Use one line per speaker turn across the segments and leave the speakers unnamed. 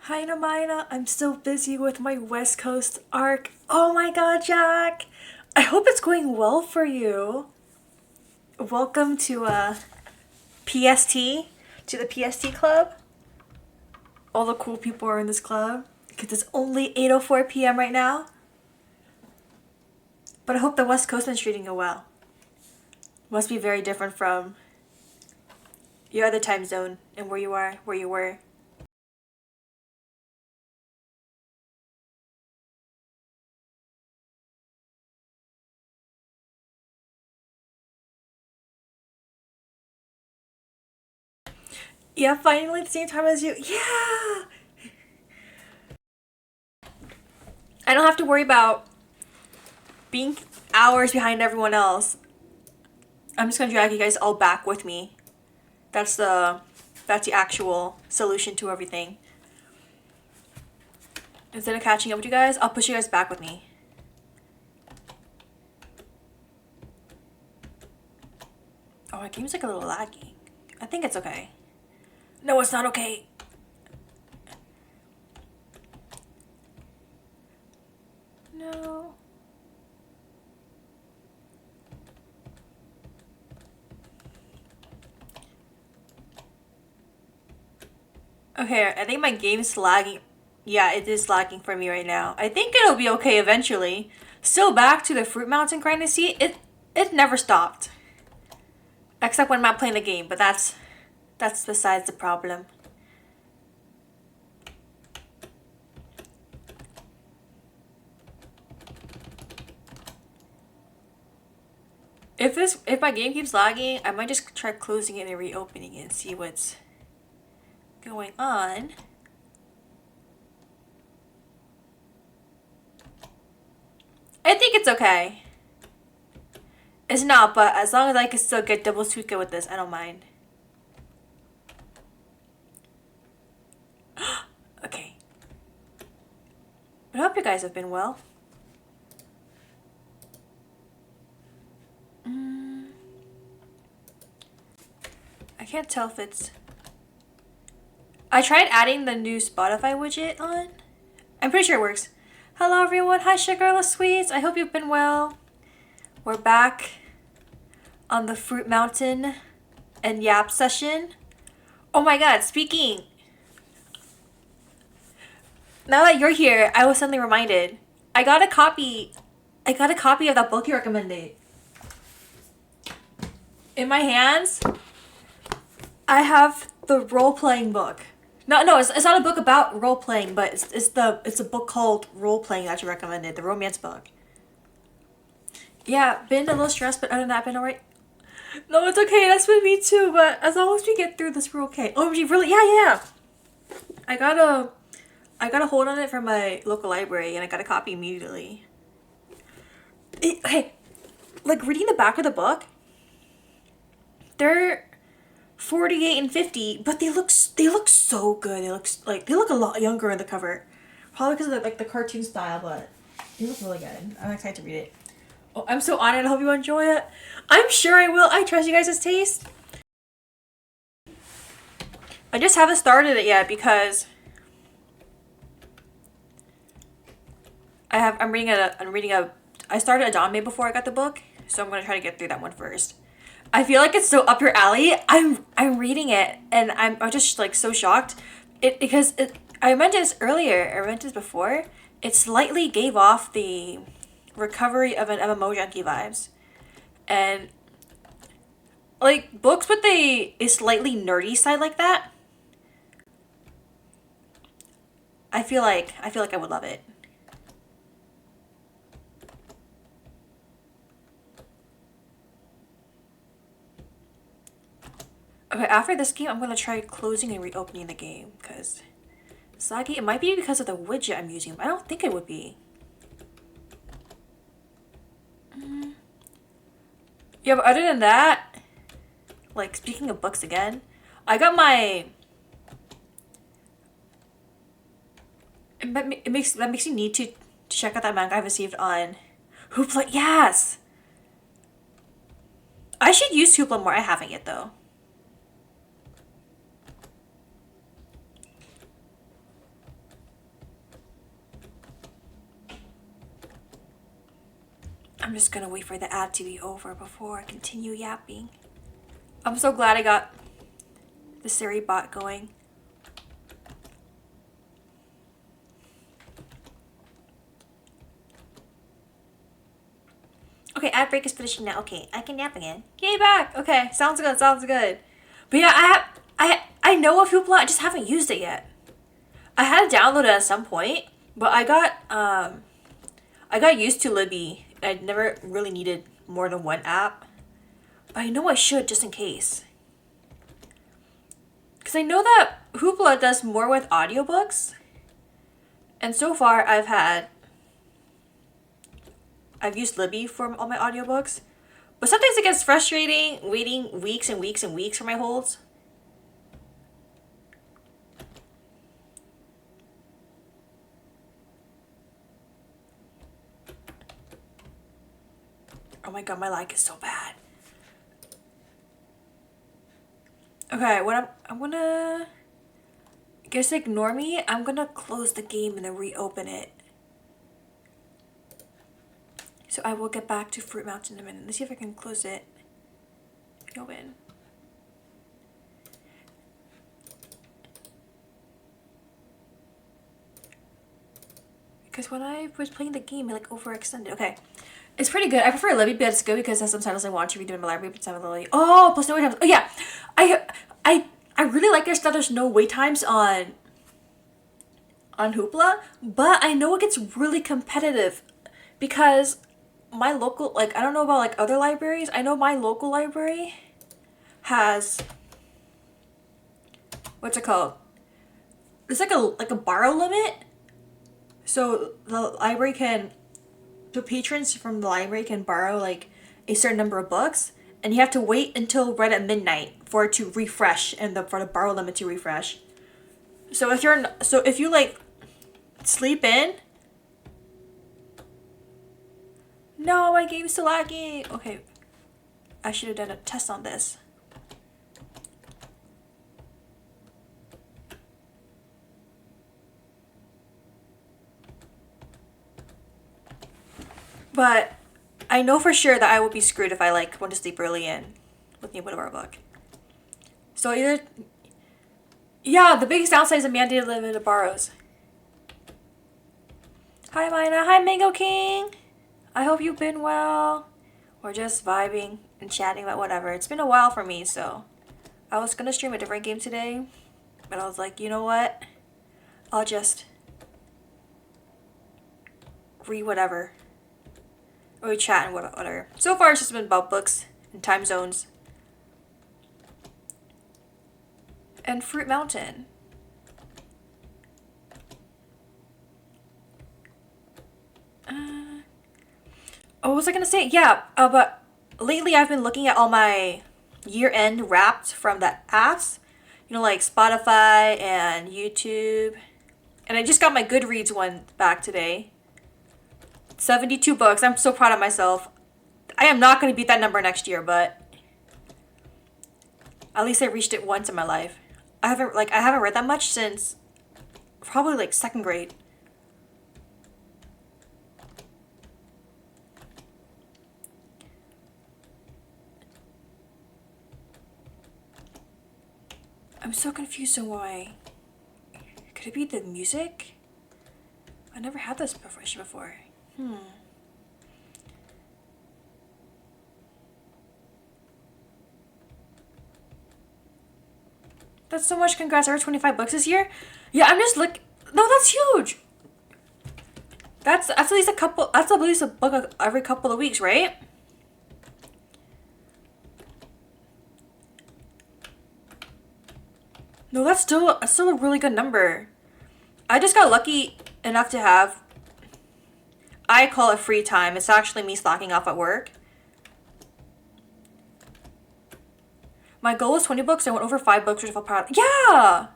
Hi, Maina. I'm still busy with my West Coast arc. Oh my god, Jack! I hope it's going well for you. Welcome to PST, to the PST club. All the cool people are in this club because it's only 8:04 p.m. right now. But I hope the West Coast is treating you well. Must be very different from your other time zone and where you are, where you were. Yeah, finally at the same time as you. Yeah! I don't have to worry about being hours behind everyone else. I'm just gonna drag you guys all back with me. That's the actual solution to everything. Instead of catching up with you guys, I'll push you guys back with me. Oh, my game's like a little laggy. I think it's okay. No, it's not okay. No. Okay, I think my game's lagging. Yeah, it is lagging for me right now. I think it'll be okay eventually. Still back to the Fruit Mountain grind to see it never stopped. Except when I'm not playing the game, but that's besides the problem. If my game keeps lagging, I might just try closing it and reopening it and see what's going on. I think it's okay. It's not, but as long as I can still get double Suika with this, I don't mind. Okay. I hope you guys have been well. I can't tell if it's... I tried adding the new Spotify widget on. I'm pretty sure it works. Hello everyone, hi Sugarless Sweets. I hope you've been well. We're back on the Fruit Mountain and Yap session. Oh my god, speaking. Now that you're here, I was suddenly reminded. I got a copy of that book you recommended. In my hands, I have the role-playing book. No, it's not a book about role-playing, but it's a book called Role-Playing that you recommended, the romance book. Yeah, been a little stressed, but other than that, been alright. No, it's okay, that's with me too, but as long as we get through this, we're okay. Oh, you really? Yeah. I got a hold on it from my local library, and I got a copy immediately. Hey, like reading the back of the book, they're 48 and 50, but they look so good. They look a lot younger in the cover, probably because of the cartoon style, but they look really good. I'm excited to read it. Oh, I'm so honored. I hope you enjoy it. I'm sure I will. I trust you guys' taste. I just haven't started it yet because I started a Adame before I got the book, so I'm gonna try to get through that one first. I feel like it's so up your alley. I'm reading it and I'm just like so shocked. I mentioned this earlier, I mentioned this before. It slightly gave off the recovery of an MMO junkie vibes. And like books with a slightly nerdy side like that, I feel like I would love it. Okay, after this game, I'm gonna try closing and reopening the game because Sagi, it might be because of the widget I'm using. I don't think it would be. Yeah, but other than that, like speaking of books again, I got my. That makes you need to check out that manga I received on Hoopla. Yes, I should use Hoopla more. I haven't yet though. I'm just gonna wait for the ad to be over before I continue yapping. I'm so glad I got the Siri bot going. Okay, ad break is finishing now. Okay, I can nap again. Yay, back! Okay, sounds good, sounds good. But yeah, I know of Hoopla, I just haven't used it yet. I had to download it at some point, but I got used to Libby. I never really needed more than one app. But I know I should just in case. Because I know that Hoopla does more with audiobooks. And so far I've used Libby for all my audiobooks. But sometimes it gets frustrating waiting weeks and weeks and weeks for my holds. Oh my god, my lag is so bad. Okay, I'm gonna guess ignore me. I'm gonna close the game and then reopen it. So I will get back to Fruit Mountain in a minute. Let's see if I can close it. Open. Because when I was playing the game, it like overextended. Okay. It's pretty good. I prefer Libby, but it's good because it has some titles I want to read in my library, but some of the oh, plus no wait times. Oh yeah. I really like that there's no wait times on Hoopla, but I know it gets really competitive because my local, like, I don't know about like other libraries. I know my local library has, what's it called? It's like a borrow limit. So the patrons from the library can borrow like a certain number of books, and you have to wait until right at midnight for it to refresh and for the borrow limit to refresh. So if you like sleep in. No, my game's still lagging. Okay, I should have done a test on this. But I know for sure that I will be screwed if I like went to sleep early and looking at a book. So either, yeah, the biggest downside is a mandated limit of borrows. Hi Maina, hi Mango King. I hope you've been well. We're just vibing and chatting about whatever. It's been a while for me, so I was gonna stream a different game today, but I was like, you know what? I'll just read whatever. Or we chat and whatever. So far it's just been about books and time zones. And Fruit Mountain. Oh, what was I gonna say? Yeah, but lately I've been looking at all my year-end wrapped from the apps. You know, like Spotify and YouTube. And I just got my Goodreads one back today. 72 books. I'm so proud of myself. I am not going to beat that number next year, but at least I reached it once in my life. I haven't read that much since probably like second grade. I'm so confused on why. Could it be the music? I never had this before. That's so much. Congrats. I read 25 books this year. Yeah, I'm just like, no, that's huge. That's at least a book every couple of weeks, right? No, that's still a really good number. I just got lucky enough to have, I call it free time. It's actually me slacking off at work. My goal was 20 books. I went over 5 books, which I felt proud of. Yeah!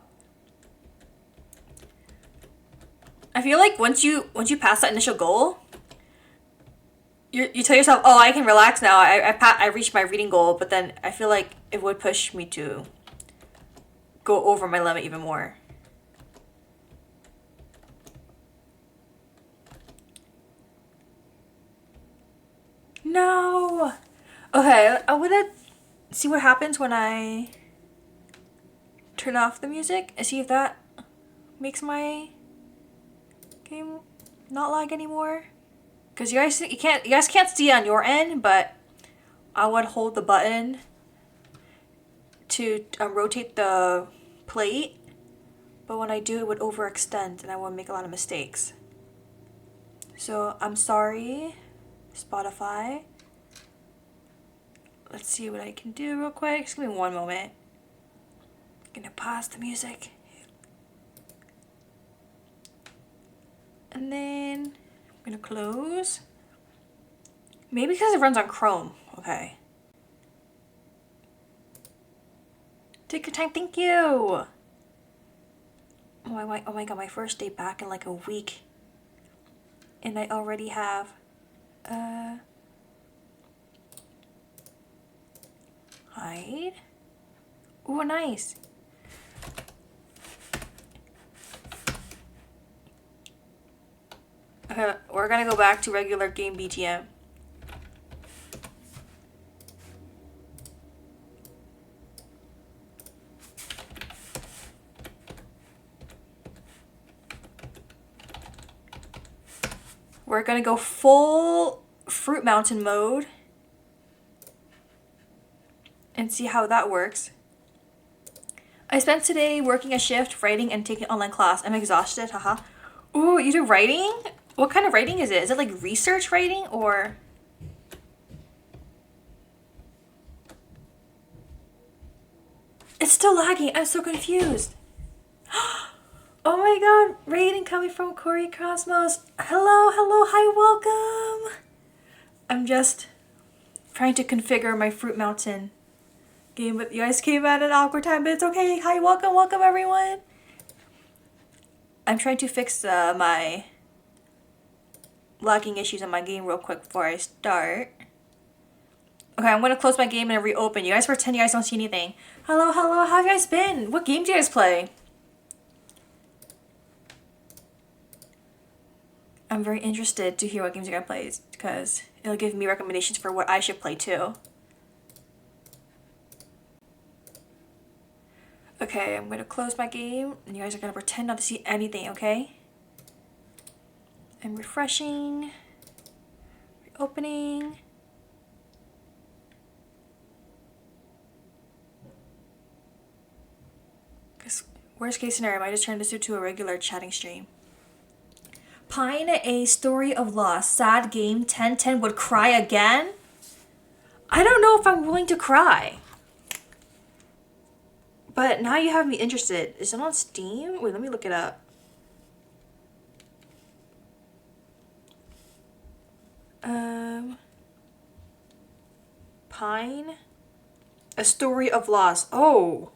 I feel like once you pass that initial goal, you tell yourself, oh, I can relax now. I reached my reading goal, but then I feel like it would push me to go over my limit even more. Okay, I'm gonna see what happens when I turn off the music and see if that makes my game not lag anymore. Cause you guys can't see it on your end, but I would hold the button to rotate the plate. But when I do, it would overextend and I would make a lot of mistakes. So I'm sorry, Spotify. Let's see what I can do real quick. Just give me one moment. I'm gonna pause the music. And then I'm gonna close. Maybe because it runs on Chrome. Okay. Take your time, thank you. Oh my god, my first day back in like a week. And I already have hide. Ooh, nice. Okay, we're gonna go back to regular game BGM. We're gonna go full Fruit Mountain mode and see how that works. I spent today working a shift, writing, and taking online class. I'm exhausted, haha. Ooh, you do writing? What kind of writing is it? Is it like research writing or? It's still lagging. I'm so confused. Oh my god, rating coming from Corey Cosmos. Hello, hello, hi, welcome. I'm just trying to configure my Fruit Mountain game, but you guys came at an awkward time, but it's okay. Hi, welcome, welcome everyone. I'm trying to fix my lagging issues on my game real quick before I start. Okay, I'm gonna close my game and reopen. You guys pretend you guys don't see anything. Hello, hello, how have you guys been? What game do you guys play? I'm very interested to hear what games you guys play because it'll give me recommendations for what I should play too. Okay, I'm gonna close my game and you guys are gonna pretend not to see anything, okay? I'm refreshing, reopening. Because worst case scenario, I might just turn this into a regular chatting stream. Pine, a story of loss. Sad game. 1010 would cry again? I don't know if I'm willing to cry. But now you have me interested. Is it on Steam? Wait, let me look it up. Pine, a story of loss. Oh.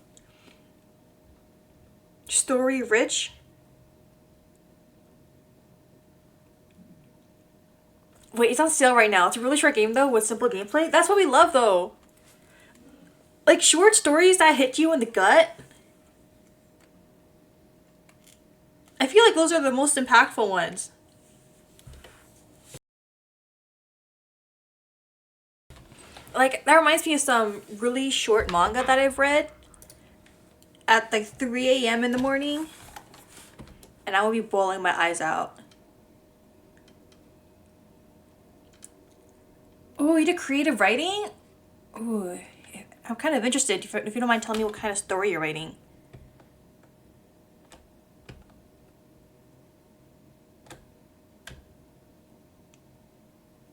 Story rich. Wait, it's on sale right now. It's a really short game though with simple gameplay. That's what we love though. Like short stories that hit you in the gut. I feel like those are the most impactful ones. Like that reminds me of some really short manga that I've read at like 3 a.m. in the morning. And I will be bawling my eyes out. Oh, you did creative writing? Ooh, I'm kind of interested if you don't mind telling me what kind of story you're writing.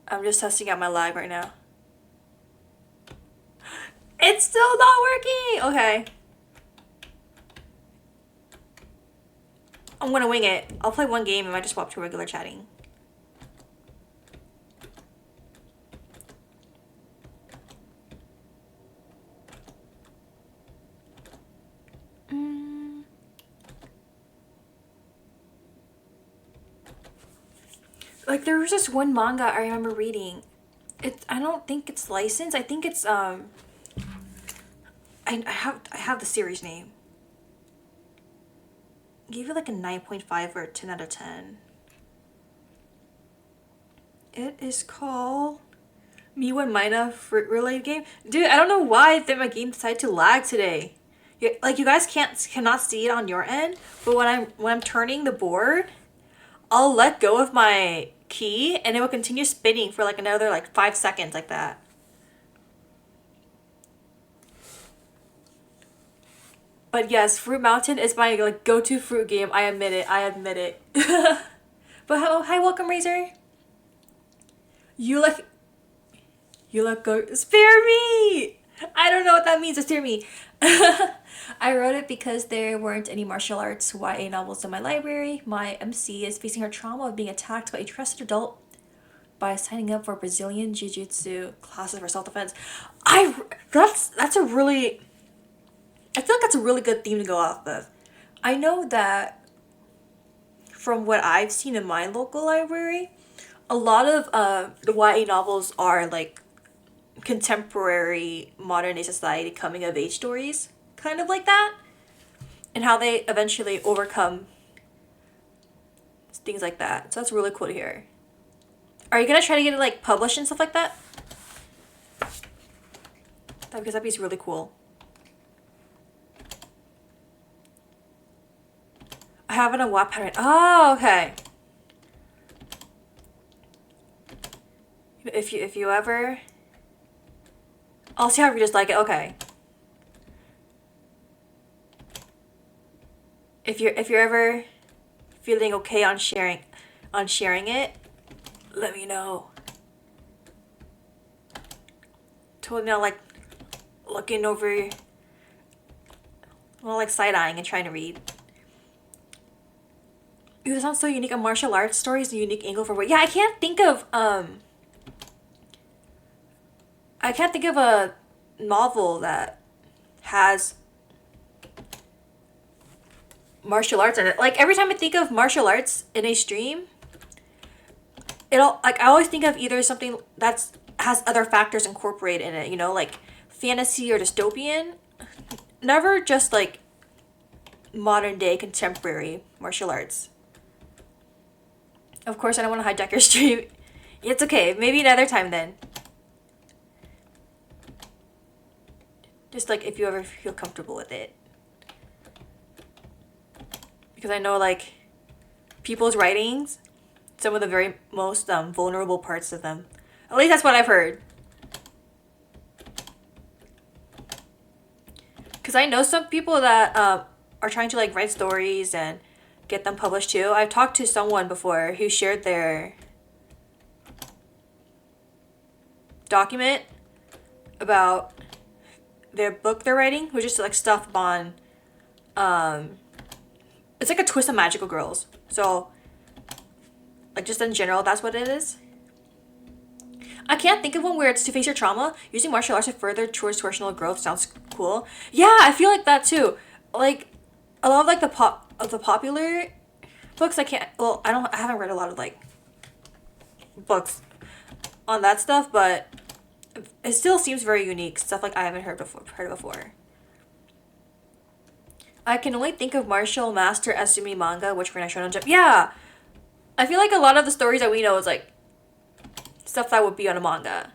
I'm just testing out my lag right now. It's still not working! Okay. I'm gonna wing it. I'll play one game and I might just swap to regular chatting. Like there was this one manga I remember reading. I don't think it's licensed. I think it's I have the series name. I gave it like a 9.5 or a 10 out of 10. It is called Me when Mina fruit related game. Dude, I don't know why my game decided to lag today. Like you guys cannot see it on your end, but when I'm turning the board, I'll let go of my key and it will continue spinning for like another like 5 seconds like that. But yes, Fruit Mountain is my like go-to fruit game. I admit it. I admit it. But hi, welcome, Razor. You look, you look good. Spare me. I don't know what that means. So spare me. I wrote it because there weren't any martial arts YA novels in my library. My MC is facing her trauma of being attacked by a trusted adult by signing up for Brazilian Jiu-Jitsu classes for self-defense. That's a really, I feel like that's a really good theme to go off of. I know that from what I've seen in my local library, a lot of the YA novels are like contemporary modern day society coming of age stories, kind of like that, and how they eventually overcome things like that. So that's really cool to hear. Are you gonna try to get it like published and stuff like that? Because that'd be really cool. I have it on Wattpad right. Oh, okay. If you ever, I'll see how readers like it. Okay. If you're ever feeling okay on sharing it, let me know. Totally not like looking over, well, like side-eyeing and trying to read. Ooh, that sounds so unique. A martial arts story is a unique angle for what? Yeah, I can't think of a novel that has martial arts in it. Like every time I think of martial arts in a stream, I always think of either something that's has other factors incorporated in it, you know, like fantasy or dystopian. Never just like modern day contemporary martial arts. Of course, I don't want to hijack your stream. It's okay. Maybe another time then. Just like if you ever feel comfortable with it. Because I know like people's writings, some of the very most vulnerable parts of them. At least that's what I've heard. Because I know some people that are trying to like write stories and get them published too. I've talked to someone before who shared their document about their book they're writing, which is like stuff on it's like a twist of magical girls. So like just in general, that's what it is. I can't think of one where it's to face your trauma. Using martial arts to further towards personal growth sounds cool. Yeah, I feel like that too. Like a lot of like the popular books, I haven't read a lot of like books on that stuff, but it still seems very unique. Stuff like I haven't heard before. I can only think of martial master Asumi manga, which we're not showing on Jump. Yeah, I feel like a lot of the stories that we know is like stuff that would be on a manga.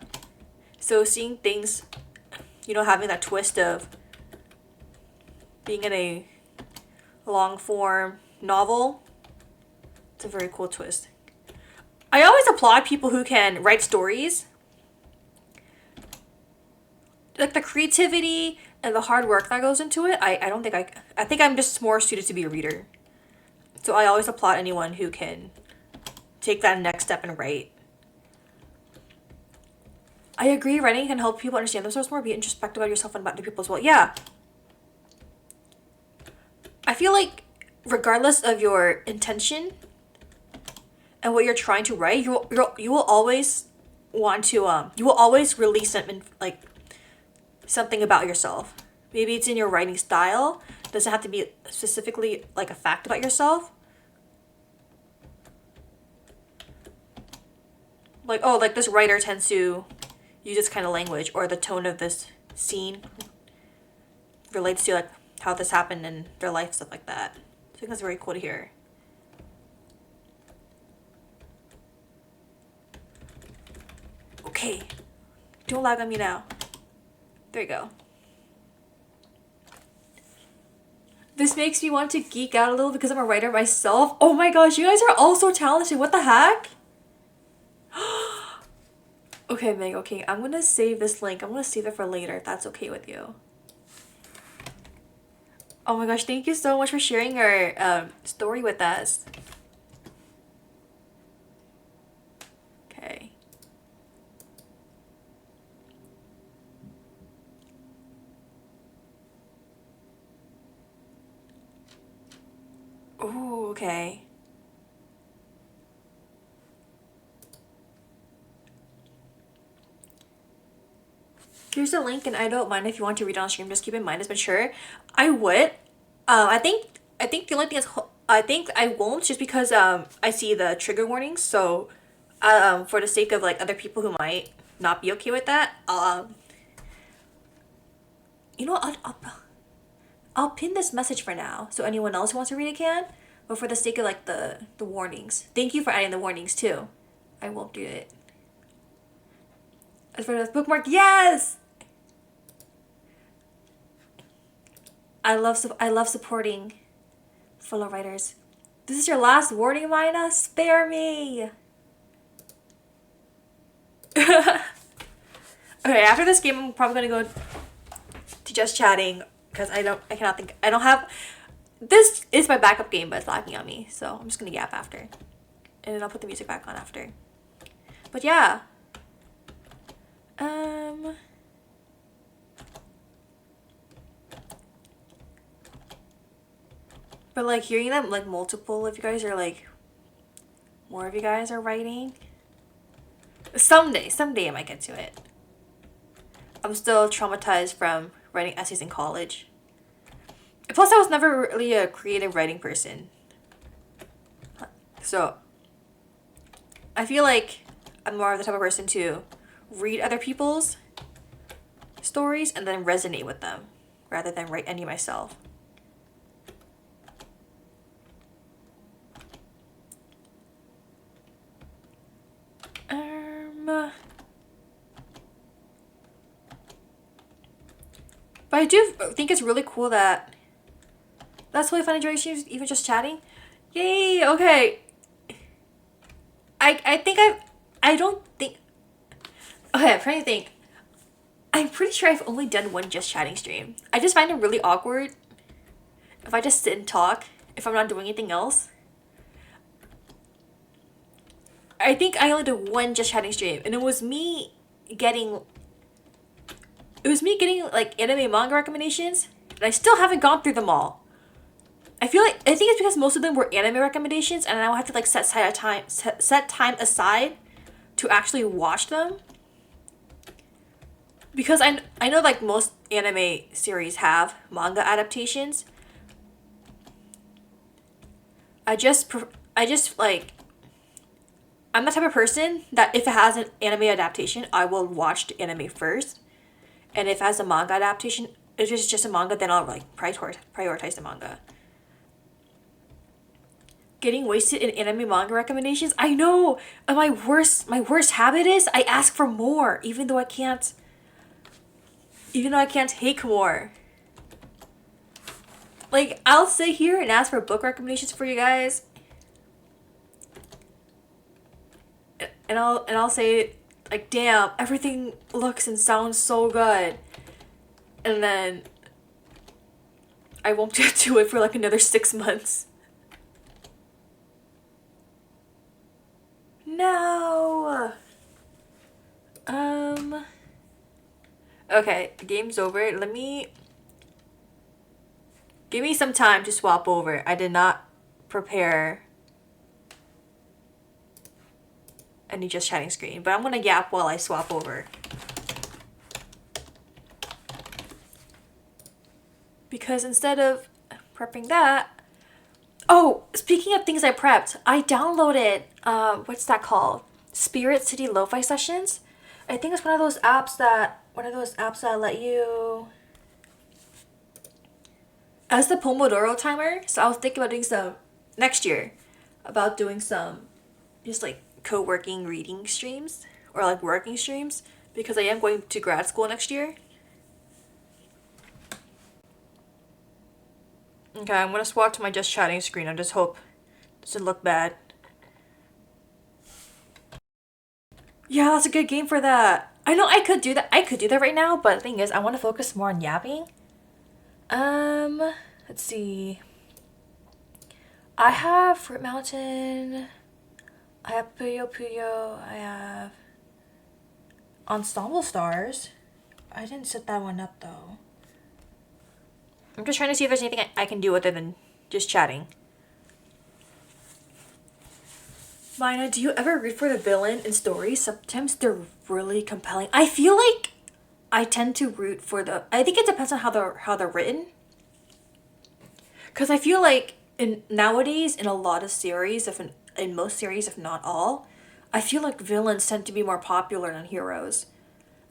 So seeing things, you know, having that twist of being in a long form novel, it's a very cool twist. I always applaud people who can write stories. Like the creativity and the hard work that goes into it, I think I'm just more suited to be a reader. So I always applaud anyone who can take that next step and write. I agree, writing can help people understand themselves more, be introspective about yourself and about other people as well. Yeah. I feel like regardless of your intention and what you're trying to write, you will always want to you will always release something like something about yourself. Maybe it's in your writing style. It doesn't have to be specifically like a fact about yourself. Like, oh, like this writer tends to use this kind of language, or the tone of this scene relates to like how this happened in their life, stuff like that. I think that's very cool to hear. Okay. Don't lag on me now. There you go. This makes me want to geek out a little because I'm a writer myself. Oh my gosh, you guys are all so talented. What the heck? Okay, Meg, okay. I'm gonna save this link. I'm gonna save it for later if that's okay with you. Oh my gosh, thank you so much for sharing your story with us. Okay. Ooh, okay. Here's the link, and I don't mind if you want to read it on stream. Just keep in mind, it's mature. I would. I think the only thing is I think I won't just because I see the trigger warnings. So, for the sake of like other people who might not be okay with that, you know, I'll pin this message for now, so anyone else who wants to read it can. But for the sake of like the warnings, thank you for adding the warnings too. I won't do it. As for the bookmark, yes. I love supporting fellow writers. This is your last warning, Maina. Spare me. Okay, after this game, I'm probably gonna go to just chatting because I don't have. This is my backup game, but it's lagging on me, so I'm just gonna yap after, and then I'll put the music back on after. But yeah. But like hearing that like multiple of you guys are like more of you guys are writing. Someday I might get to it. I'm still traumatized from writing essays in college. Plus I was never really a creative writing person. So I feel like I'm more of the type of person to read other people's stories and then resonate with them rather than write any myself. But I do think it's really cool that that's totally fun during streams, even just chatting. Yay! Okay. I don't think. Okay, I'm trying to think. I'm pretty sure I've only done one just chatting stream. I just find it really awkward if I just sit and talk if I'm not doing anything else. I think I only did one just chatting stream, and it was me getting like anime manga recommendations, and I still haven't gone through them all. I think it's because most of them were anime recommendations, and I have to like set time aside to actually watch them. Because I know like most anime series have manga adaptations. I just like I'm the type of person that if it has an anime adaptation, I will watch the anime first. And if it has a manga adaptation, if it's just a manga, then I'll like prioritize the manga. Getting wasted in anime manga recommendations? I know! And my worst habit is I ask for more, even though I can't take more. Like, I'll sit here and ask for book recommendations for you guys. And I'll say, like, damn, everything looks and sounds so good. And then I won't get to it for like another 6 months. No! Okay, the game's over. Give me some time to swap over. I did not prepare any just chatting screen, but I'm gonna yap while I swap over. Because instead of prepping that... Oh, speaking of things I prepped, I downloaded, what's that called? Spirit City Lo-Fi Sessions? I think it's one of those apps that let you... As the Pomodoro timer, so I was thinking about doing some, next year, just like co-working reading streams, or like working streams, because I am going to grad school next year. Okay, I'm gonna swap to my just chatting screen. I just hope it doesn't look bad. Yeah, that's a good game for that. I know I could do that. I could do that right now, but the thing is, I want to focus more on yapping. Let's see. I have Fruit Mountain. I have Puyo Puyo. I have Ensemble Stars. I didn't set that one up though. I'm just trying to see if there's anything I can do other than just chatting. Mina, do you ever root for the villain in stories? Sometimes they're really compelling. I feel like I tend to root for the. I think it depends on how they're written. Because I feel like nowadays in a lot of series, in most series, if not all, I feel like villains tend to be more popular than heroes.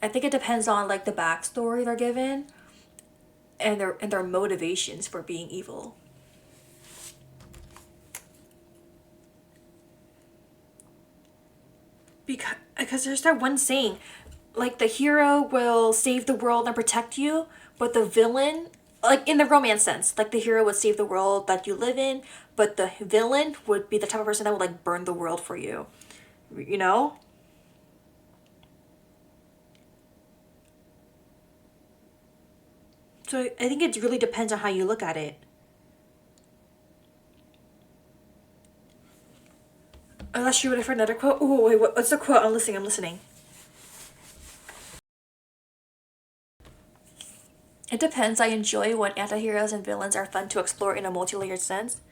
I think it depends on like the backstory they're given, and their motivations for being evil. Because there's that one saying, like the hero will save the world and protect you, but the villain, like in the romance sense, like the hero would save the world that you live in, but the villain would be the type of person that would like burn the world for you. You know? So I think it really depends on how you look at it. Unless you're ready for another quote. Oh wait, what's the quote? I'm listening. I'm listening. It depends. I enjoy when antiheroes and villains are fun to explore in a multi-layered sense.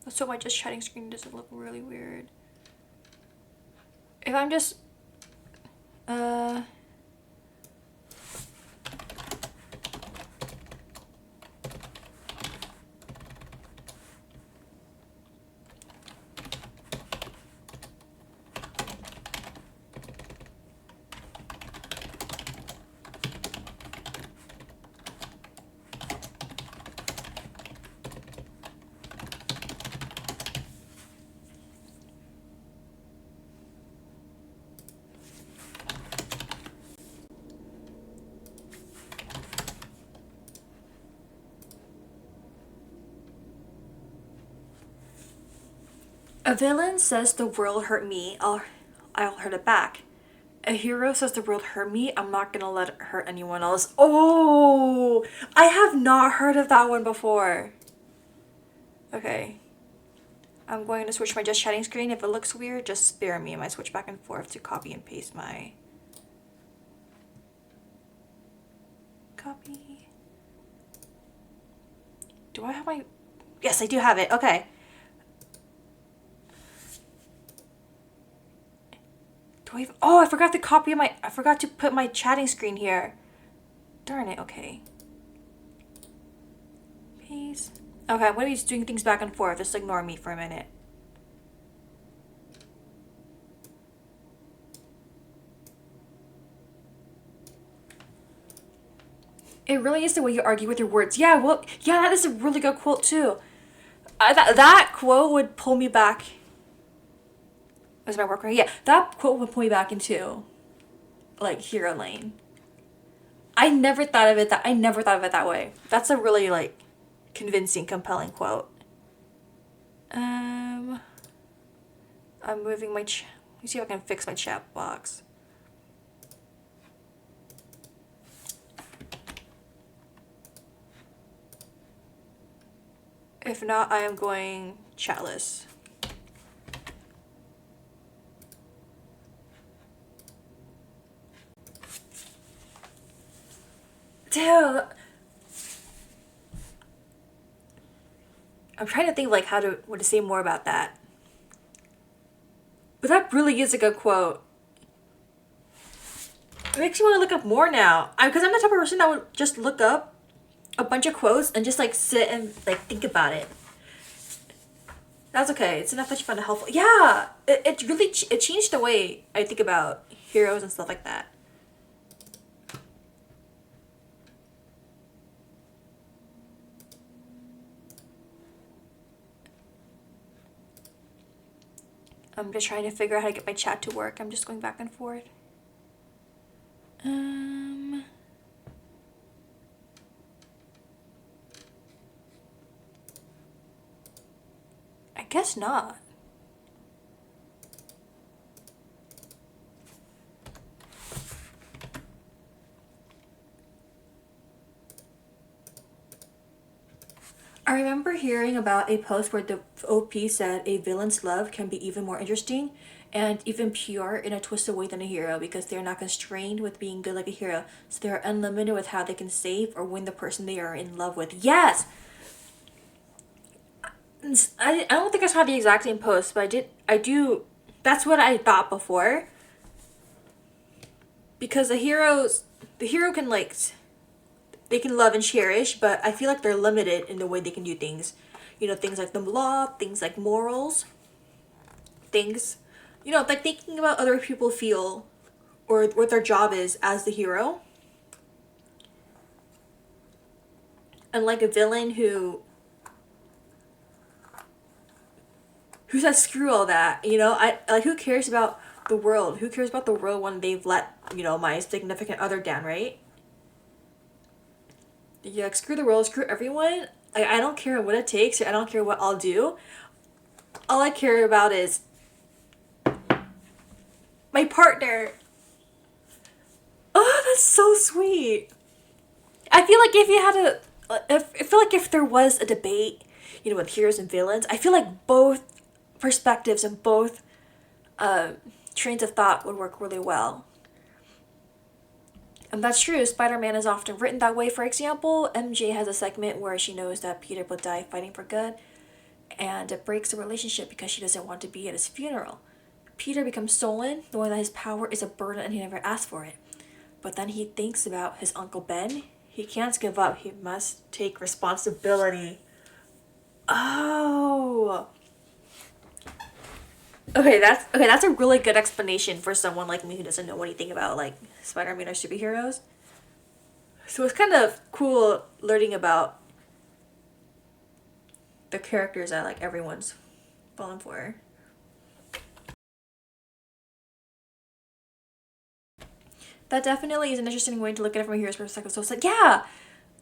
So my just chatting screen doesn't look really weird. If I'm just a villain says the world hurt me, I'll hurt it back. A hero says the world hurt me, I'm not gonna let it hurt anyone else. Oh, I have not heard of that one before. Okay. I'm going to switch my just chatting screen. If it looks weird, just spare me. I might switch back and forth to copy and paste my copy. Do I have my... Yes, I do have it. Okay. Do I even... Oh, I forgot to copy my... I forgot to put my chatting screen here. Darn it. Okay. Paste. Okay, I'm going to be doing things back and forth. Just ignore me for a minute. It really is the way you argue with your words. Yeah, well, yeah, that is a really good quote too. That quote would pull me back. Is my work right? Yeah, that quote would pull me back into, like, hero lane. I never thought of it that way. That's a really like convincing, compelling quote. I'm moving my. Let me see if I can fix my chat box. If not, I am going chatless. Dude. I'm trying to think like what to say more about that. But that really is a good quote. It makes me want to look up more now. Because I'm the type of person that would just look up a bunch of quotes and just like sit and like think about it. That's okay. It's enough that you found it helpful. Yeah, it really it changed the way I think about heroes and stuff like that. I'm just trying to figure out how to get my chat to work. I'm just going back and forth. I guess not. I remember hearing about a post where the OP said a villain's love can be even more interesting and even pure in a twisted way than a hero because they're not constrained with being good like a hero, so they're unlimited with how they can save or win the person they are in love with. Yes! I don't think I saw the exact same post, but I do, that's what I thought before. Because the hero can like, they can love and cherish, but I feel like they're limited in the way they can do things. You know, things like the law, things like morals, things, you know, like thinking about other people feel or what their job is as the hero. Unlike a villain who says screw all that, you know, I like, who cares about the world? Who cares about the world when they've let, you know, my significant other down, right? Yeah, like, screw the world, screw everyone. I don't care what it takes, I don't care what I'll do. All I care about is my partner. Oh, that's so sweet. I feel like if you had I feel like if there was a debate, you know, with heroes and villains, I feel like both perspectives and both trains of thought would work really well. And that's true. Spider-Man is often written that way. For example, MJ has a segment where she knows that Peter will die fighting for good, and it breaks the relationship because she doesn't want to be at his funeral. Peter becomes sullen, knowing that his power is a burden and he never asked for it. But then he thinks about his Uncle Ben. He can't give up. He must take responsibility. Oh. Okay, that's a really good explanation for someone like me who doesn't know anything about like Spider-Man or superheroes. So it's kind of cool learning about the characters that like everyone's falling for. That definitely is an interesting way to look at it from a hero's perspective. So it's like, yeah,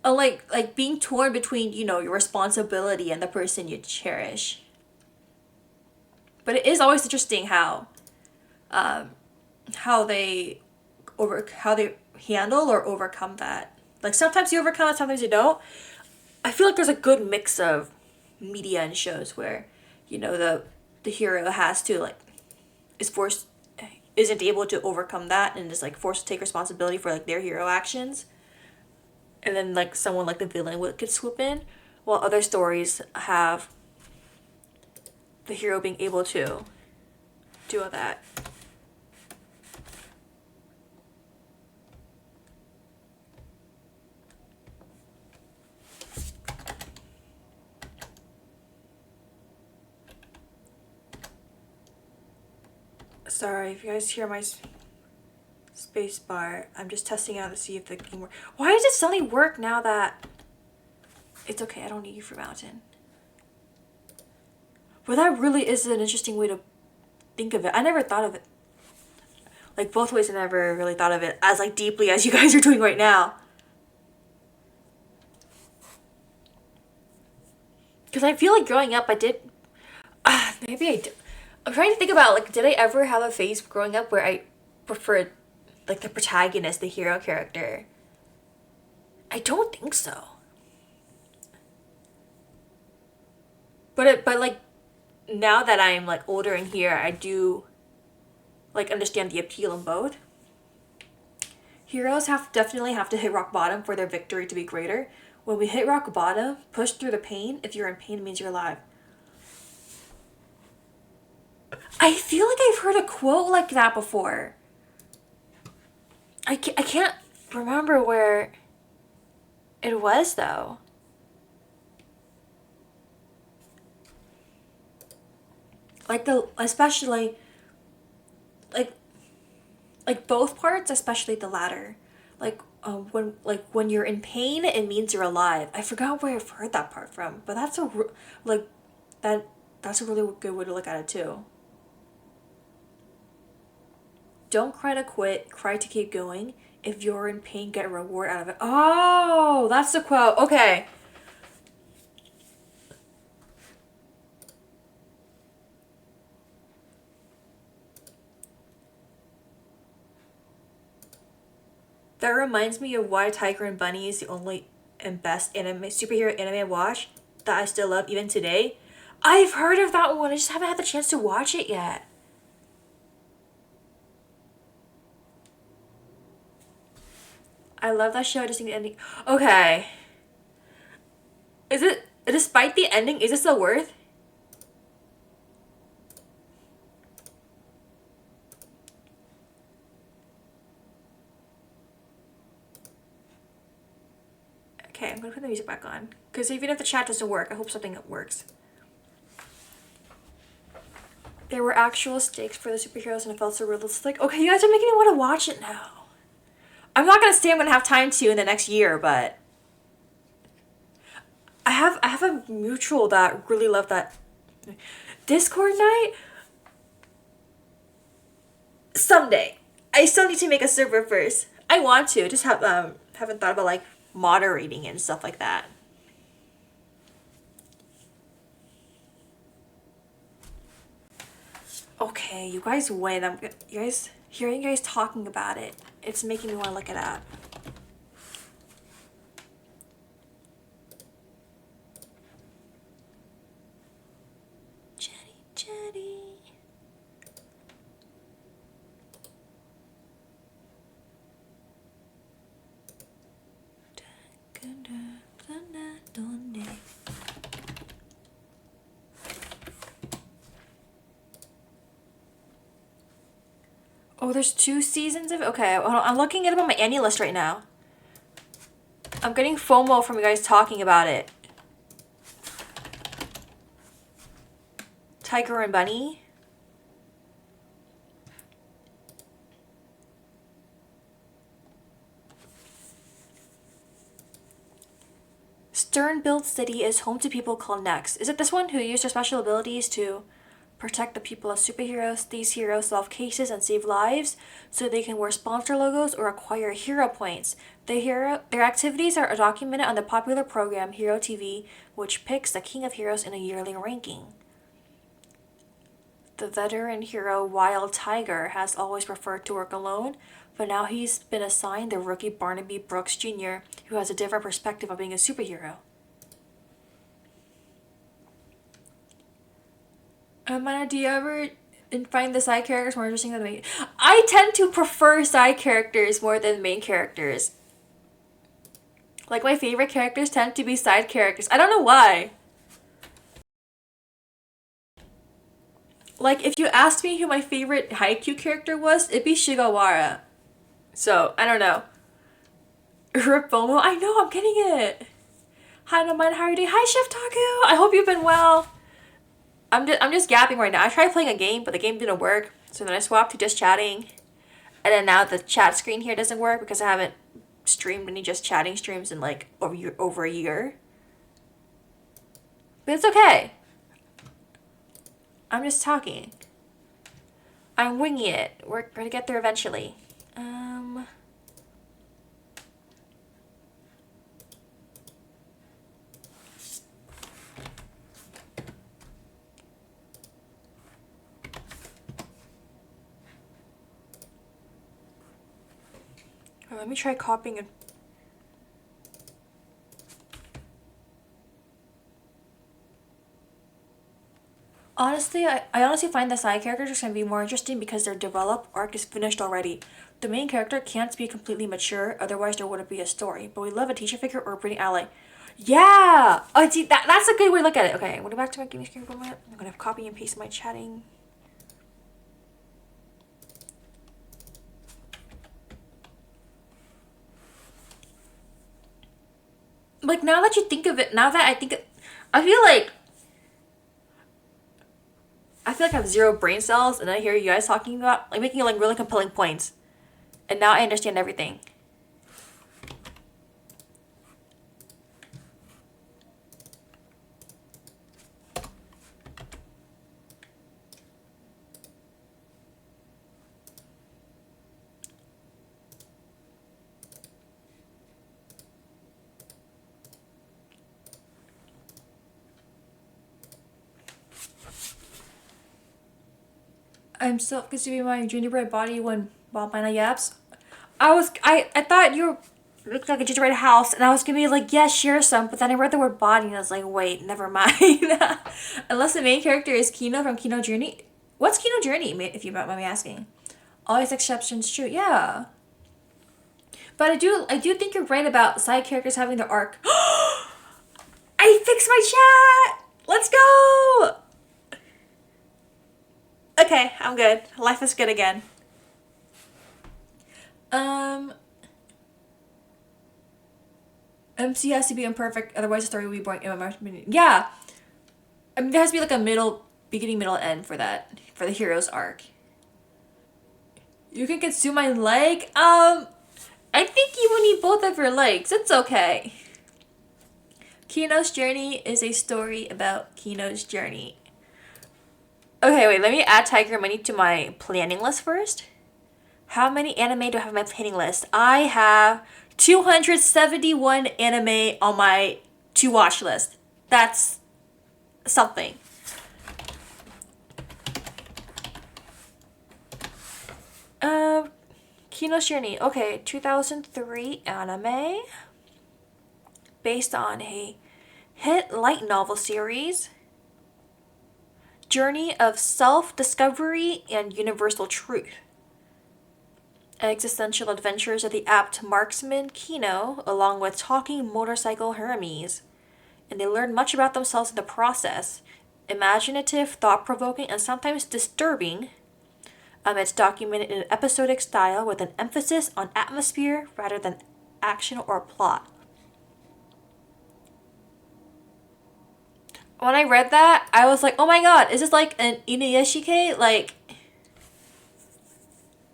like being torn between, you know, your responsibility and the person you cherish. But it is always interesting how they handle or overcome that. Like sometimes you overcome it, sometimes you don't. I feel like there's a good mix of media and shows where, you know, the hero has to like isn't able to overcome that and is like forced to take responsibility for like their hero actions. And then like someone like the villain could swoop in, while other stories have the hero being able to do all that. Sorry if you guys hear my space bar. I'm just testing out to see if the game works. Why does it suddenly work now that... It's okay, I don't need you for Mountain. But that really is an interesting way to think of it. I never thought of it. Like both ways, I never really thought of it as like deeply as you guys are doing right now. Because I feel like growing up I did... maybe I did. I'm trying to think about, like, did I ever have a phase growing up where I preferred, like, the protagonist, the hero character? I don't think so. But like, now that I'm, like, older and here, I do, like, understand the appeal in both. Heroes definitely have to hit rock bottom for their victory to be greater. When we hit rock bottom, push through the pain. If you're in pain, it means you're alive. I feel like I've heard a quote like that before. I can't remember where it was though. Like especially like both parts, especially the latter. Like when you're in pain, it means you're alive. I forgot where I've heard that part from, but that's a really good way to look at it too. Don't cry to quit, cry to keep going. If you're in pain, get a reward out of it. Oh, that's the quote. Okay. That reminds me of why Tiger and Bunny is the only and best superhero anime I watch that I still love even today. I've heard of that one. I just haven't had the chance to watch it yet. I love that show. I just think the ending. Okay. Is it, despite the ending, is it still worth? Okay, I'm gonna put the music back on. Because even if the chat doesn't work, I hope something works. There were actual stakes for the superheroes and it felt so realistic. Okay, you guys are making me want to watch it now. I'm not gonna say I'm gonna have time to in the next year, but I have a mutual that really loved that. Discord night? Someday. I still need to make a server first. I want to, just haven't thought about like moderating and stuff like that. Okay, you guys win. Hearing you guys talking about it, it's making me want to look it up. Jetty. Oh, there's 2 seasons of it? Okay, I'm looking at it on my Annie list right now. I'm getting FOMO from you guys talking about it. Tiger and Bunny. Stern-built city is home to people called Next. Is it this one who use their special abilities to protect the people as superheroes? These heroes solve cases and save lives so they can wear sponsor logos or acquire hero points. Their activities are documented on the popular program Hero TV, which picks the king of heroes in a yearly ranking. The veteran hero Wild Tiger has always preferred to work alone, but now he's been assigned the rookie Barnaby Brooks Jr., who has a different perspective of being a superhero. Maina, do you ever find the side characters more interesting than the main? I tend to prefer side characters more than main characters. Like, my favorite characters tend to be side characters. I don't know why. Like, if you asked me who my favorite Haikyuu character was, it'd be Shigawara. So, I don't know. Ripomo, I know, I'm getting it. Hi, Naman, how are you doing? Hi, Chef Taku. I hope you've been well. I'm just gapping right now. I tried playing a game, but the game didn't work. So then I swapped to just chatting. And then now the chat screen here doesn't work because I haven't streamed any just chatting streams in like over a year. But it's okay. I'm just talking. I'm winging it. We're gonna get there eventually. Let me try copying it. Honestly, I honestly find the side characters are going to be more interesting because their developed arc is finished already. The main character can't be completely mature, otherwise there wouldn't be a story. But we love a teacher figure or a pretty ally. Yeah! Oh, see, that's a good way to look at it. Okay, I'm going to go back to my gaming screen for a moment. I'm going to copy and paste my chatting. Like, now that you think of it, now that I think it, I feel like I have 0 brain cells, and I hear you guys talking about, like, making, like, really compelling points. And now I understand everything. I'm still considering my gingerbread body when Bob Mina yaps. I thought you were looking like a gingerbread house, and I was gonna be like, yeah, share some, but then I read the word body, and I was like, wait, never mind. Unless the main character is Kino from Kino Journey. What's Kino Journey, if you mind me asking? Always exceptions true, yeah. But I do think you're right about side characters having their arc. I fixed my chat! Let's go! Okay, I'm good. Life is good again. MC has to be imperfect, otherwise the story will be boring. Yeah. I mean, there has to be like a beginning, middle, end for that. For the hero's arc. You can consume my leg? I think you will need both of your legs. It's okay. Kino's Journey is a story about Kino's journey. Okay, wait, let me add Tiger Money to my planning list first. How many anime do I have on my planning list? I have 271 anime on my to watch list. That's something. Kino's Journey. Okay, 2003 anime. Based on a hit light novel series. Journey of self-discovery and universal truth. Existential adventures of the apt marksman Kino, along with talking motorcycle Hermes. And they learn much about themselves in the process. Imaginative, thought-provoking, and sometimes disturbing. It's documented in an episodic style with an emphasis on atmosphere rather than action or plot. When I read that, I was like, oh my god, is this like an Inuyashiki? Like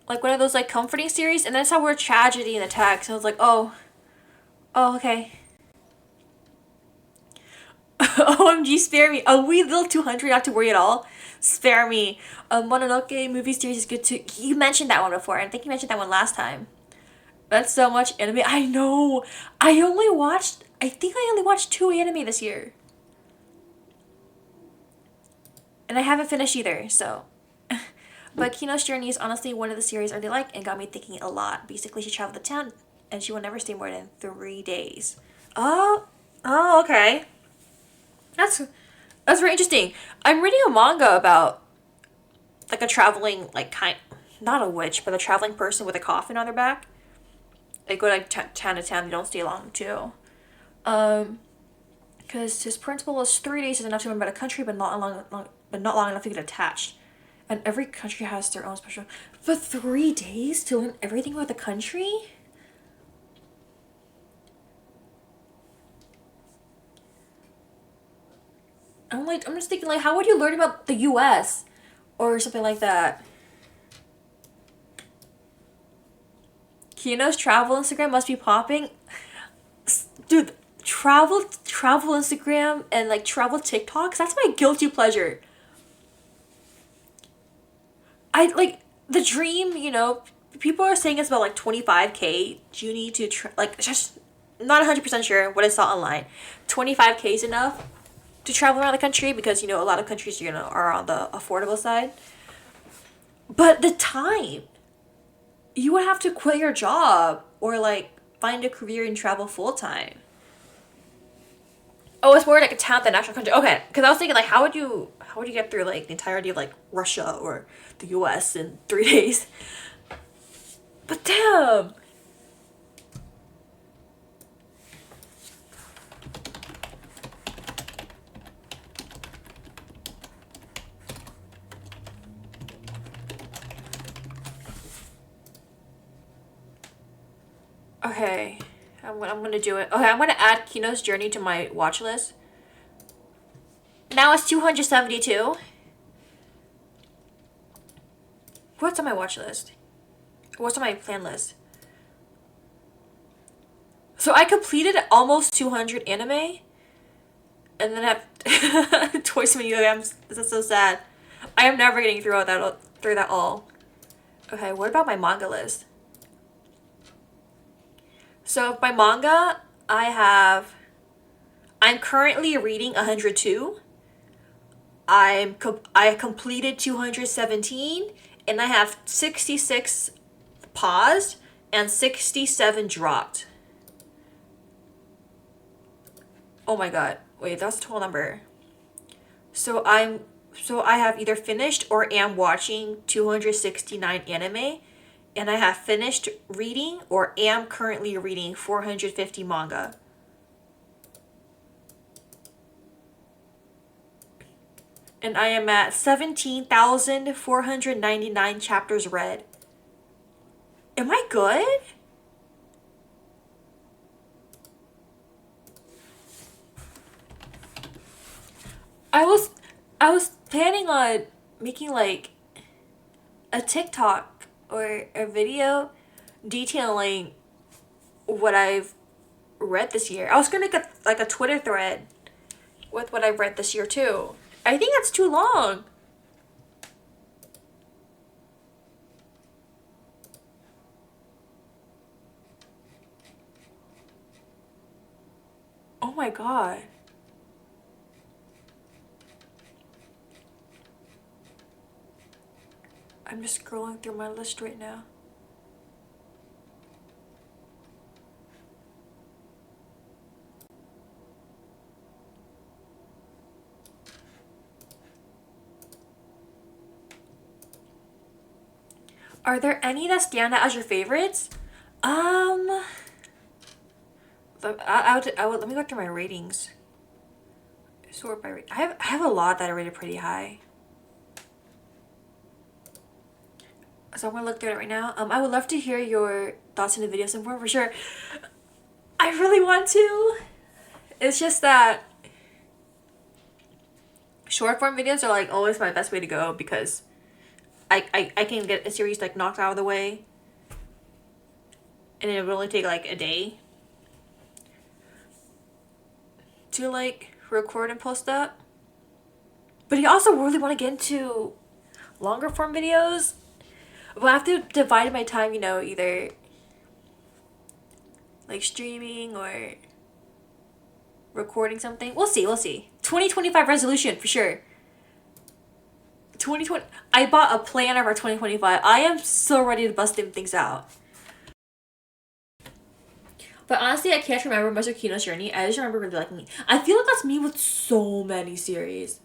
one of those like comforting series? And then I saw word tragedy in the text. I was like, oh, okay. OMG, spare me. A wee little 200, not to worry at all. Spare me. Mononoke movie series is good too. You mentioned that one before. I think you mentioned that one last time. That's so much anime. I know. I think I only watched 2 anime this year. And I haven't finished either, so. But Kino's Journey is honestly one of the series I really like and got me thinking a lot. Basically, she traveled to town and she will never stay more than 3 days. Oh, okay. That's very interesting. I'm reading a manga about like a traveling, like not a witch, but a traveling person with a coffin on their back. They go like town to town. They don't stay long too. Because his principle is 3 days is enough to learn about a country, but not long enough to get attached. And every country has their own special. But 3 days to learn everything about the country? I'm just thinking like, how would you learn about the U.S. or something like that? Kino's travel Instagram must be popping. Dude, travel Instagram and like travel TikToks, that's my guilty pleasure. I like the dream, people are saying it's about like 25k. You need to just not 100% sure what I saw online. 25k is enough to travel around the country because a lot of countries are on the affordable side. But the time, you would have to quit your job or like find a career and travel full time. Oh, it's more like a town than actual country. Okay, because I was thinking like, how would you get through like the entirety of like Russia or the U.S. in 3 days? But damn. Okay, I'm gonna do it. Okay, I'm gonna add Kino's Journey to my watch list. Now it's 272. What's on my watch list? What's on my plan list? So I completed almost 200 anime, and then I have twice as many OMs. That's so sad. I am never getting through that all. Okay, what about my manga list? So my manga, I'm currently reading 102. I completed 217, and I have 66 paused and 67 dropped. Oh my god. Wait, that's the total number. So I have either finished or am watching 269 anime, and I have finished reading or am currently reading 450 manga. And I am at 17,499 chapters read. Am I good? I was planning on making like a TikTok or a video detailing what I've read this year. I was gonna get like a Twitter thread with what I've read this year too. I think that's too long. Oh my god. I'm just scrolling through my list right now. Are there any that stand out as your favorites? I would let me go through my ratings. Sort by I have a lot that I rated pretty high. So I'm gonna look through it right now. I would love to hear your thoughts in the video some more for sure. I really want to. It's just that short form videos are like always my best way to go because I can get a series like knocked out of the way, and it would only take like a day to like record and post that. But you also really want to get into longer form videos. But I have to divide my time, you know, either like streaming or recording something. We'll see, we'll see. 2025 resolution for sure. 2020. I bought a planner for 2025. I am so ready to bust them things out. But honestly, I can't remember Mr. Kino's journey. I just remember really liking it. I feel like that's me with so many series.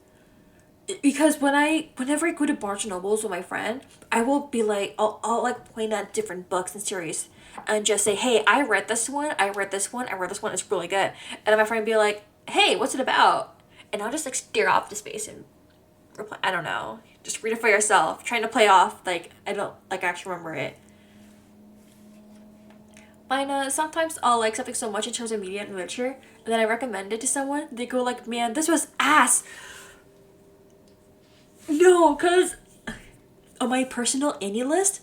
Because whenever I go to Barnes and Nobles with my friend, I will be like, I'll like point at different books and series and just say, hey, I read this one, I read this one, I read this one, it's really good. And then my friend be like, hey, what's it about? And I'll just like stare off the space and reply, I don't know. Just read it for yourself. Trying to play off like I don't like actually remember it. Maina, sometimes I'll like something so much in terms of media and literature, and then I recommend it to someone, they go like, man, this was ass. No, because on my personal indie list,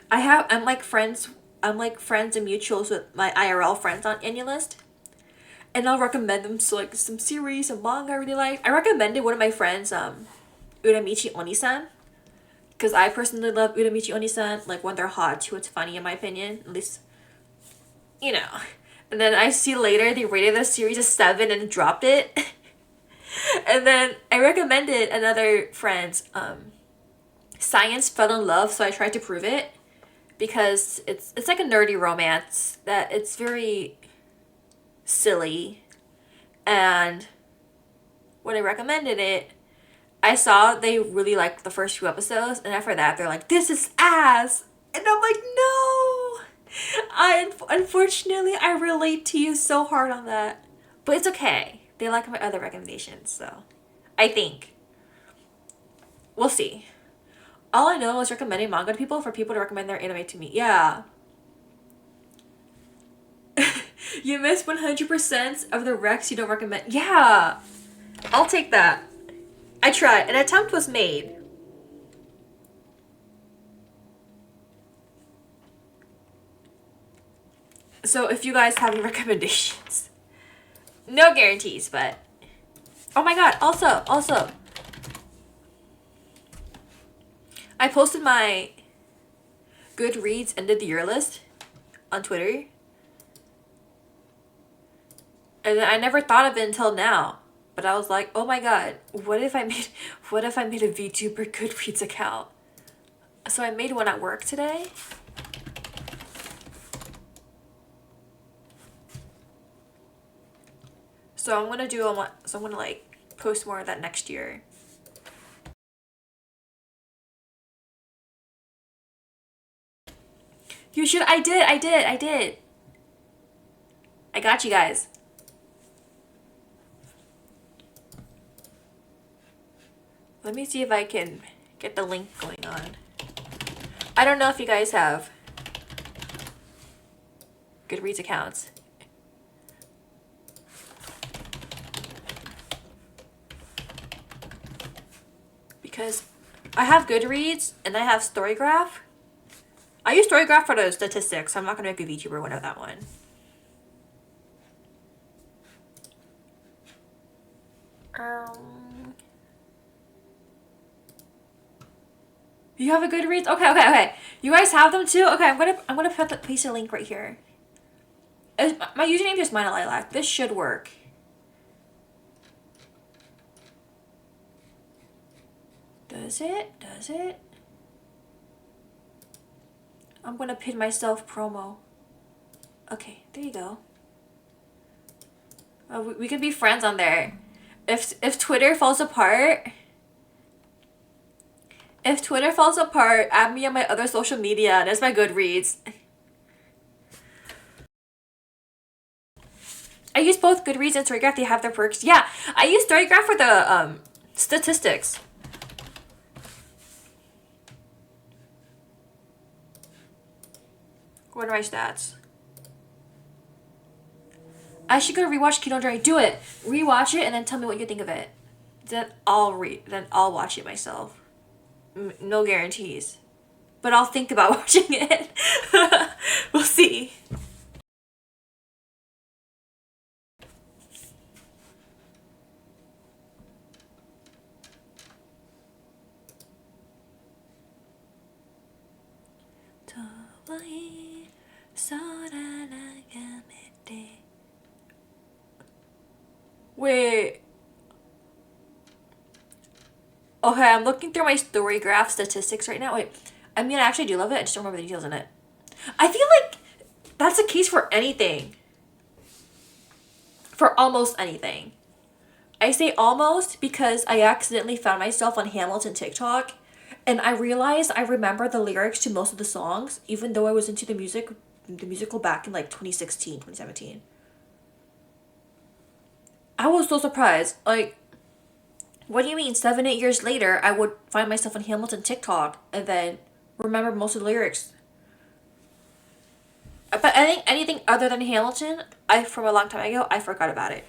I'm like friends and mutuals with my IRL friends on indie list. And I'll recommend them so like some series, some manga I really like. I recommended one of my friends, Uramichi Onisan. Because I personally love Uramichi Onisan, like when they're hot too, it's funny in my opinion. At least, you know. And then I see later they rated the series a 7 and dropped it. And then I recommended another friend's science fell in love, so I tried to prove it because it's like a nerdy romance that it's very silly. And when I recommended it, I saw they really liked the first 2 episodes, and after that they're like, this is ass. And I'm like, no. Unfortunately I relate to you so hard on that. But it's okay. They like my other recommendations, so I think. We'll see. All I know is recommending manga to people for people to recommend their anime to me. Yeah. You miss 100% of the recs you don't recommend. Yeah. I'll take that. I tried. An attempt was made. So if you guys have any recommendations. No guarantees, but oh my god, also I posted my Goodreads end of the year list on Twitter. And I never thought of it until now. But I was like, oh my god, what if I made a VTuber Goodreads account? So I made one at work today. So I'm gonna like post more of that next year. You should. I did. I got you guys. Let me see if I can get the link going on. I don't know if you guys have Goodreads accounts. Because I have Goodreads and I have Storygraph. I use Storygraph for the statistics, so I'm not gonna make a VTuber one of that one. You have a Goodreads? Okay. You guys have them too? Okay, I'm gonna paste a link right here. My username is Maina Lilac. This should work. Does it? Does it? I'm gonna pin myself promo. Okay, there you go. We can be friends on there. If Twitter falls apart, add me on my other social media. That's my Goodreads. I use both Goodreads and Storygraph. They have their perks. Yeah, I use Storygraph for the statistics. What are my stats? I should go rewatch Kino Journey. Do it. Rewatch it and then tell me what you think of it. Then I'll watch it myself. No guarantees. But I'll think about watching it. We'll see. Wait. Okay, I'm looking through my Storygraph statistics right now. Wait, I mean, I actually do love it. I just don't remember the details in it. I feel like that's the case for anything. For almost anything. I say almost because I accidentally found myself on Hamilton TikTok and I realized I remember the lyrics to most of the songs, even though I was into the musical back in like 2016, 2017. I was so surprised. Like, what do you mean 7-8 years later I would find myself on Hamilton TikTok and then remember most of the lyrics? But I think anything other than Hamilton, from a long time ago, I forgot about it.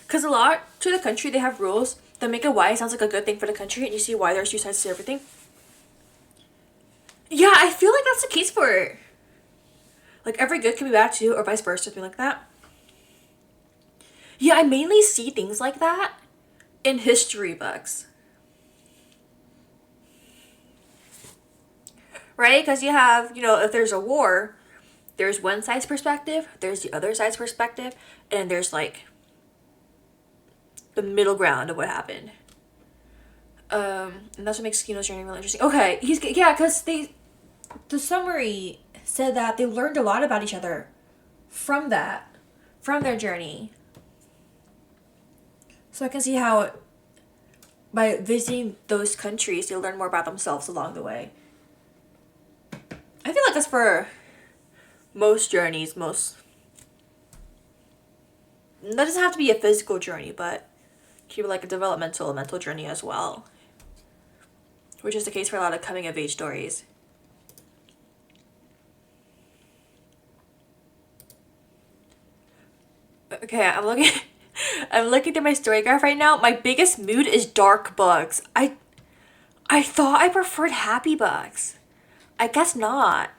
Because a lot to the country, they have rules that make it why it sounds like a good thing for the country, and you see why there's two sides to everything. Yeah, I feel like that's the case for it. Like, every good can be bad too, or vice versa, something like that. Yeah, I mainly see things like that in history books. Right? Because you have, if there's a war, there's one side's perspective, there's the other side's perspective, and there's like the middle ground of what happened. And that's what makes Kino's journey really interesting. Okay, because the summary said that they learned a lot about each other from their journey. So I can see how by visiting those countries, they learn more about themselves along the way. I feel like that's for most journeys, that doesn't have to be a physical journey, but keep like a developmental, mental journey as well. Which is the case for a lot of coming of age stories. Okay, I'm looking through my Storygraph right now. My biggest mood is dark books. I thought I preferred happy books. I guess not.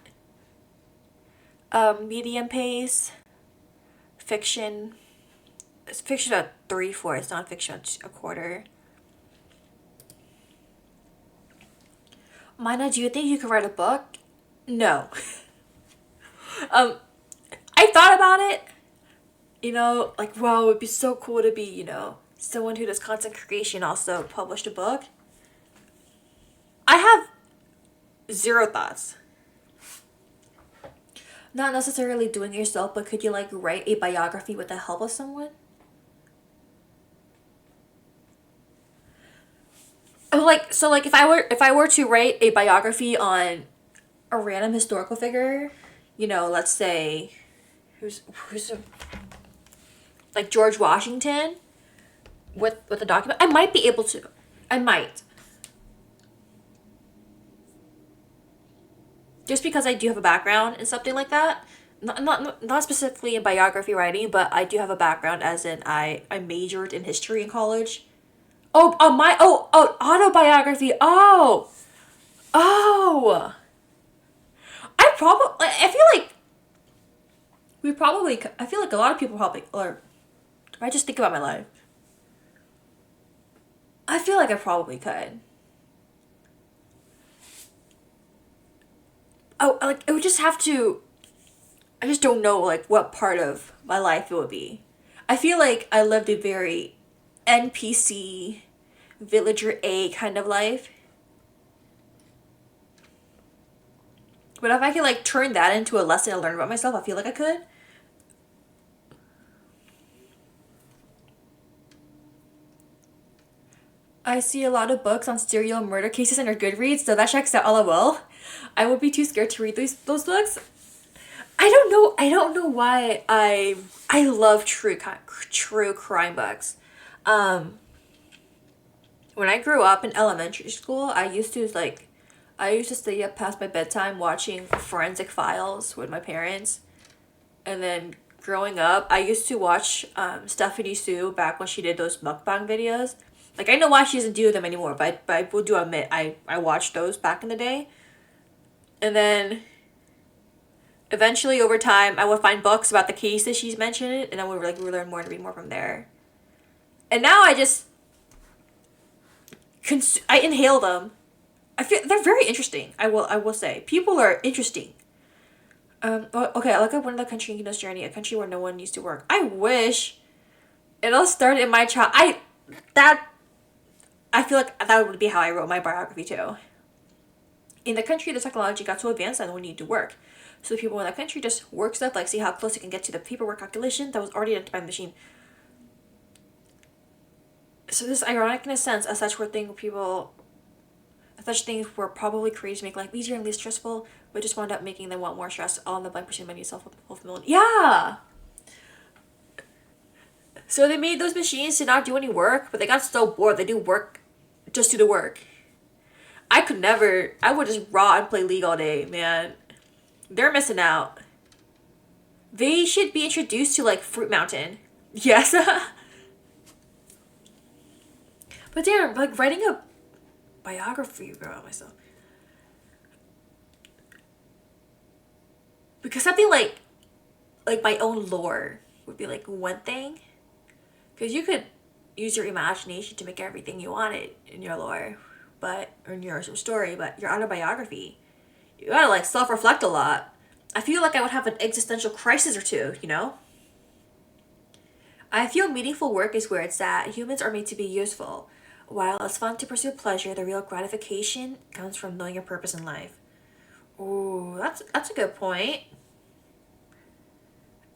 Medium pace, fiction. It's fiction at 3/4, not fiction at 1/4. Mina, do you think you could write a book? No. I thought about it. Like, wow, it would be so cool to be, someone who does content creation also published a book. I have zero thoughts. Not necessarily doing it yourself, but could you like write a biography with the help of someone? Like if I were to write a biography on a random historical figure, let's say who's like George Washington with a document, I might be able to. I might. Just because I do have a background in something like that. Not specifically in biography writing, but I do have a background as in I majored in history in college. Autobiography. Oh. I feel like I feel like a lot of people probably, or if I just think about my life, I feel like I probably could. Oh, like it would just have to. I just don't know like what part of my life it would be. I feel like I lived a very NPC, villager A kind of life. But if I could like turn that into a lesson I learned about myself, I feel like I could. I see a lot of books on serial murder cases and are Goodreads, so that checks out LOL. I would be too scared to read those books. I don't know why I love true crime books. When I grew up in elementary school, I used to stay up past my bedtime watching Forensic Files with my parents. And then growing up, I used to watch Stephanie Sue back when she did those mukbang videos. Like, I know why she doesn't do them anymore, but I will do admit, I watched those back in the day. And then eventually, over time, I would find books about the cases she's mentioned, and I would like learn more and read more from there. And now I just I inhale them. I feel they're very interesting. I will say people are interesting. Okay, I look at one of the country in Kingdom's journey, a country where no one used to work. I wish it all started in my child. I feel like that would be how I wrote my biography too. In the country, the technology got so advanced that no one needed to work. So the people in that country just work stuff, like see how close it can get to the paperwork calculation that was already done by the machine. So this is ironic in a sense, as such things were probably created to make life easier and less stressful, but just wound up making them want more stress, all in the blind pursuit of money self-fulfillment. Yeah! So they made those machines to not do any work, but they got so bored they do work, just do the work. I would just raw and play League all day, man. They're missing out. They should be introduced to like Fruit Mountain. Yes. But damn, like writing a biography about myself. Because something like my own lore would be like one thing. Because you could use your imagination to make everything you wanted in your lore, or in your story, but your autobiography, you gotta like self-reflect a lot. I feel like I would have an existential crisis or two, I feel meaningful work is where it's at. Humans are made to be useful. While it's fun to pursue pleasure, the real gratification comes from knowing your purpose in life. Ooh, that's a good point.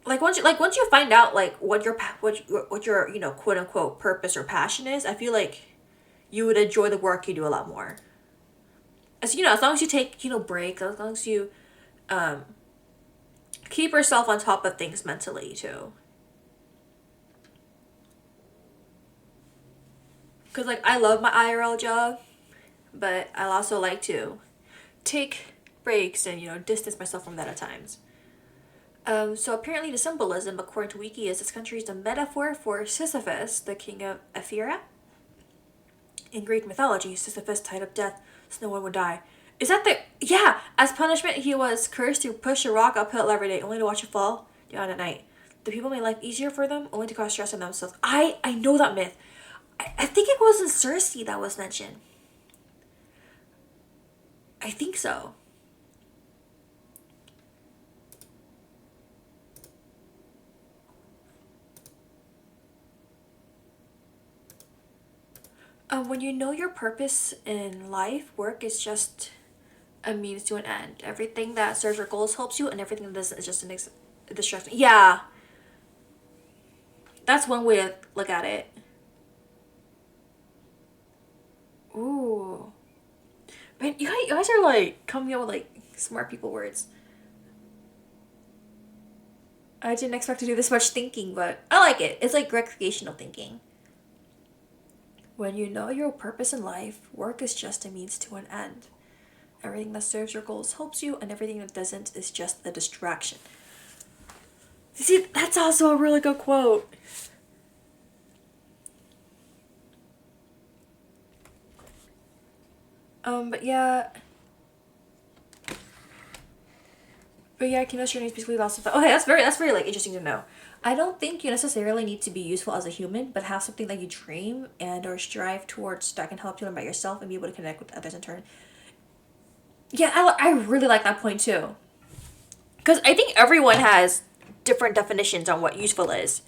Once you find out like what your quote unquote purpose or passion is, I feel like you would enjoy the work you do a lot more. As long as you take breaks, as long as you keep yourself on top of things mentally too. Because like I love my IRL job, but I also like to take breaks and distance myself from that at times. So apparently the symbolism, according to Wiki, is this country is a metaphor for Sisyphus, the king of Ephyra. In Greek mythology, Sisyphus tied up death so no one would die. Is that yeah, as punishment he was cursed to push a rock uphill every day, only to watch it fall down at night. The people made life easier for them, only to cause stress on themselves. I know that myth. I think it was in Circe that was mentioned. I think so. When you know your purpose in life, work is just a means to an end. Everything that serves your goals helps you, and everything that doesn't is just a distraction. Yeah, that's one way to look at it. Ooh. Man, you guys are like coming up with like smart people words. I didn't expect to do this much thinking, but I like it. It's like recreational thinking. When you know your purpose in life, work is just a means to an end. Everything that serves your goals helps you, and everything that doesn't is just a distraction. See, that's also a really good quote. But yeah. But yeah, Kino's journey is basically lots of. Okay, that's very like interesting to know. I don't think you necessarily need to be useful as a human, but have something that you dream and or strive towards that can help you learn about yourself and be able to connect with others in turn. Yeah, I really like that point too. Because I think everyone has different definitions on what useful is.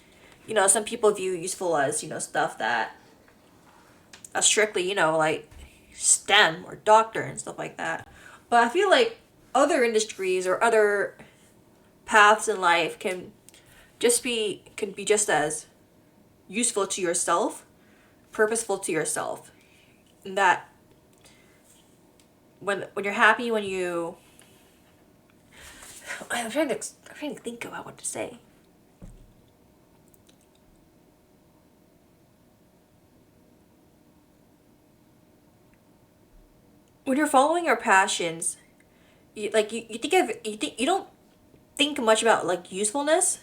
You know, some people view useful as, you know, stuff that are strictly, you know, like STEM or doctor and stuff like that. But I feel like other industries or other paths in life can be just as useful to yourself, purposeful to yourself. And that when you're happy, when you I'm trying to think about what to say. When you're following your passions, you don't think much about like usefulness.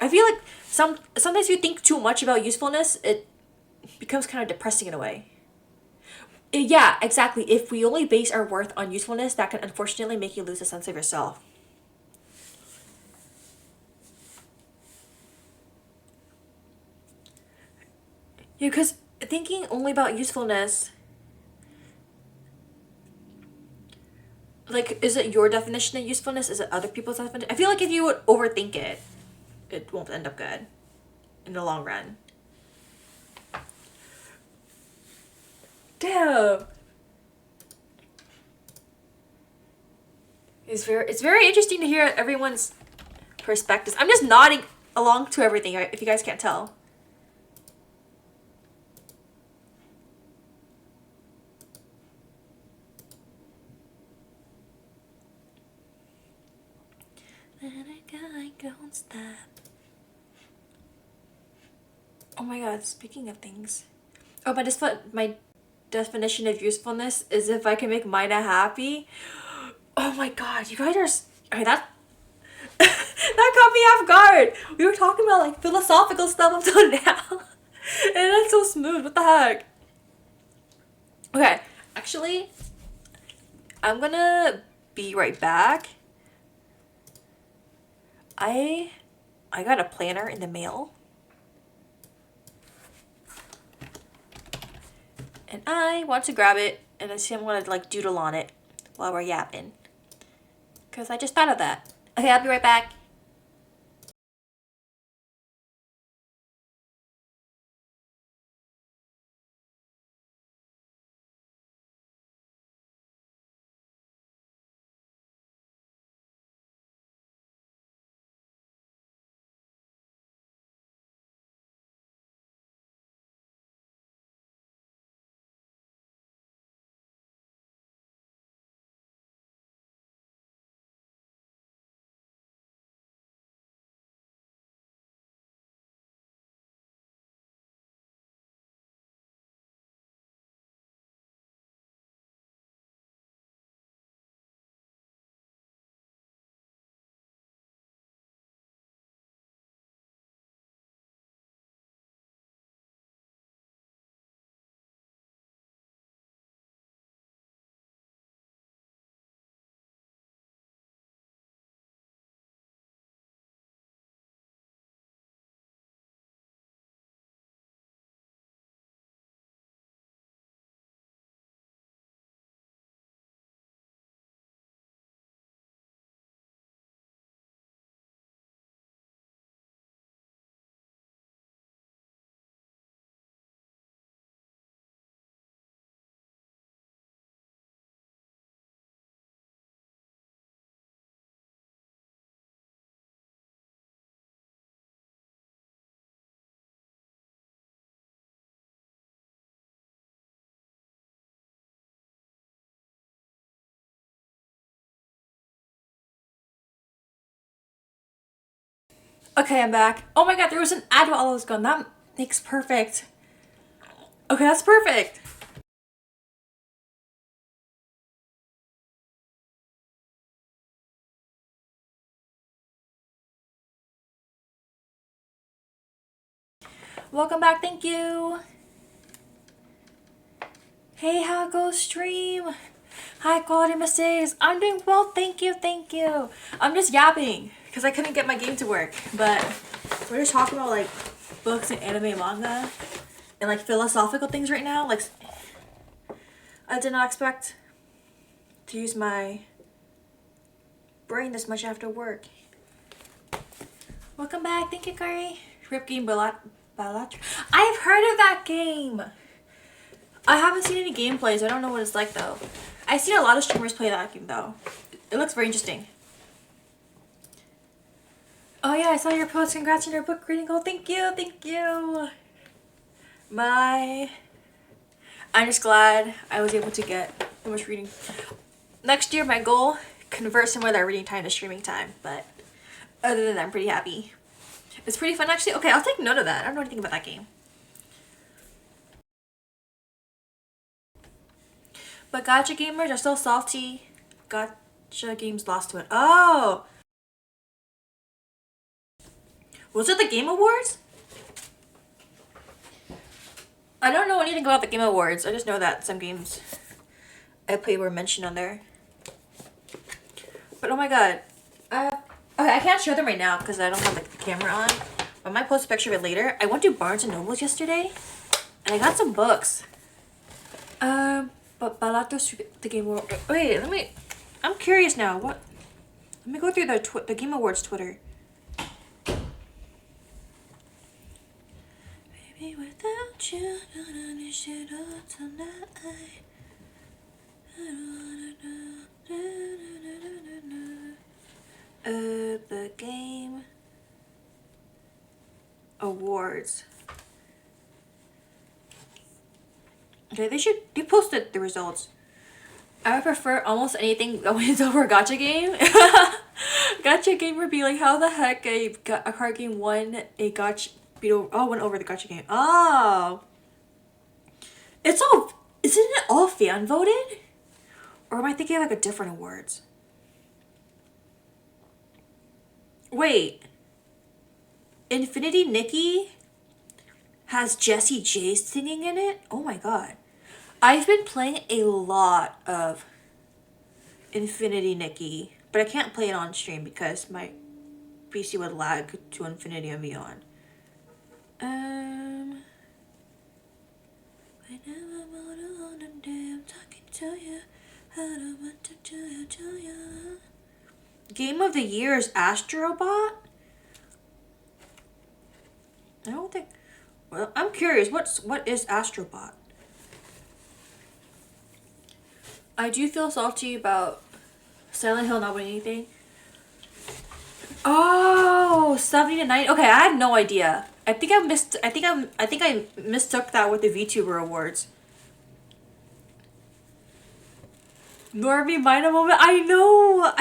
I feel like sometimes you think too much about usefulness, it becomes kind of depressing in a way. Yeah, exactly. If we only base our worth on usefulness, that can unfortunately make you lose a sense of yourself. Yeah, because thinking only about usefulness, like, is it your definition of usefulness? Is it other people's definition? I feel like if you would overthink it, it won't end up good in the long run. Damn. It's very interesting to hear everyone's perspectives. I'm just nodding along to everything, right? If you guys can't tell. And a guy don't stop. Oh my god, speaking of things. Oh, my definition of usefulness is if I can make Maina happy. Oh my god, you guys are. Okay, that. That caught me off guard. We were talking about like philosophical stuff up till now. And that's so smooth. What the heck? Okay, actually, I'm gonna be right back. I I got a planner in the mail. And I want to grab it and I see I'm gonna like doodle on it while we're yapping. Cause I just thought of that. Okay, I'll be right back. Okay, I'm back. Oh my god, there was an ad while I was gone. That makes perfect. Okay, that's perfect. Welcome back, thank you. Hey, how goes stream? High quality mistakes. I'm doing well, thank you, thank you. I'm just yapping because I couldn't get my game to work, but we're just talking about like books and anime manga and like philosophical things right now. Like, I did not expect to use my brain this much after work. Welcome back, thank you, Kari. Rip Game Balat. I've heard of that game. I haven't seen any gameplay, so I don't know what it's like though. I've seen a lot of streamers play that game though. It looks very interesting. Oh yeah, I saw your post. Congrats on your book reading goal. Thank you, thank you. I'm just glad I was able to get so much reading. Next year, my goal, convert some of that reading time to streaming time. But other than that, I'm pretty happy. It's pretty fun actually. Okay, I'll take note of that. I don't know anything about that game. But gacha gamers are still salty. Gacha games lost to it. Oh! Was it the Game Awards? I don't know anything about the Game Awards. I just know that some games I played were mentioned on there. But oh my god. Okay, I can't show them right now because I don't have like the camera on. But I might post a picture of it later. I went to Barnes & Nobles yesterday and I got some books. But Balatos the Game Awards. Wait, I'm curious now. What? Let me go through the Game Awards Twitter. Baby, without you, don't understand all tonight. I don't wanna do. The Game Awards. Okay, they posted the results. I would prefer almost anything that wins over a gacha game. Gacha game would be like, how the heck a card game won a gacha went over the gacha game. Oh. Isn't it all fan voted? Or am I thinking of like a different awards? Wait. Infinity Nikki has Jessie J singing in it? Oh my god. I've been playing a lot of Infinity Nikki, but I can't play it on stream because my PC would lag to infinity and beyond. Game of the Year is Astrobot? I don't think. Well, I'm curious. What is Astrobot? I do feel salty about Silent Hill not winning anything. Oh, 70 to 90. Okay, I had no idea. I think I mistook that with the VTuber awards. Normie Mina moment. I know.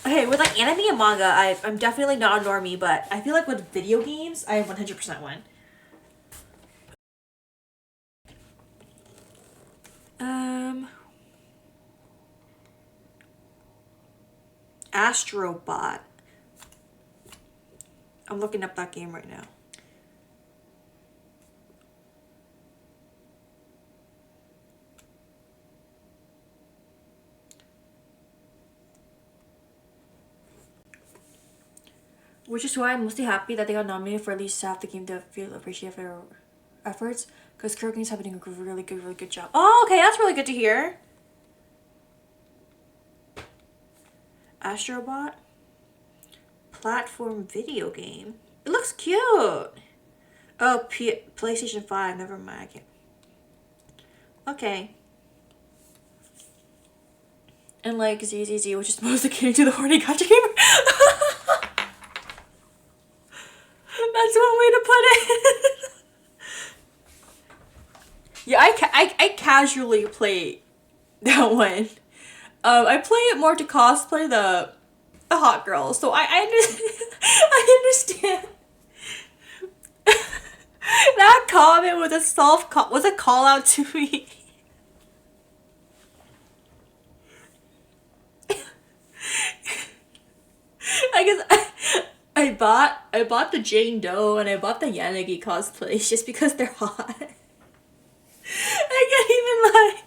Okay, with like anime and manga, I'm definitely not a normie, but I feel like with video games, I 100% win. Astrobot. I'm looking up that game right now. Which is why I'm mostly happy that they got nominated for at least half the game to feel appreciative of their efforts. Because Kurogans have been doing a really good job. Oh, okay, that's really good to hear. Astrobot. Platform video game. It looks cute. Oh, PlayStation 5. Never mind. I can't. Okay. And like ZZZ, which is mostly catering to the horny gacha gamer. That's one way to put it. Yeah, I casually play that one. I play it more to cosplay the a hot girl, so I understand. That comment was was a call out to me. I guess I bought the Jane Doe and I bought the Yanagi cosplays just because they're hot. I can't even lie.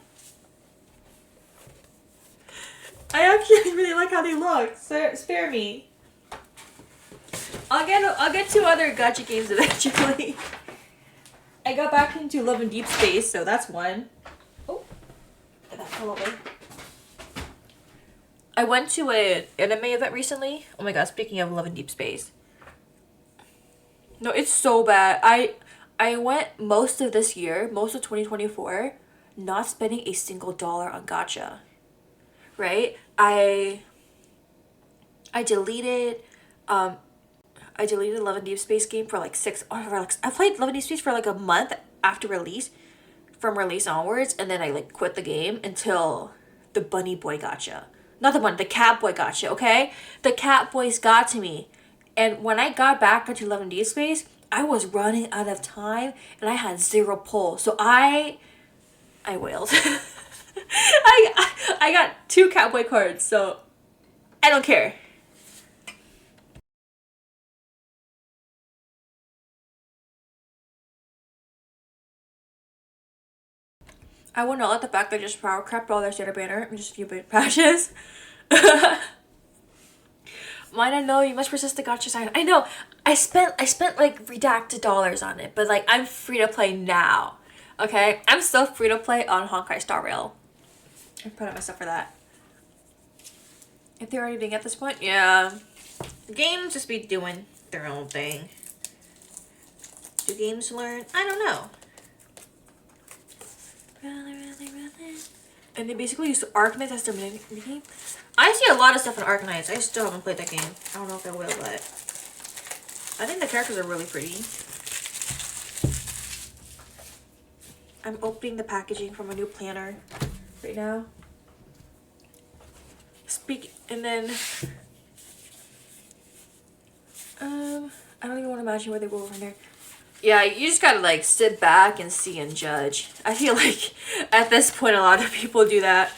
I actually really like how they look. Spare me. I'll get 2 other gacha games eventually. I got back into Love and Deep Space, so that's one. Oh, that fell away. I went to an anime event recently. Oh my god, speaking of Love and Deep Space. No, it's so bad. I went most of this year, most of 2024, not spending a single dollar on gacha. Right? I deleted Love and Deep Space game for like I played Love and Deep Space for like a month after release, from release onwards, and then I like quit the game until the Bunny Boy gacha. Not the one, the Cat Boy gacha, okay? The Cat Boys got to me. And when I got back into Love and Deep Space, I was running out of time and I had 0 pull. So I wailed. I got 2 Catboy cards, so I don't care. I will not let the fact that I just power crept all their standard banner and just a few big patches. Mina, no, you must resist the gotcha sign. I know. I spent like redacted dollars on it, but like I'm free to play now. Okay? I'm still free to play on Honkai Star Rail. I'm proud of myself for that. If they're already being at this point, yeah. Games just be doing their own thing. Do games learn? I don't know. And they basically use Arknights as their mini game. I see a lot of stuff in Arknights. I still haven't played that game. I don't know if I will, but I think the characters are really pretty. I'm opening the packaging from a new planner right now. And then I don't even want to imagine where they go over there. Yeah, you just gotta like sit back and see and judge. I feel like at this point a lot of people do that.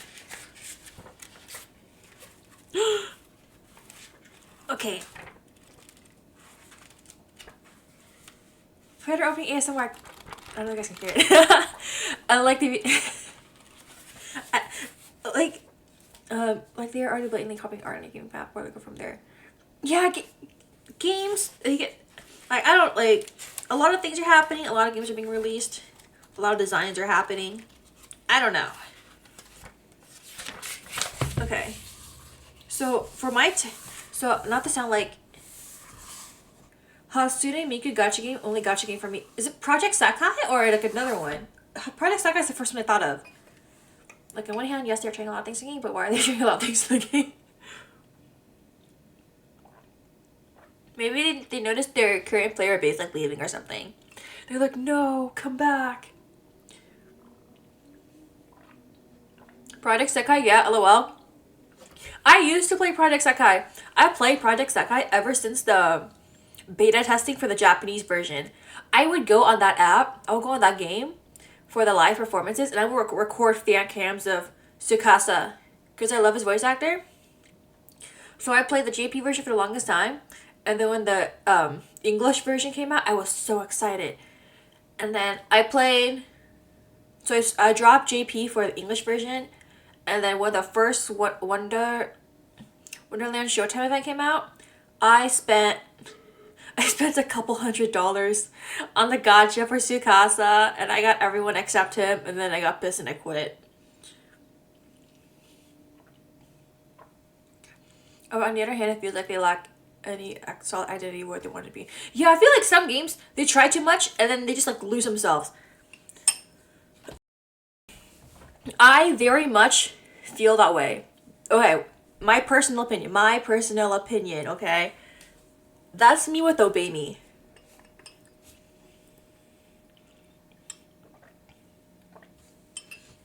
Okay. Creator opening ASMR. I don't know if you guys can hear it. I like the like they're already blatantly copying art and making map. Where they go from there? Yeah, games. They get like I don't like. A lot of things are happening. A lot of games are being released. A lot of designs are happening. I don't know. Okay. So for my so not to sound like Hatsune Miku gacha game, only gacha game for me. Is it Project Sakai or like another one? Project Sakai is the first one I thought of. Like on one hand, yes, they're trying a lot of things in the game, but why are they trying a lot of things in the game? Maybe they noticed their current player base like leaving or something. They're like, no, come back. Project Sekai, yeah, lol. I used to play Project Sekai. I played Project Sekai ever since the beta testing for the Japanese version. I would go on that app, I would go on that game for the live performances, and I would record fan cams of Tsukasa because I love his voice actor. So I played the JP version for the longest time. And then when the English version came out, I was so excited. And then I played... So I dropped JP for the English version. And then when the first Wonderland Showtime event came out, I spent a couple $100 on the gacha for Tsukasa. And I got everyone except him. And then I got pissed and I quit. Oh, on the other hand, it feels like they lack any solid identity where they want to be. Yeah, I feel like some games they try too much and then they just like lose themselves. I very much feel that way. Okay, my personal opinion, okay? That's me with Obey Me.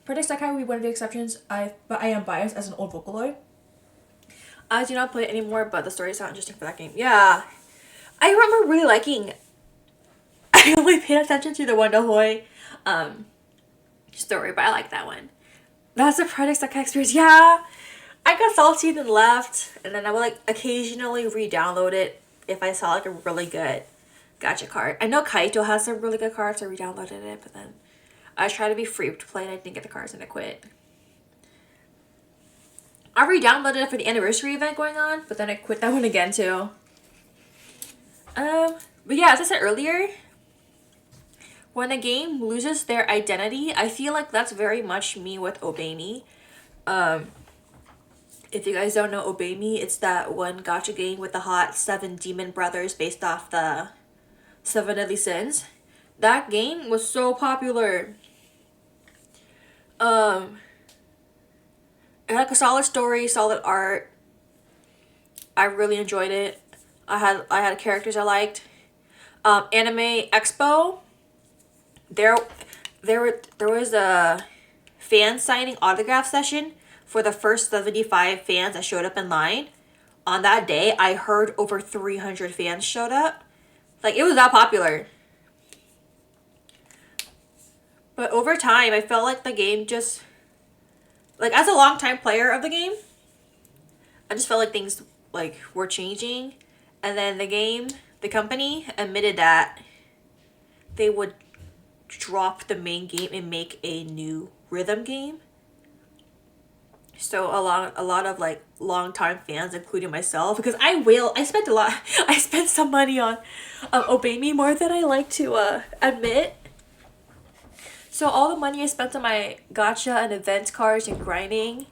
Project Sakai will be one of the exceptions, but I am biased as an old Vocaloid. I do not play it anymore, but the story is not interesting for that game. Yeah. I remember really liking... I only paid attention to the Wonderhoy story, but I like that one. That's the Project Sekai experience. Yeah. I got salty and then left, and then I would like occasionally re-download it if I saw like a really good gacha card. I know Kaito has some really good cards, so I re-downloaded it, but then I tried to be free to play and I didn't get the cards and I quit. I re-downloaded it for the anniversary event going on, but then I quit that one again too. But yeah, as I said earlier, when a game loses their identity, I feel like that's very much me with Obey Me. If you guys don't know Obey Me, it's that one gacha game with the hot 7 demon brothers based off the 7 Deadly Sins. That game was so popular. It had like a solid story, solid art. I really enjoyed it. I had characters I liked. Anime Expo. There was a fan signing autograph session for the first 75 fans that showed up in line. On that day, I heard over 300 fans showed up. Like, it was that popular. But over time, I felt like the game just... Like, as a longtime player of the game, I just felt like things, like, were changing. And then the company admitted that they would drop the main game and make a new rhythm game. So a lot of like longtime fans, including myself, because I spent some money on Obey Me, more than I like to admit. So all the money I spent on my gacha and event cards and grinding,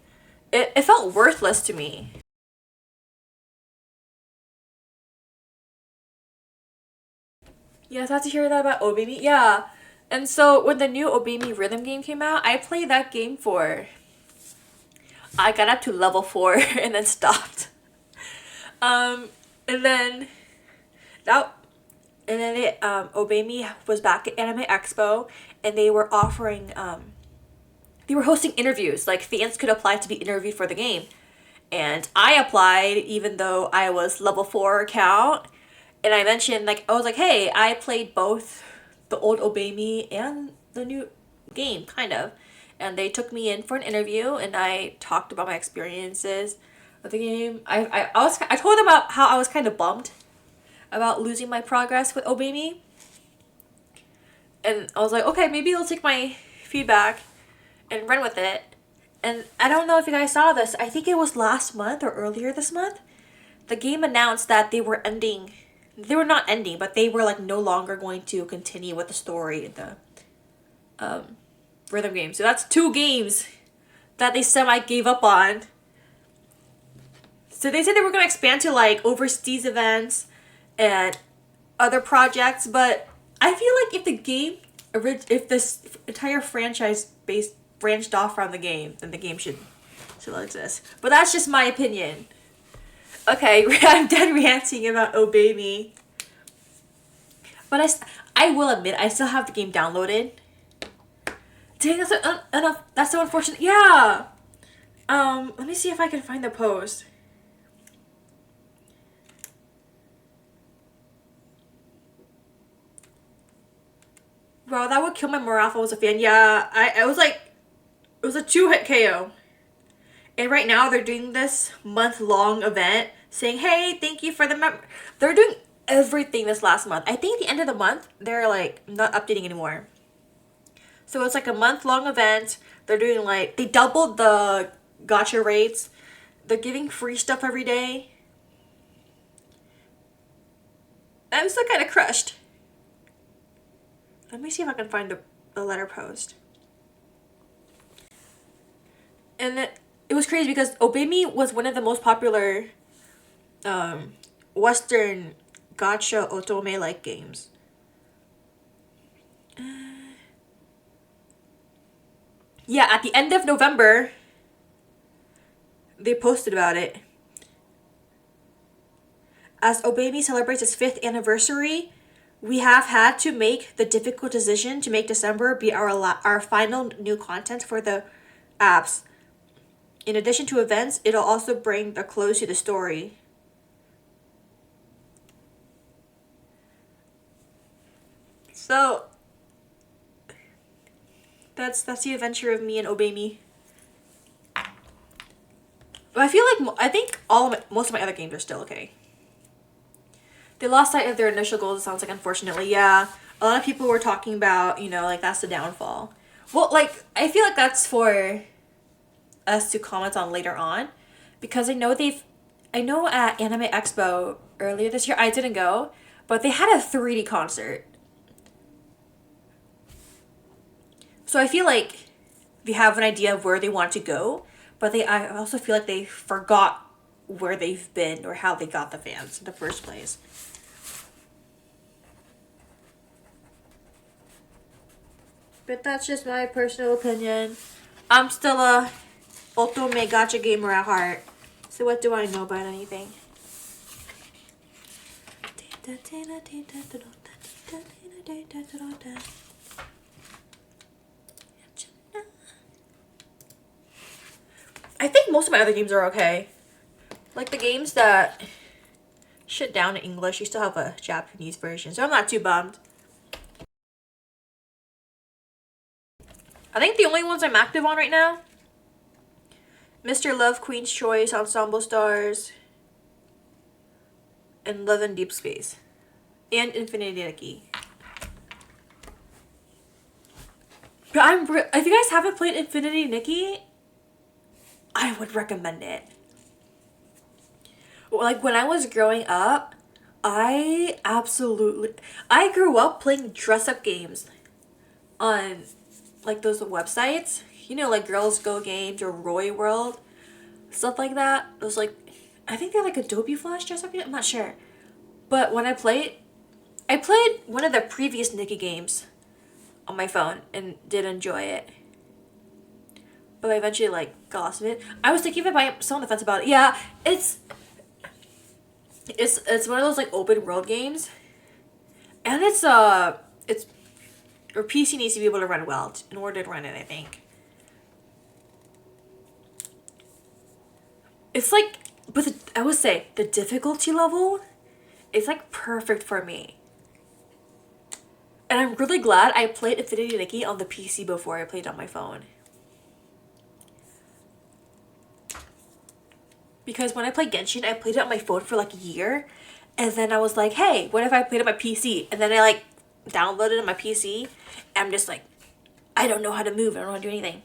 it felt worthless to me. Yeah, sad to hear that about Obey Me. Yeah. And so when the new Obey Me rhythm game came out, I played that game I got up to level 4 and then stopped. And then Obey Me was back at Anime Expo, and they were offering they were hosting interviews. Like, fans could apply to be interviewed for the game. And I applied even though I was level 4 account. And I mentioned, like, I was like, hey, I played both the old Obey Me and the new game, kind of. And they took me in for an interview, and I talked about my experiences with the game. I told them about how I was kind of bummed about losing my progress with Obey Me. And I was like, okay, maybe they'll take my feedback and run with it. And I don't know if you guys saw this. I think it was last month or earlier this month. The game announced that they were ending. They were not ending, but they were like no longer going to continue with the story in the rhythm game. So that's 2 games that they semi gave up on. So they said they were going to expand to like overseas events and other projects, but I feel like if this entire franchise branched off from the game, then the game should still exist. But that's just my opinion. Okay, I'm done ranting about Obey Me. But I will admit, I still have the game downloaded. Dang, that's so unfortunate. Yeah. Let me see if I can find the post. Bro, that would kill my morale if I was a fan. Yeah, I was like, it was a 2-hit KO. And right now they're doing this month-long event saying, hey, thank you for the They're doing everything this last month. I think at the end of the month, they're like not updating anymore. So it's like a month-long event. They're doing like, they doubled the gacha rates. They're giving free stuff every day. I'm still kind of crushed. Let me see if I can find the letter post. And it was crazy because Obey Me was one of the most popular Western gacha otome-like games. Yeah, at the end of November, they posted about it. As Obey Me celebrates its 5th anniversary, we have had to make the difficult decision to make December be our final new content for the apps. In addition to events, it'll also bring the close to the story. So that's the adventure of me and Obey Me. But I feel like I think most of my other games are still okay. They lost sight of their initial goals, it sounds like, unfortunately. Yeah, a lot of people were talking about, like, that's the downfall. Well, like, I feel like that's for us to comment on later on, because I know at Anime Expo earlier this year, I didn't go, but they had a 3D concert. So I feel like they have an idea of where they want to go, but I also feel like they forgot where they've been or how they got the fans in the first place. But that's just my personal opinion. I'm still a otome gacha gamer at heart. So what do I know about anything? I think most of my other games are okay. Like the games that shut down in English, you still have a Japanese version, so I'm not too bummed. I think the only ones I'm active on right now: Mr. Love, Queen's Choice, Ensemble Stars, and Love in Deep Space, and Infinity Nikki. But if you guys haven't played Infinity Nikki, I would recommend it. Like, when I was growing up, I grew up playing dress-up games on, like, those websites. Like Girls Go Games or Roy World. Stuff like that. It was like, I think they're like Adobe Flash dress-up games. I'm not sure. But when I played one of the previous Nikki games on my phone and did enjoy it. But I eventually, like, got lost in it. I was thinking about some on the fence about it. Yeah, it's one of those, like, open world games. And it's your PC needs to be able to run well in order to run it, I think. It's like, but I would say the difficulty level is, like, perfect for me. And I'm really glad I played Infinity Nikki on the PC before I played on my phone. Because when I played Genshin, I played it on my phone for like a year. And then I was like, hey, what if I played it on my PC? And then I, like, downloaded it on my PC. And I'm just like, I don't know how to move. I don't know how to do anything.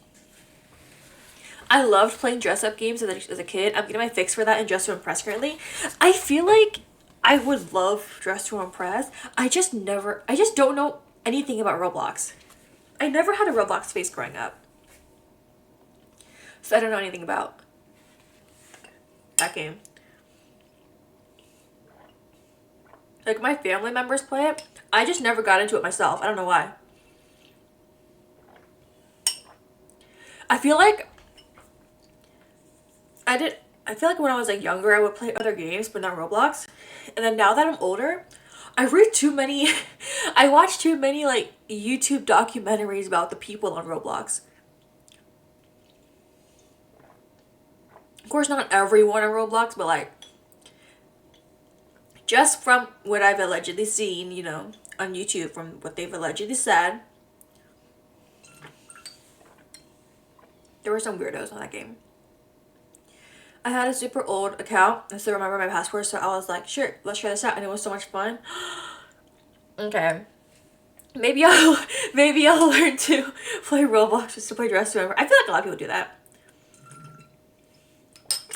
I loved playing dress-up games as a kid. I'm getting my fix for that in Dress to Impress currently. I feel like I would love Dress to Impress. I just don't know anything about Roblox. I never had a Roblox face growing up. So I don't know anything about that game. Like, my family members play it. I just never got into it myself. I don't know why. I feel like when I was, like, younger, I would play other games, but not Roblox. And then now that I'm older, I watch too many, like, YouTube documentaries about the people on Roblox. Of course, not everyone on Roblox, but, like, just from what I've allegedly seen, on YouTube, from what they've allegedly said, there were some weirdos on that game. I had a super old account. I still remember my password, so I was like, sure, let's try this out, and it was so much fun. Okay. Maybe I'll learn to play Roblox just to play Dress to Impress. I feel like a lot of people do that.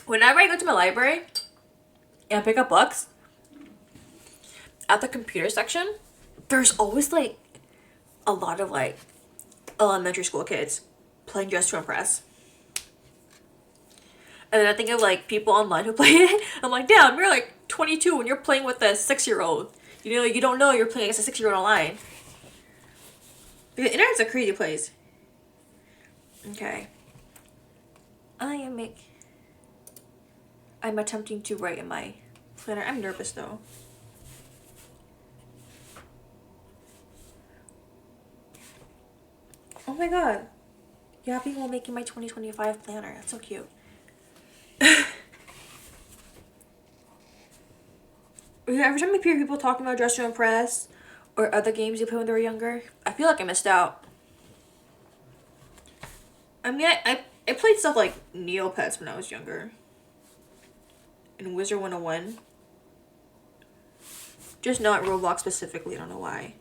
Whenever I go to my library and pick up books, at the computer section, there's always, like, a lot of, like, elementary school kids playing Dress to Impress. And then I think of, like, people online who play it. I'm like, damn, you're, like, 22 and you're playing with a 6-year-old. You don't know you're playing against a 6-year-old online. The internet's a crazy place. Okay. I'm attempting to write in my planner. I'm nervous, though. Oh my god. Yapping while making my 2025 planner. That's so cute. Yeah, every time I hear people talking about Dress to Impress or other games you played when they were younger, I feel like I missed out. I mean, I played stuff like Neopets when I was younger. And Wizard 101. Just not Roblox specifically, I don't know why.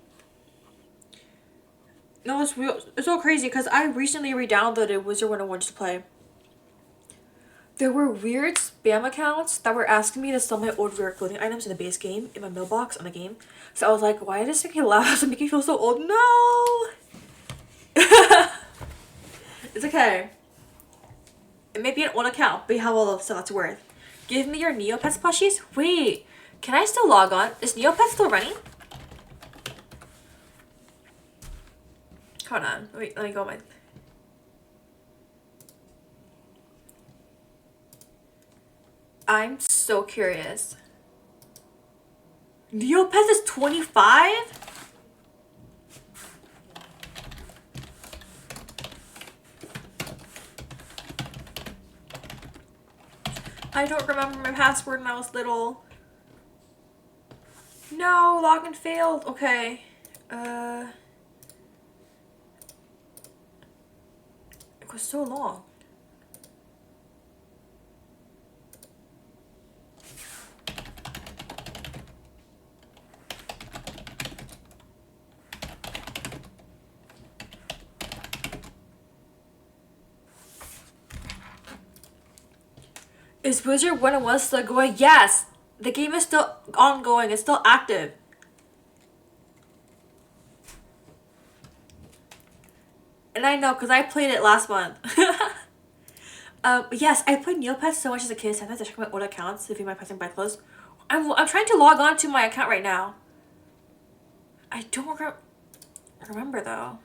No, it's real. It's so crazy because I recently re-downloaded Wizard 101 to play. There were weird spam accounts that were asking me to sell my old rare clothing items in the base game, in my mailbox on the game. So I was like, why did this make me laugh and make me feel so old? No! It's okay. It may be an old account, but you have all the stuff that's worth. Give me your Neopets plushies? Wait, can I still log on? Is Neopets still running? Hold on. Wait, let me go my... I'm so curious. Neopets is 25? I don't remember my password when I was little. No, login failed. Okay. It was so long. Is Wizard 101 still going? Yes! The game is still ongoing. It's still active. And I know, because I played it last month. Yes, I played Neopets so much as a kid, so I have to check my old accounts to view my pets and buy clothes. I'm trying to log on to my account right now. I don't remember, though.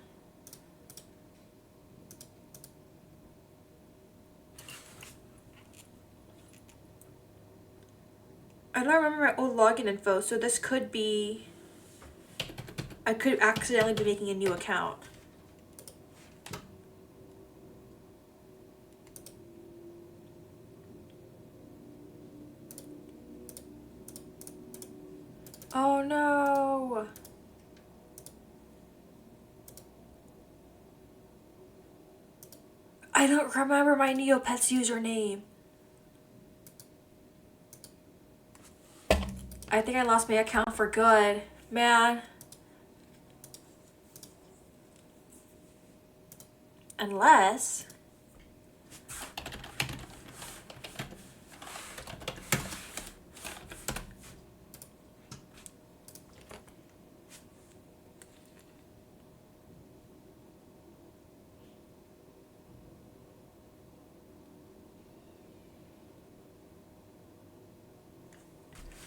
I don't remember my old login info, so this could be... I could accidentally be making a new account. Oh no! I don't remember my Neopets username. I think I lost my account for good. Man. Unless...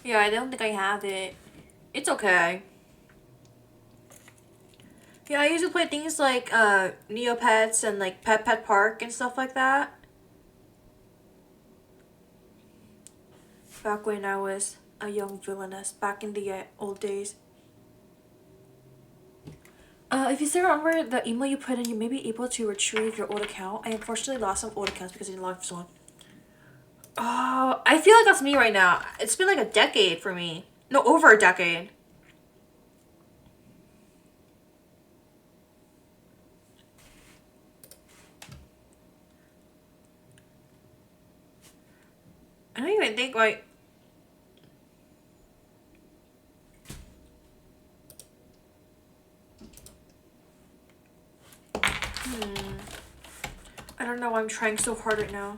Yeah, I don't think I have it. It's okay. Yeah, I usually play things like Neopets and like Pet Park and stuff like that. Back when I was a young villainess, back in the old days. If you still remember the email you put in, you may be able to retrieve your old account. I unfortunately lost some old accounts because I didn't log for so long. Oh, I feel like that's me right now. It's been like a decade for me. No, over a decade. I don't even think like... I don't know why I'm trying so hard right now.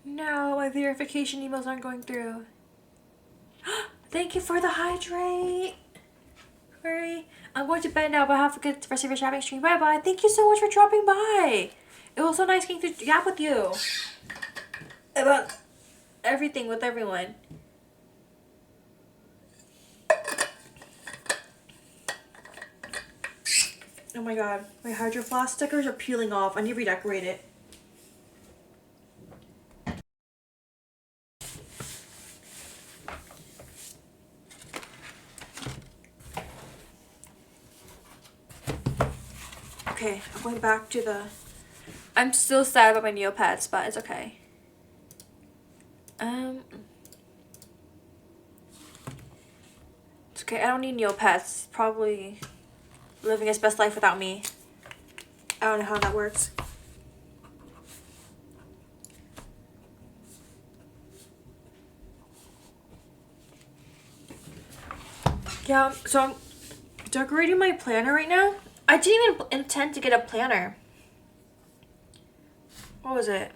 No, my verification emails aren't going through. Thank you for the hydrate. Hurry. I'm going to bed now, but have a good rest of your shopping stream. Bye bye. Thank you so much for dropping by. It was so nice getting to yap with you about everything with everyone. Oh my god, my Hydro Flask stickers are peeling off. I need to redecorate it. Okay, I'm going back to the... I'm still sad about my Neopets, but it's okay. It's okay, I don't need Neopets. Probably living his best life without me. I don't know how that works. Yeah, so I'm decorating my planner right now. I didn't even intend to get a planner. What was it?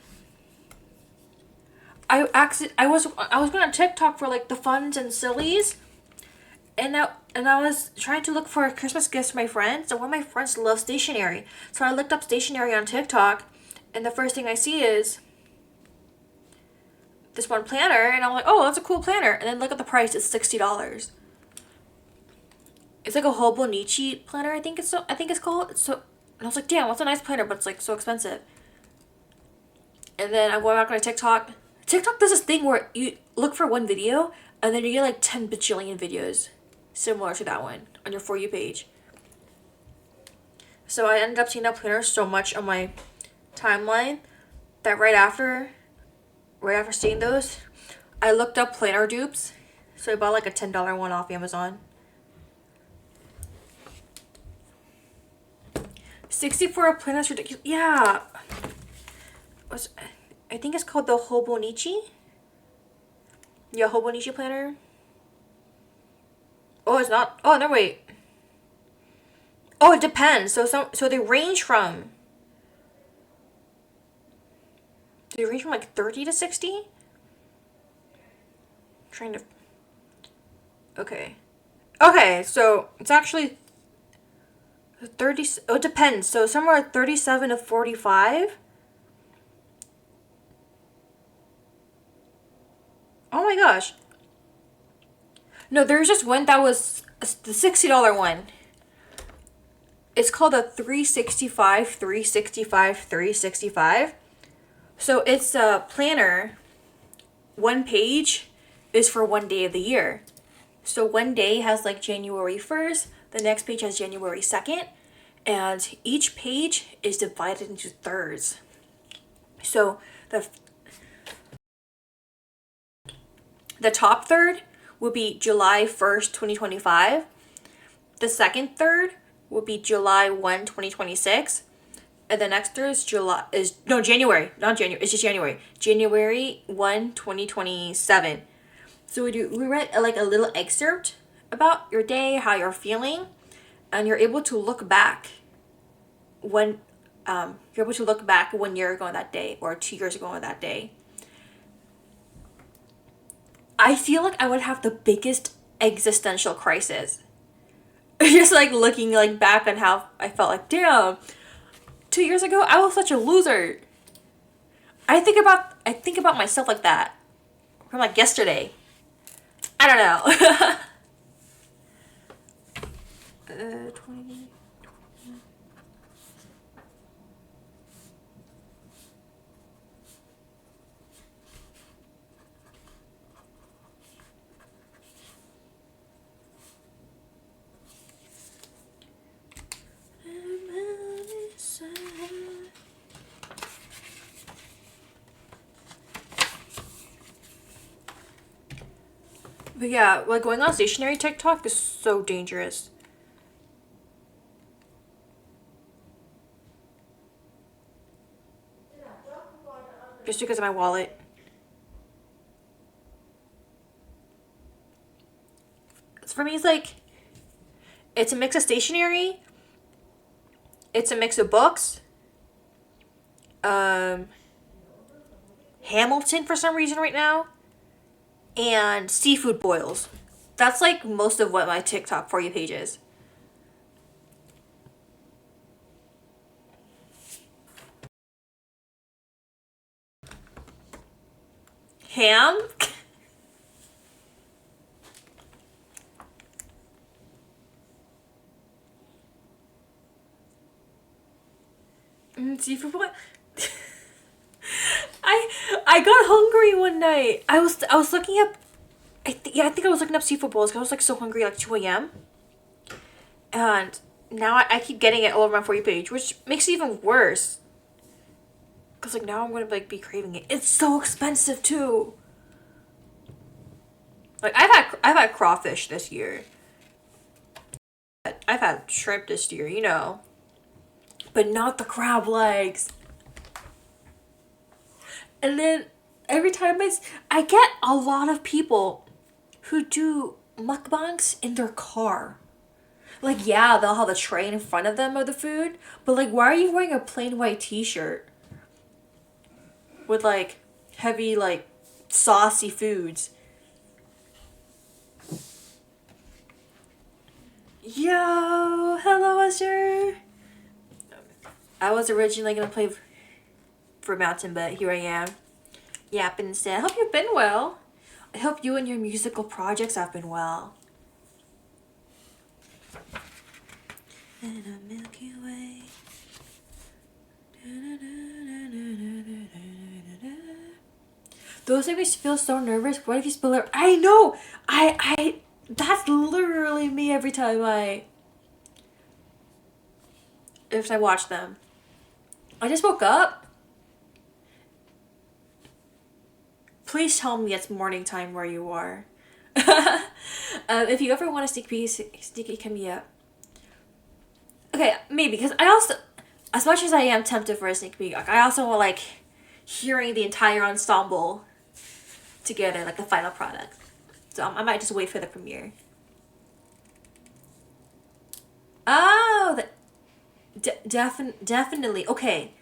I was going on TikTok for like the funs and sillies, and I was trying to look for Christmas gifts for my friends. And one of my friends loves stationery, so I looked up stationery on TikTok, and the first thing I see is this one planner, and I'm like, oh, that's a cool planner. And then look at the price; it's $60. It's like a Hobonichi planner, I think it's called. And I was like, damn, what's a nice planner, but it's like so expensive. And then I'm going back on TikTok. TikTok does this thing where you look for one video and then you get like 10 bajillion videos similar to that one on your For You page. So I ended up seeing that planner so much on my timeline that right after seeing those, I looked up planner dupes. So I bought like a $10 one off Amazon. 64 a planner is ridiculous. Yeah. I think it's called the Hobonichi. Yeah, Hobonichi planner. Oh, it's not. Oh, no, wait. Oh, it depends. So they range from. Do they range from like 30 to 60? I'm trying to. Okay. Okay, so it's actually 30. Oh, it depends. So somewhere 37 to 45. Oh my gosh. No, there's just one that was the $60 one. It's called a 365. So it's a planner. One page is for one day of the year. So one day has like January 1st. The next page has January 2nd. And each page is divided into thirds. So the top third will be July 1st, 2025. The second third will be July 1, 2026. And the next third is January. Not January. It's just January. January 1, 2027. So we read like a little excerpt about your day, how you're feeling, and you're able to look back when you're able to look back 1 year ago on that day or 2 years ago on that day. I feel like I would have the biggest existential crisis. Just like looking like back on how I felt like, damn, 2 years ago I was such a loser. I think about myself like that from like yesterday. I don't know. 20. But yeah, like going on stationary TikTok is so dangerous. Just because of my wallet. For me, it's like, it's a mix of stationery. It's a mix of books. Hamilton for some reason right now. And seafood boils. That's like most of what my TikTok For You page is. Ham? Seafood boil? I got hungry one night. I was looking up. I think I was looking up seafood bowls because I was like so hungry, like 2 a.m. And now I keep getting it all over my For You page, which makes it even worse. Cause like now I'm gonna like be craving it. It's so expensive too. Like I've had crawfish this year. I've had shrimp this year, you know. But not the crab legs. And then every time I get a lot of people who do mukbangs in their car. Like, yeah, they'll have a tray in front of them of the food, but like, why are you wearing a plain white t-shirt with like heavy, like saucy foods? Yo, hello, Esther. I was originally gonna play for Mountain, but here I am. Yapping instead. I hope you've been well. I hope you and your musical projects have been well. In a Milky Way. Those make me feel so nervous. What if you spill it? I know! That's literally me every time if I watch them. I just woke up. Please tell me it's morning time where you are. If you ever want to sneak peek, hit me up. Okay, maybe, because I also, as much as I am tempted for a sneak peek, I also want, like, hearing the entire ensemble together, like the final product. So I might just wait for the premiere. Oh, definitely. Okay,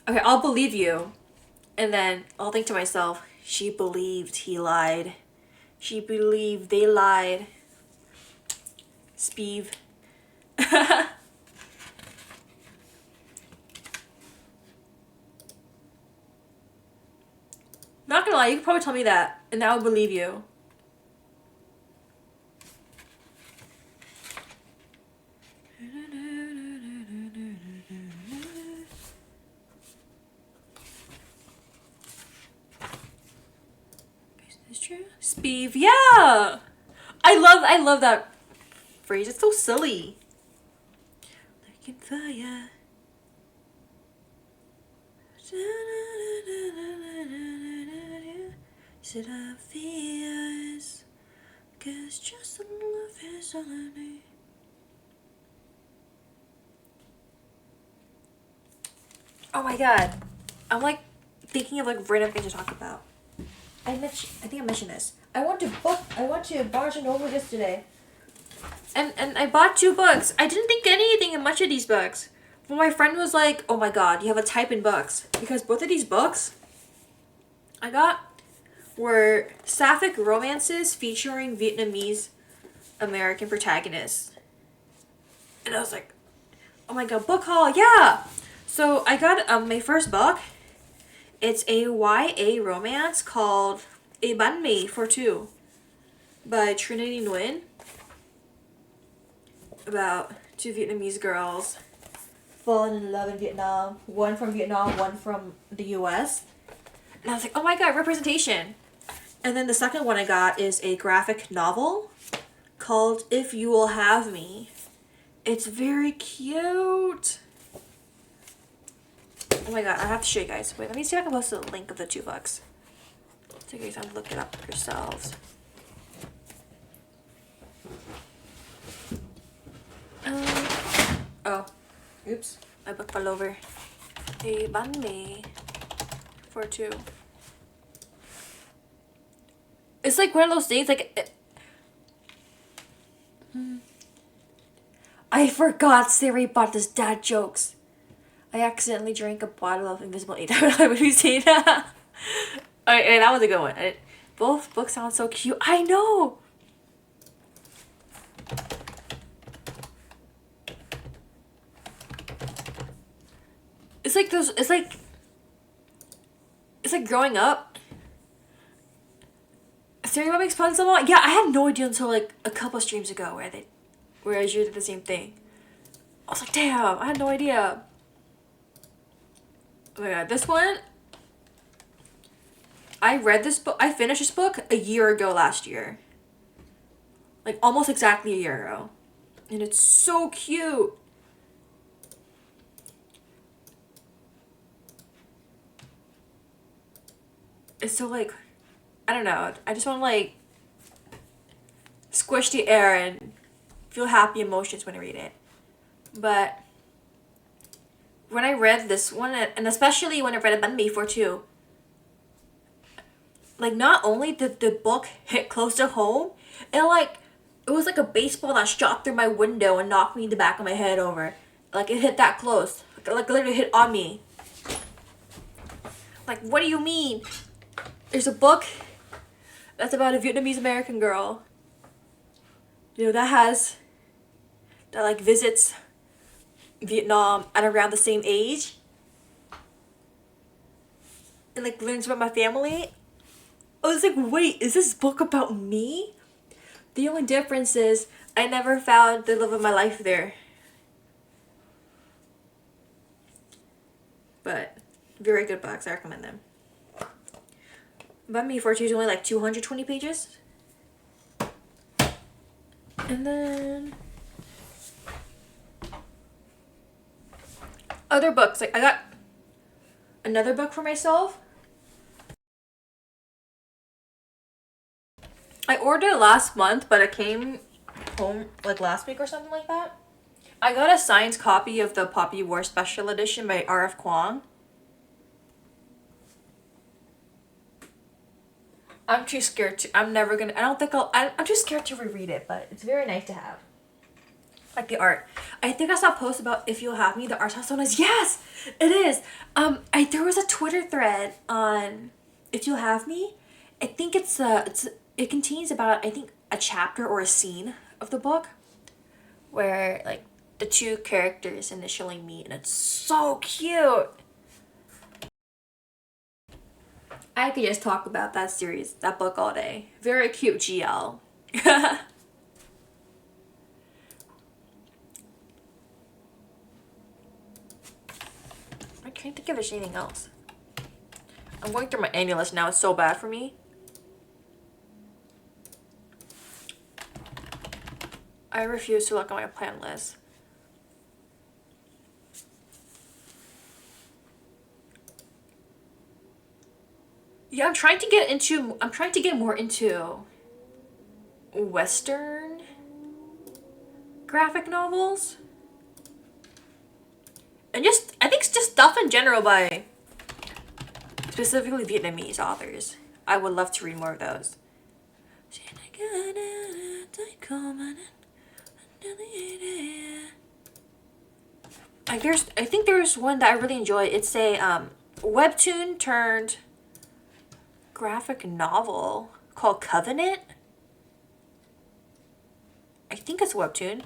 I'll believe you. And then I'll think to myself, she believed he lied. She believed they lied. Speeve. Not gonna lie, you could probably tell me that, and I would believe you. Is this true? Speeve, yeah! I love that phrase. It's so silly. Looking for ya. Should I fears? Cause just some love is all I need. Oh my god. I'm like thinking of like random things to talk about. I think I mentioned this. I went to Barnes and Noble yesterday. And I bought 2 books. I didn't think anything of much of these books. But my friend was like, oh my god, you have a type in books. Because both of these books I got were sapphic romances featuring Vietnamese American protagonists. And I was like, oh my god, book haul, yeah! So I got my first book. It's a YA romance called A Ban Me for Two by Trinity Nguyen. About 2 Vietnamese girls falling in love in Vietnam. One from Vietnam, one from the US. And I was like, oh my god, representation. And then the second one I got is a graphic novel called If You Will Have Me. It's very cute. Oh my god, I have to show you guys. Wait, let me see if I can post a link of the 2 books. So you guys can look it up yourselves. Oh, oops, my book fell over. A Ban Me for Two. It's like one of those things, like... I forgot Siri bought this dad jokes. I accidentally drank a bottle of Invisible Ink. Have you seen that? Alright, that was a good one. Both books sound so cute. I know! It's like those, it's like growing up. Siri makes fun of someone. Yeah, I had no idea until like a couple streams ago where I did the same thing. I was like, damn, I had no idea. Oh my god, this one, I read this book, I finished this book a year ago last year. Like almost exactly a year ago. And it's so cute. It's so like, I don't know. I just want to like squish the air and feel happy emotions when I read it. But when I read this one, and especially when I read it before too, like not only did the book hit close to home, it was like a baseball that shot through my window and knocked me in the back of my head over. Like it hit that close. Like literally hit on me. Like, what do you mean? There's a book that's about a Vietnamese American girl. You know, that like visits Vietnam at around the same age. And like learns about my family. I was like, wait, is this book about me? The only difference is I never found the love of my life there. But very good books. I recommend them. But Me for Two is only like 220 pages. And then other books. Like I got another book for myself. I ordered it last month, but it came home like last week or something like that. I got a signed copy of the Poppy War Special Edition by R.F. Kuang. I'm too scared to, I'm too scared to reread it, but it's very nice to have. Like the art. I think I saw a post about If You'll Have Me, the art sounds so nice. Yes, it is. There was a Twitter thread on If You'll Have Me. I think it contains about, I think, a chapter or a scene of the book where like the two characters initially meet, and it's so cute. I could just talk about that book all day. Very cute GL. I can't think of anything else. I'm going through my annual list now. It's so bad for me. I refuse to look at my plan list. Yeah, I'm trying to get more into Western graphic novels. And I think it's just stuff in general by specifically Vietnamese authors. I would love to read more of those. I think there's one that I really enjoy. It's a webtoon turned graphic novel called Covenant. I think it's a webtoon.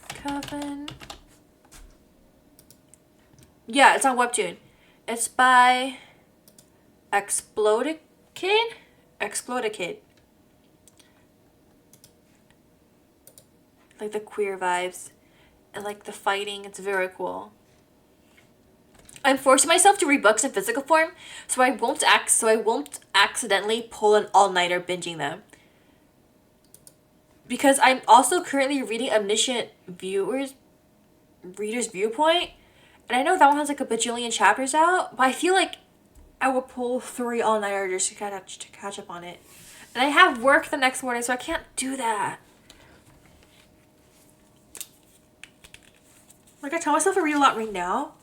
Coven. Yeah, it's on webtoon. It's by Exploded Kid. Like the queer vibes and like the fighting. It's very cool. I'm forcing myself to read books in physical form, so I won't accidentally pull an all-nighter binging them. Because I'm also currently reading Omniscient Reader's Viewpoint, and I know that one has like a bajillion chapters out, but I feel like I will pull 3 all-nighters to catch up on it. And I have work the next morning, so I can't do that. Like, I tell myself I read a lot right now,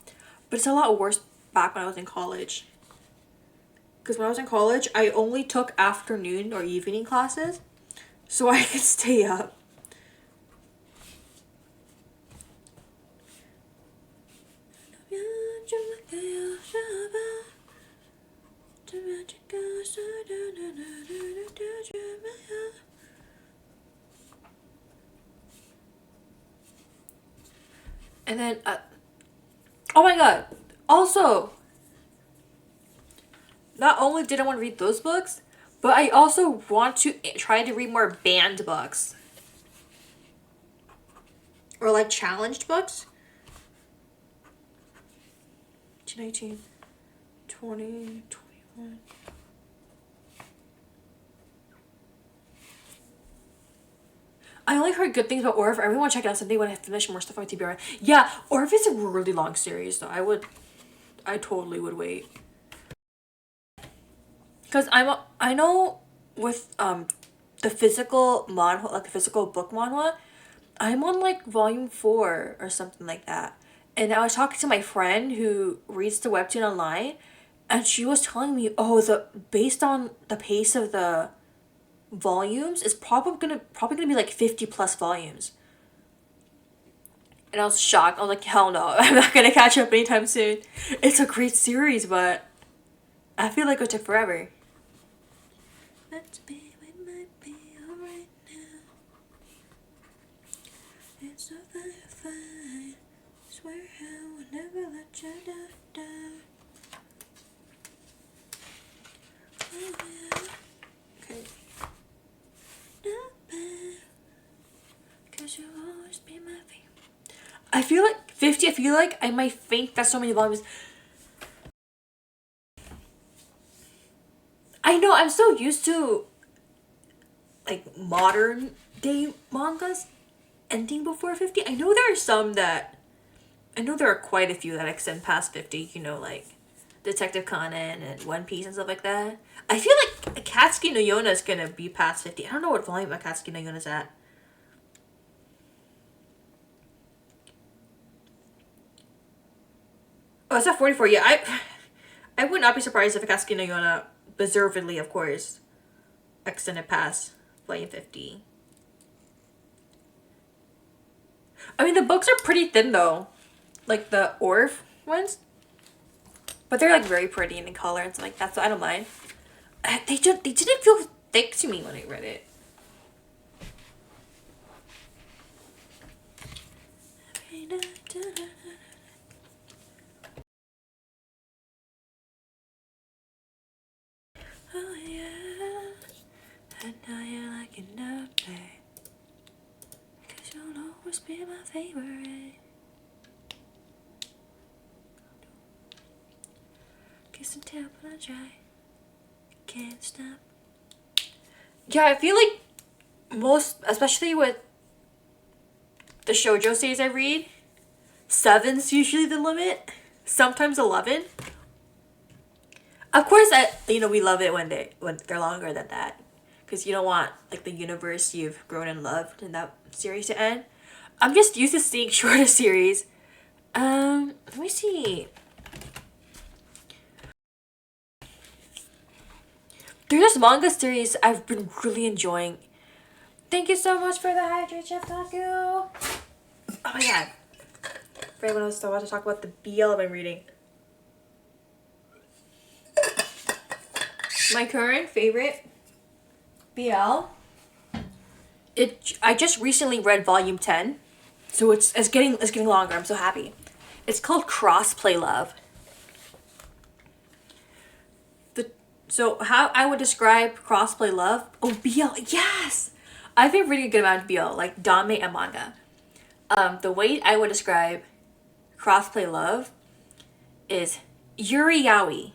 but it's a lot worse back when I was in college. Because when I was in college, I only took afternoon or evening classes, so I could stay up. And then, oh my god, also, not only did I want to read those books, but I also want to try to read more banned books. Or like challenged books. 19, 19, 20, 21. I only heard good things about Orph. I really want to check it out someday when I finish more stuff on TBR. Yeah, Orph is a really long series, so I totally would wait. Cause I know with the physical manhwa, like the physical book manhwa, I'm on like volume 4 or something like that. And I was talking to my friend who reads the webtoon online, and she was telling me, oh, the based on the pace of the volumes, it's probably gonna be like 50 plus volumes. And I was shocked. I was like, hell no, I'm not gonna catch up anytime soon. It's a great series, but I feel like it took forever. Let's be, we might be alright now. It's so fine, fine. Swear I will never let you down. Oh yeah. Okay. Not bad. 'Cause you'll always be my favorite. I feel like 50, I feel like I might think that's so many volumes. I know, I'm so used to like modern day mangas ending before 50. I know there are quite a few that extend past 50, you know, like Detective Conan and One Piece and stuff like that. I feel like Akatsuki no Yona is gonna be past 50. I don't know what volume Akatsuki no Yona is at. Oh, it's at 44. Yeah, I would not be surprised if Akatsuki no Yona, deservedly, of course, extended past volume 50. I mean, the books are pretty thin though, like the Orph ones, but they're like very pretty in the color and stuff like that. So I don't mind. They didn't feel thick to me when I read it. Oh yeah, I know you like it now, babe. 'Cause you'll always be my favorite. Kiss and tell, but I try. Can't stop. Yeah, I feel like most, especially with the shoujo series I read, 7's usually the limit. Sometimes 11. Of course, we love it when they're longer than that, because you don't want like the universe you've grown and loved in that series to end. I'm just used to seeing shorter series. Let me see. There's this manga series I've been really enjoying. Thank you so much for the hydrate, Chef Taku. Oh my god. For anyone else about to talk about the BL I've been reading. My current favorite BL. I just recently read volume 10. So it's getting longer. I'm so happy. It's called Crossplay Love. So how I would describe Crossplay Love? Oh, BL, yes! I've been reading a good amount of BL, like Dame and Manga. The way I would describe Crossplay Love is Yuri Yaoi.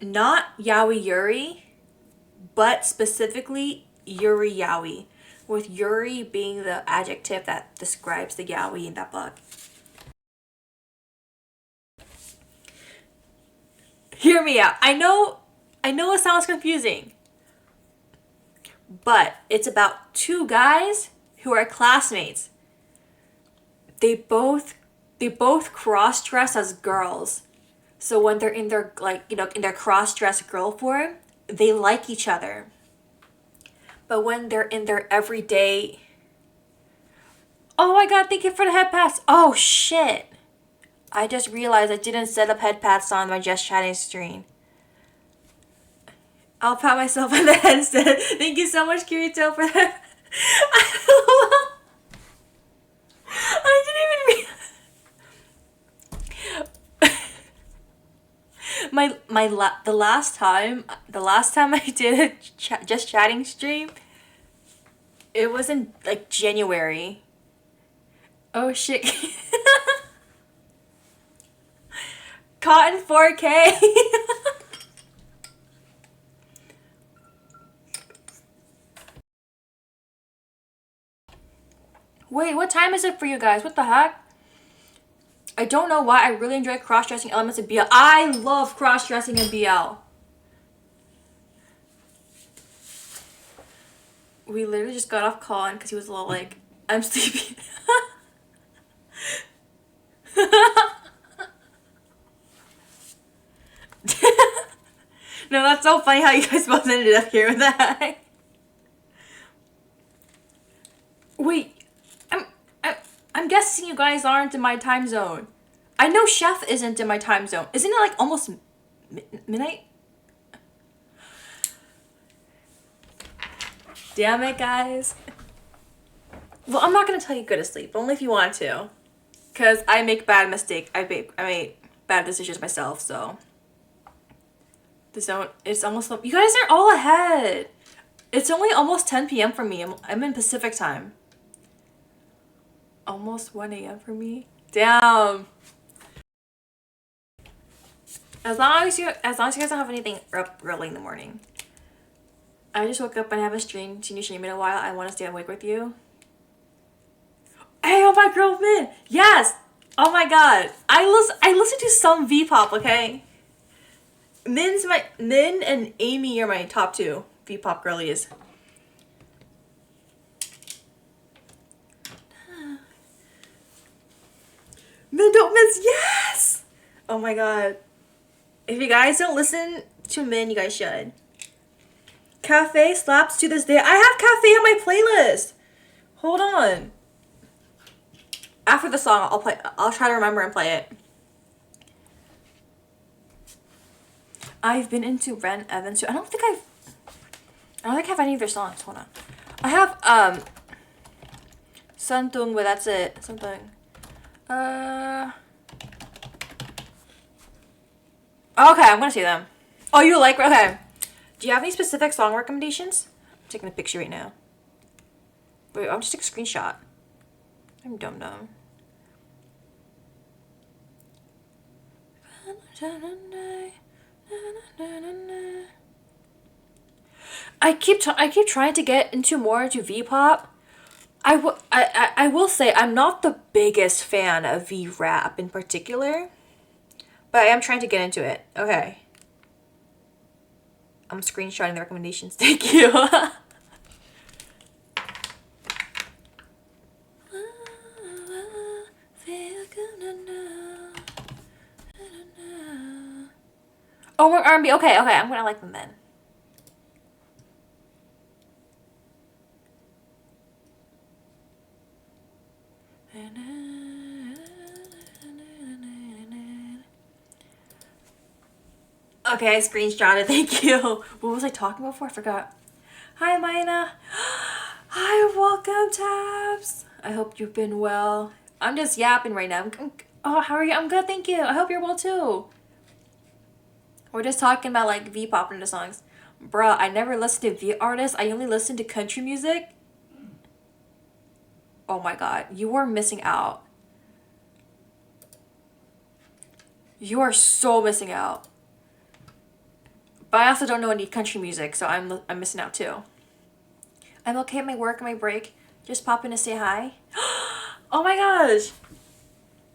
Not Yaoi Yuri, but specifically Yuri Yaoi, with Yuri being the adjective that describes the Yaoi in that book. Hear me out. I know it sounds confusing, but it's about two guys who are classmates. They both cross-dress as girls. So when they're in their in their cross-dress girl form, they like each other. But when they're in their everyday, oh my god, thank you for the head pass. Oh shit. I just realized I didn't set up head pats on my just chatting screen. I'll pat myself on the head instead. Thank you so much, Kirito, for that. I didn't even the last time I did a just chatting stream, it was in like January. Oh shit. Cotton 4K. Wait, what time is it for you guys? What the heck? I don't know why I really enjoy cross-dressing elements in BL. I love cross-dressing in BL. We literally just got off Colin because he was a little like, I'm sleepy. No, that's so funny how you guys both ended up here with that. Wait, I'm guessing you guys aren't in my time zone. I know Chef isn't in my time zone. Isn't it like almost midnight? Damn it, guys. Well, I'm not gonna tell you go to sleep, only if you want to. Cause I make bad mistakes. I make bad decisions myself, so. It's almost, you guys are all ahead. It's only almost 10 p.m. for me. I'm in Pacific time. Almost 1 a.m. for me. Damn. As long as you guys don't have anything up early in the morning. I just woke up and haven't seen you stream in a while. I want to stay awake with you. Hey, oh my girl, Min. Yes. Oh my god. I listen to some V-pop. Okay. Min and Amy are my top two V-pop girlies. Min don't miss. Yes. Oh my god. If you guys don't listen to Min, you guys should. Cafe slaps to this day. I have Cafe on my playlist. Hold on. After the song, I'll try to remember and play it. I've been into Ren Evans too. I don't think I have any of their songs. Hold on. I have Santung, but that's it. Something. Okay, I'm gonna see them. Oh, you like? Okay. Do you have any specific song recommendations? I'm taking a picture right now. Wait, I'll just take a screenshot. I'm dumb. I keep trying to get more into V-pop. I will say I'm not the biggest fan of V-rap in particular, but I am trying to get into it. Okay. I'm screenshotting the recommendations. Thank you. Oh, we're R&B. Okay, I'm gonna like them then. Okay, I screenshotted. Thank you. What was I talking about before? I forgot. Hi, Maina. Hi, welcome, Tabs. I hope you've been well. I'm just yapping right now. Oh, how are you? I'm good, thank you. I hope you're well too. We're just talking about like V-pop and the songs. Bruh, I never listened to V artists. I only listen to country music. Oh my god, you are missing out. You are so missing out. But I also don't know any country music, so I'm missing out too. I'm okay at my work and my break. Just pop in to say hi. Oh my gosh.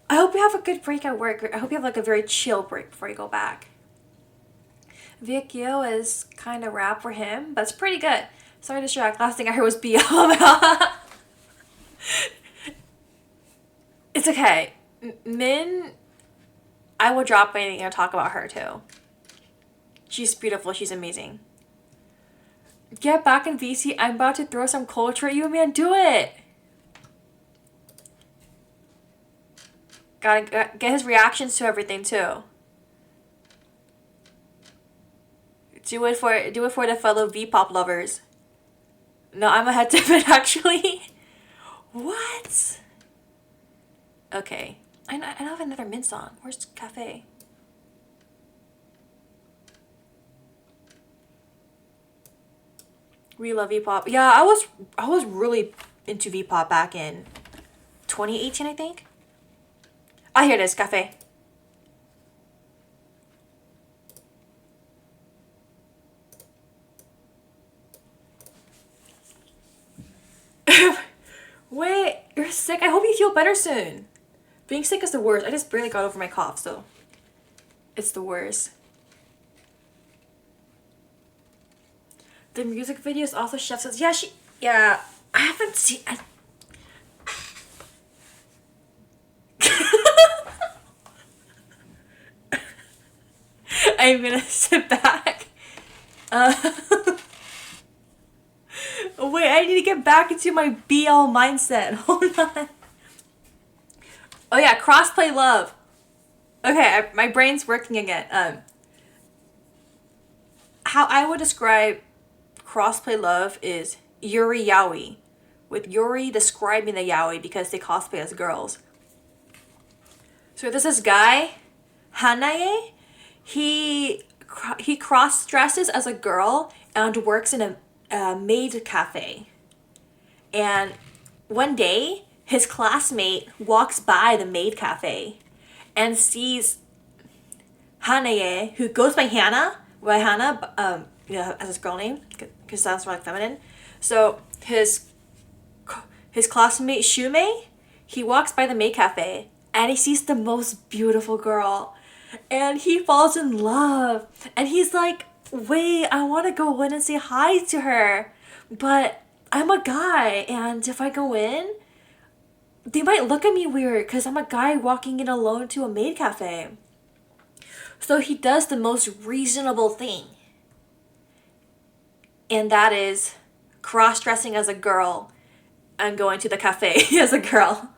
I hope you have a good break at work. I hope you have like a very chill break before you go back. Vic Yo is kind of rap for him, but it's pretty good. Sorry to distract. Last thing I heard was BL. It's okay. Min, I will drop anything and talk about her too. She's beautiful. She's amazing. Get back in VC. I'm about to throw some culture at you, man. Do it. Gotta get his reactions to everything too. Do it for the fellow V-pop lovers. No, I'm ahead to it actually. What? Okay. I have another Min song. Where's Cafe? We love V-pop. Yeah, I was really into V-pop back in 2018, I think. Ah, here it is, Cafe. sick. I hope you feel better soon. Being sick is the worst. I just barely got over my cough, so it's the worst. The music video is also Chef says, yeah, I haven't seen, I'm gonna sit back. Wait, I need to get back into my BL mindset. Hold on. Oh yeah, crossplay love. Okay, my brain's working again. How I would describe crossplay love is Yuri Yaoi, with Yuri describing the yaoi because they cosplay as girls. So there's this guy, Hanae. He cross dresses as a girl and works in a maid cafe. And one day, his classmate walks by the maid cafe and sees Hanae, who goes by Hannah, as his girl name, because sounds more like feminine. So his classmate Shumei, he walks by the maid cafe and he sees the most beautiful girl, and he falls in love. And he's like, "Wait, I want to go in and say hi to her, but I'm a guy, and if I go in, they might look at me weird because I'm a guy walking in alone to a maid cafe." So he does the most reasonable thing, and that is cross-dressing as a girl and going to the cafe as a girl.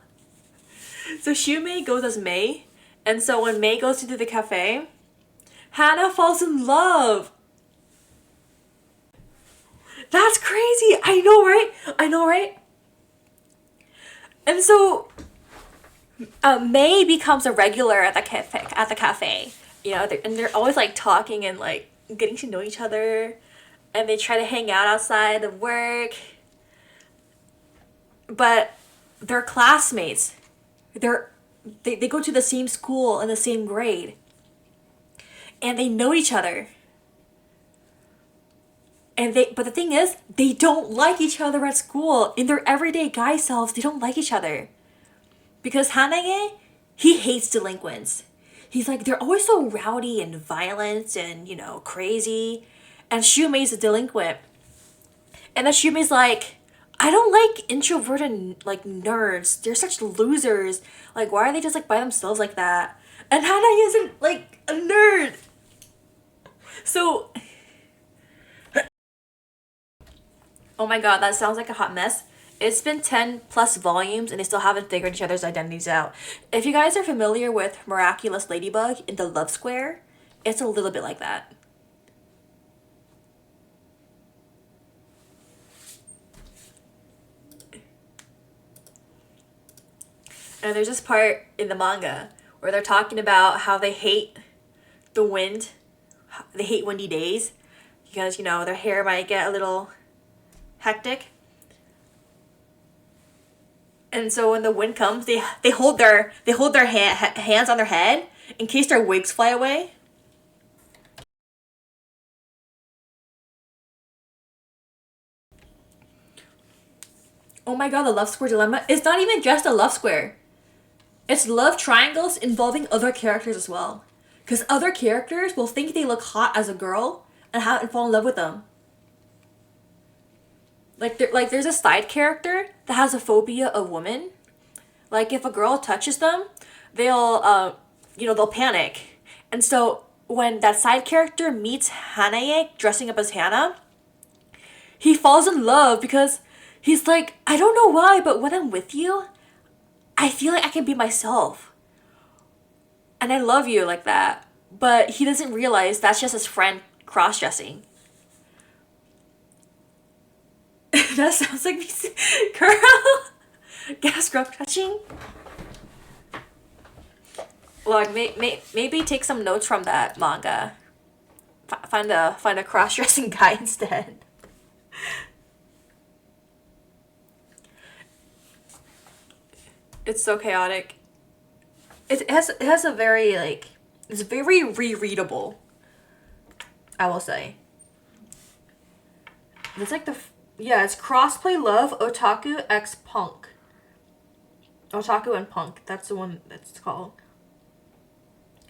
So Shumei goes as Mei, and so when Mei goes into the cafe, Hannah falls in love. That's crazy. I know, right? And so Mei becomes a regular at the cafe. You know, they're always like talking and like getting to know each other, and they try to hang out outside of work. But they're classmates. They go to the same school and the same grade, and they know each other. But the thing is, they don't like each other at school. In their everyday guy selves, they don't like each other. Because Hanage, he hates delinquents. He's like, they're always so rowdy and violent and, you know, crazy. And Shumei's a delinquent. And then Shumei's like, I don't like introverted, like, nerds. They're such losers. Like, why are they just, like, by themselves like that? And Hanage isn't, like, a nerd. So... Oh my god, that sounds like a hot mess. It's been 10 plus volumes and they still haven't figured each other's identities out. If you guys are familiar with Miraculous Ladybug in the Love Square, it's a little bit like that. And there's this part in the manga where they're talking about how they hate the wind. They hate windy days because, you know, their hair might get a little hectic. And so when the wind comes, they hold their hands on their head in case their wigs fly away. Oh my god, the love square dilemma. It's not even just a love square. It's love triangles involving other characters as well. Because other characters will think they look hot as a girl and fall in love with them. Like there's a side character that has a phobia of women. Like if a girl touches them, they'll panic. And so when that side character meets Hanae dressing up as Hannah, he falls in love because he's like, I don't know why, but when I'm with you, I feel like I can be myself. And I love you like that. But he doesn't realize that's just his friend cross-dressing. That sounds like me. Girl! Gas scrub touching? Look, maybe take some notes from that manga. Find a cross-dressing guy instead. It's so chaotic. It has a very, like, it's very rereadable, I will say. It's like it's crossplay love otaku x punk. Otaku and Punk. That's the one that's called.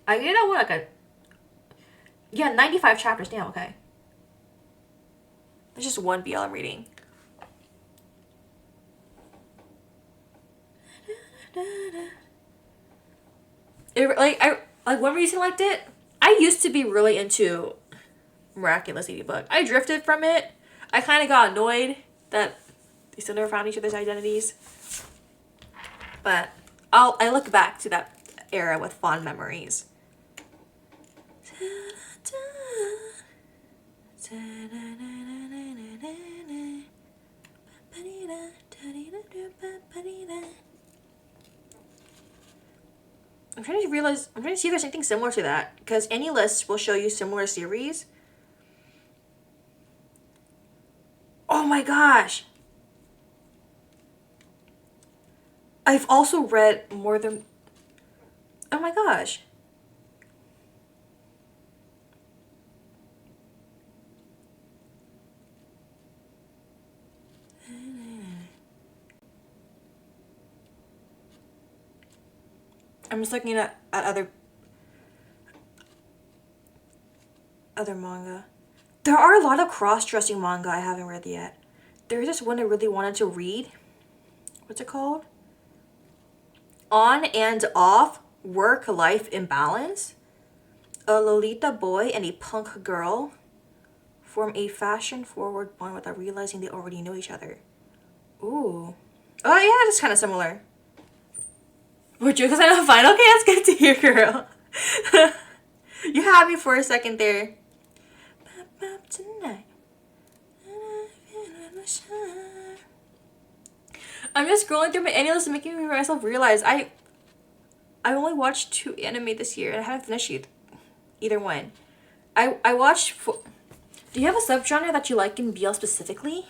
I gave that one like a... Yeah, 95 chapters. Damn, okay. There's just one BL I'm reading. One reason I liked it, I used to be really into Miraculous Ladybug. I drifted from it. I kind of got annoyed that they still never found each other's identities. But I look back to that era with fond memories. I'm trying to see if there's anything similar to that, because any list will show you similar series. Oh my gosh! I've also read more than... Oh my gosh. I'm just looking at other manga. There are a lot of cross-dressing manga I haven't read yet. There's this one I really wanted to read. What's it called? On and Off Work-Life Imbalance. A Lolita boy and a punk girl form a fashion-forward bond without realizing they already know each other. Ooh. Oh yeah, it's kind of similar. Would you? Because I know fine. Okay, that's good to hear, girl. You had me for a second there. Tonight. I'm just scrolling through my anime list and making myself realize I only watched 2 anime this year and I haven't finished either one. I watched... Do you have a subgenre that you like in BL specifically?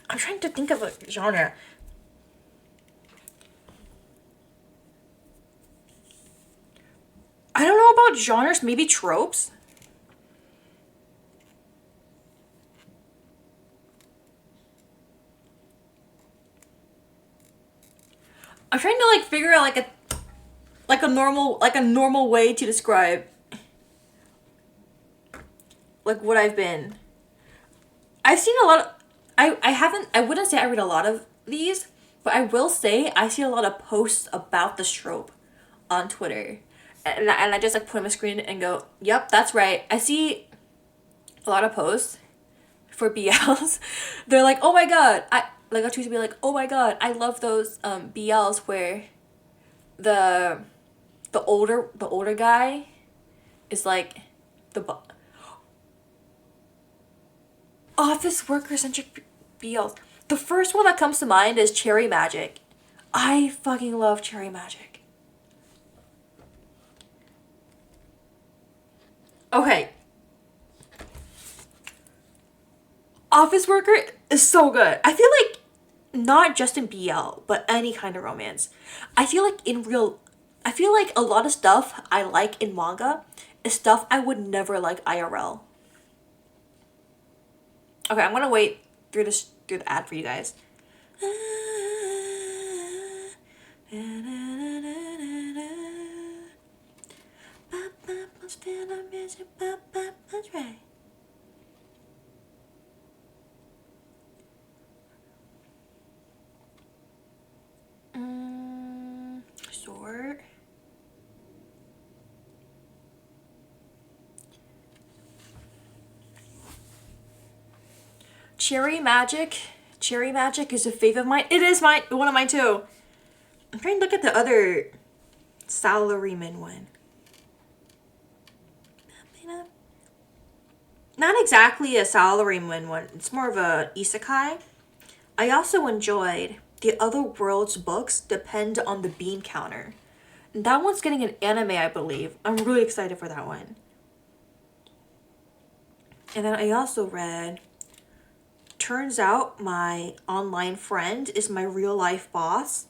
I'm trying to think of a genre. I don't know about genres, maybe tropes? I'm trying to figure out a normal way to describe what I've been. I've seen a lot of... I wouldn't say I read a lot of these, but I will say I see a lot of posts about this trope on Twitter. And I just put on my screen and go, yep, that's right. I see a lot of posts for BLs. They're like, oh my god. I'll choose to be like, oh my god, I love those BLs where the older guy is like the office worker centric BLs. The first one that comes to mind is Cherry Magic. I fucking love Cherry Magic. Okay. Office Worker is so good. I feel like not just in BL, but any kind of romance. I feel like a lot of stuff I like in manga is stuff I would never like IRL. Okay, I'm gonna wait through the ad for you guys. That's right. Sort. Cherry Magic. Cherry Magic is a fave of mine. It is one of mine too. I'm trying to look at the other salaryman one. Not exactly a salaryman one. It's more of a isekai. I also enjoyed The Other World's books depend on the bean counter. And that one's getting an anime, I believe. I'm really excited for that one. And then I also read Turns Out My Online Friend is My Real Life Boss.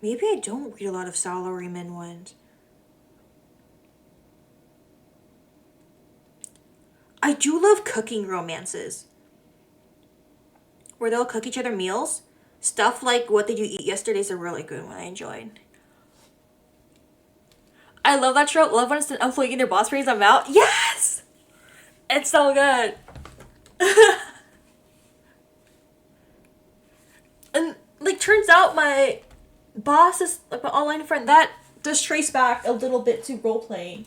Maybe I don't read a lot of salaryman ones. I do love cooking romances where they'll cook each other meals. Stuff like What Did You Eat Yesterday is a really good one I enjoyed. I love that trope. Love when it's an employee and their boss brings them out. Yes! It's so good. And, like, turns out my boss is, like, my online friend. That does trace back a little bit to role-playing.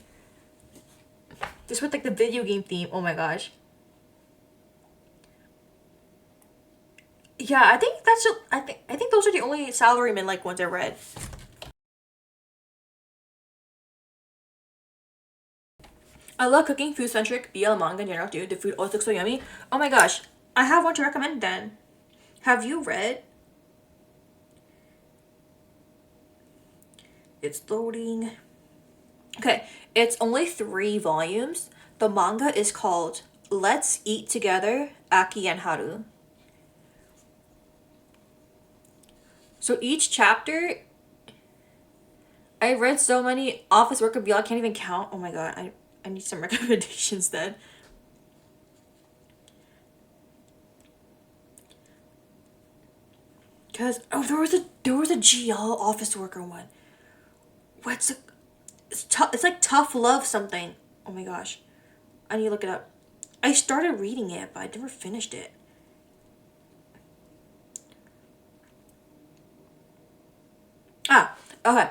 Just with, like, the video game theme. Oh my gosh. Yeah, I think that's just, I think those are the only salaryman like ones I read. I love cooking, food centric, BL manga in general, dude. The food always looks so yummy. Oh my gosh, I have one to recommend then. Have you read? It's loading. Okay, it's only 3 volumes. The manga is called Let's Eat Together, Aki and Haru. So each chapter, I read so many office work of BL, I can't even count. Oh my god, I need some recommendations then. Cause there was a GL office worker one. What's a, it's tough, it's like tough love something. Oh my gosh, I need to look it up. I started reading it, but I never finished it. Ah, okay,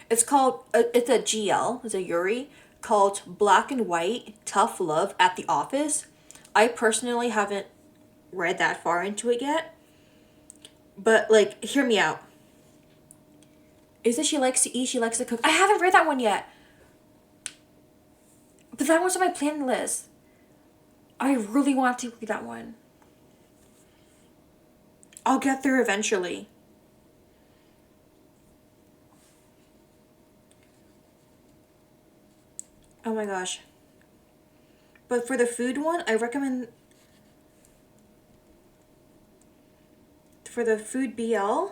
it's called it's a GL, it's a Yuri, called Black and White Tough Love at the Office. I personally haven't read that far into it yet, but like, hear me out. Is it she likes to eat, she likes to cook? I haven't read that one yet, but that one's on my plan list. I really want to read that one. I'll get there eventually. Oh my gosh. But for the food one, I recommend, for the food BL,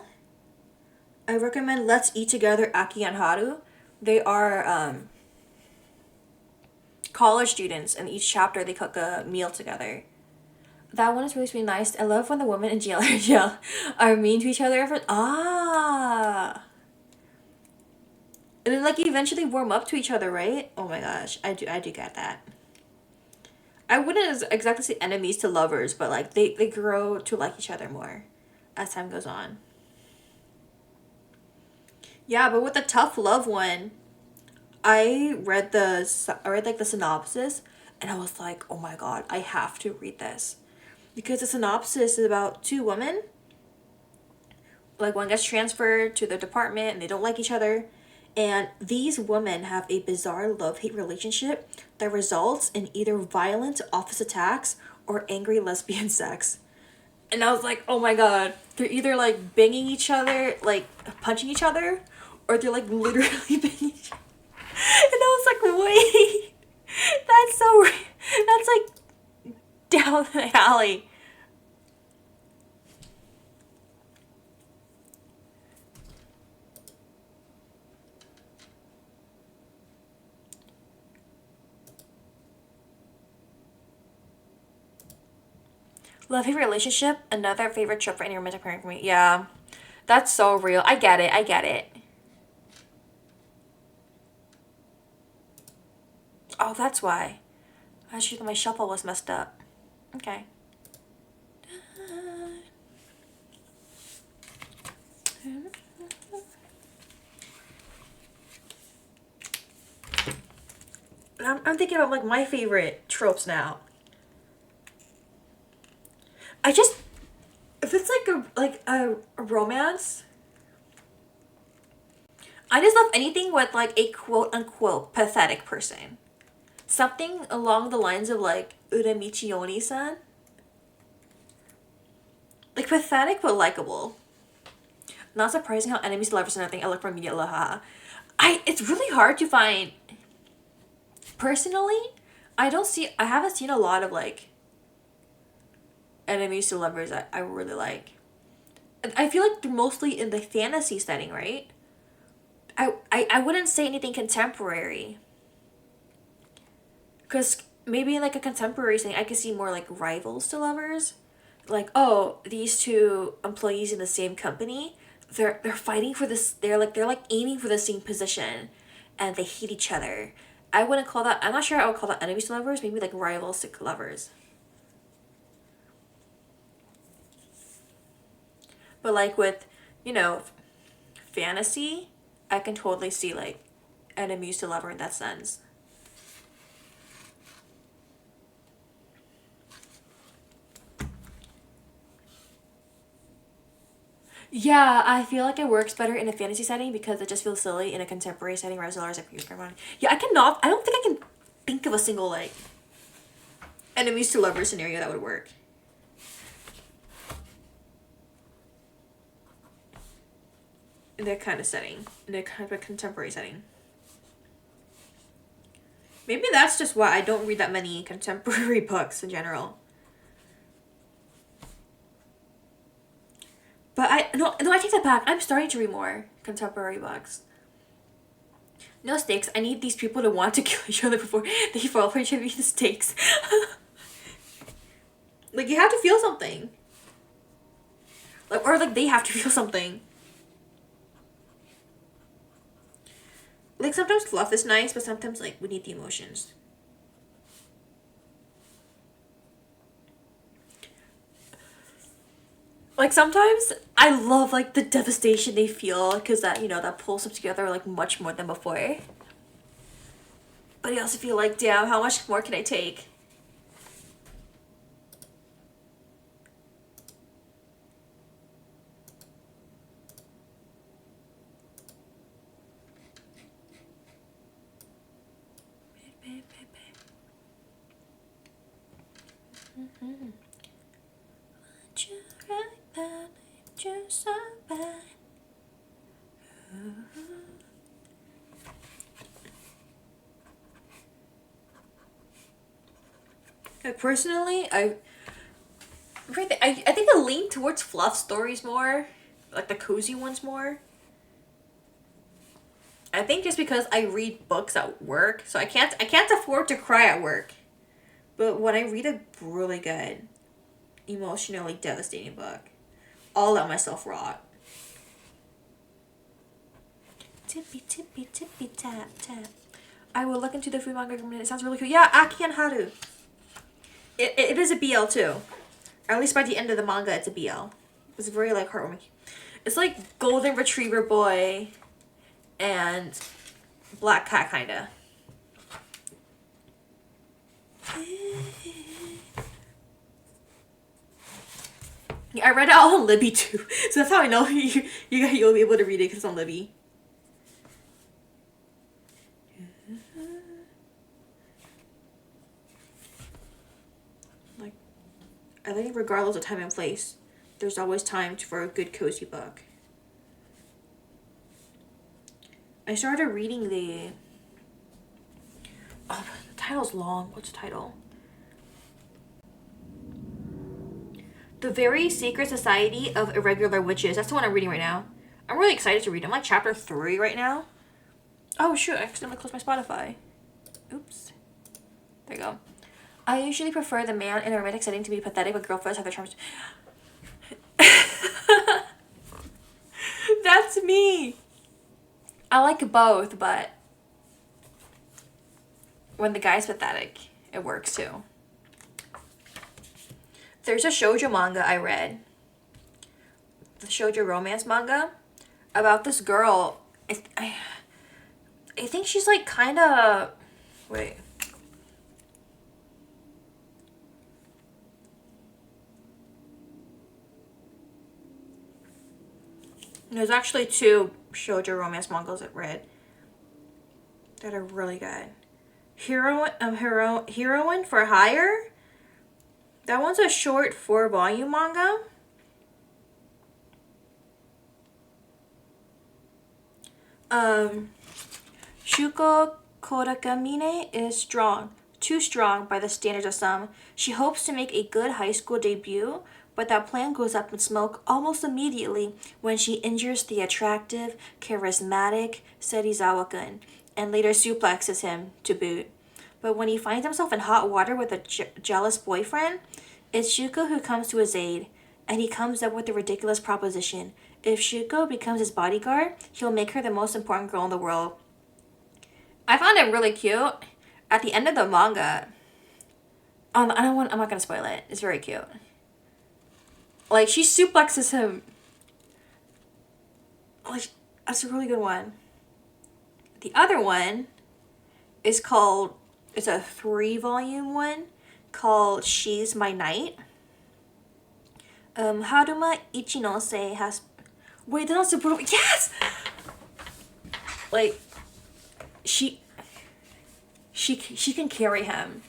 I recommend Let's Eat Together, Aki and Haru. They are college students, and each chapter they cook a meal together. That one is really, really nice. I love when the women in jail are mean to each other. And then like eventually warm up to each other, right? Oh my gosh, I do get that. I wouldn't exactly say enemies to lovers, but like they grow to like each other more as time goes on. Yeah, but with the tough love one, I read like the synopsis, and I was like, oh my god, I have to read this, because the synopsis is about 2 women. Like, one gets transferred to the department, and they don't like each other, and these women have a bizarre love-hate relationship that results in either violent office attacks or angry lesbian sex. And I was like, oh my god, they're either like banging each other, like punching each other, or they're like literally banging each other. And I was like, wait, that's so, that's like down the alley. Love hate relationship, another favorite trope for any romantic pairing for me. Yeah, that's so real. I get it. I get it. Oh, that's why. Actually, my shuffle was messed up. Okay. I'm thinking about like my favorite tropes now. I just, if it's like a romance, I just love anything with like a quote unquote pathetic person. Something along the lines of like Uramichi Oni-san. Like pathetic but likable. Not surprising how enemies to lovers and nothing I look for immediate laha. It's really hard to find, personally, I haven't seen a lot of like enemies to lovers I really like. I feel like they're mostly in the fantasy setting, right? I wouldn't say anything contemporary. Because maybe in like a contemporary setting, I could see more like rivals to lovers. Like, oh, these two employees in the same company, they're fighting for this. They're like aiming for the same position, and they hate each other. I wouldn't call that. I'm not sure I would call that enemies to lovers. Maybe like rivals to lovers. But like with, you know, fantasy, I can totally see like enemies to lover in that sense. Yeah, I feel like it works better in a fantasy setting because it just feels silly in a contemporary setting where Zelda is like, yeah, I don't think I can think of a single like enemies to lovers scenario that would work. In that kind of setting, in that kind of a contemporary setting. Maybe that's just why I don't read that many contemporary books in general. But I take that back. I'm starting to read more contemporary books. No stakes. I need these people to want to kill each other before they fall for each other. The stakes. Like you have to feel something. Like or like they have to feel something. Like sometimes fluff is nice, but sometimes like we need the emotions. Like sometimes I love like the devastation they feel because that that pulls them together like much more than before. But I also feel like damn, how much more can I take? Personally, I think I lean towards fluff stories more, like the cozy ones more. I think just because I read books at work, so I can't afford to cry at work. But when I read a really good, emotionally devastating book, I'll let myself rot. Tippy tippy tippy tap tap. I will look into the food manga recommended. It sounds really cool. Yeah, Aki and Haru. It is a BL too. Or at least by the end of the manga, it's a BL. It's very like heartwarming. It's like Golden Retriever Boy and Black Cat kinda. Yeah, I read it all on Libby too, so that's how I know you'll be able to read it because it's on Libby. Like, I think regardless of time and place, there's always time for a good cozy book. I started reading the title's long. What's the title? The Very Secret Society of Irregular Witches. That's the one I'm reading right now. I'm really excited to read it. I'm like chapter 3 right now. Oh shoot, I accidentally closed my Spotify. Oops. There you go. I usually prefer the man in a romantic setting to be pathetic, but girlfriends have their charms. That's me. I like both, but when the guy's pathetic, it works too. There's a shoujo manga I read. The shoujo romance manga about this girl. I think she's like kind of... Wait. There's actually 2 shoujo romance mangas I've read that are really good. Heroine for Hire. That one's a short 4-volume manga. Shuko Kodakamine is strong. Too strong by the standards of some. She hopes to make a good high school debut, but that plan goes up in smoke almost immediately when she injures the attractive, charismatic Serizawa-kun and later suplexes him to boot. But when he finds himself in hot water with a jealous boyfriend, it's Shuko who comes to his aid, and he comes up with a ridiculous proposition. If Shuko becomes his bodyguard, he'll make her the most important girl in the world. I found it really cute. At the end of the manga, I'm not gonna spoil it. It's very cute. Like, she suplexes him. Like, that's a really good one. The other one is called, it's a 3-volume one called She's My Knight. Haruma Ichinose has, wait, that's not super, yes! Like, she can carry him.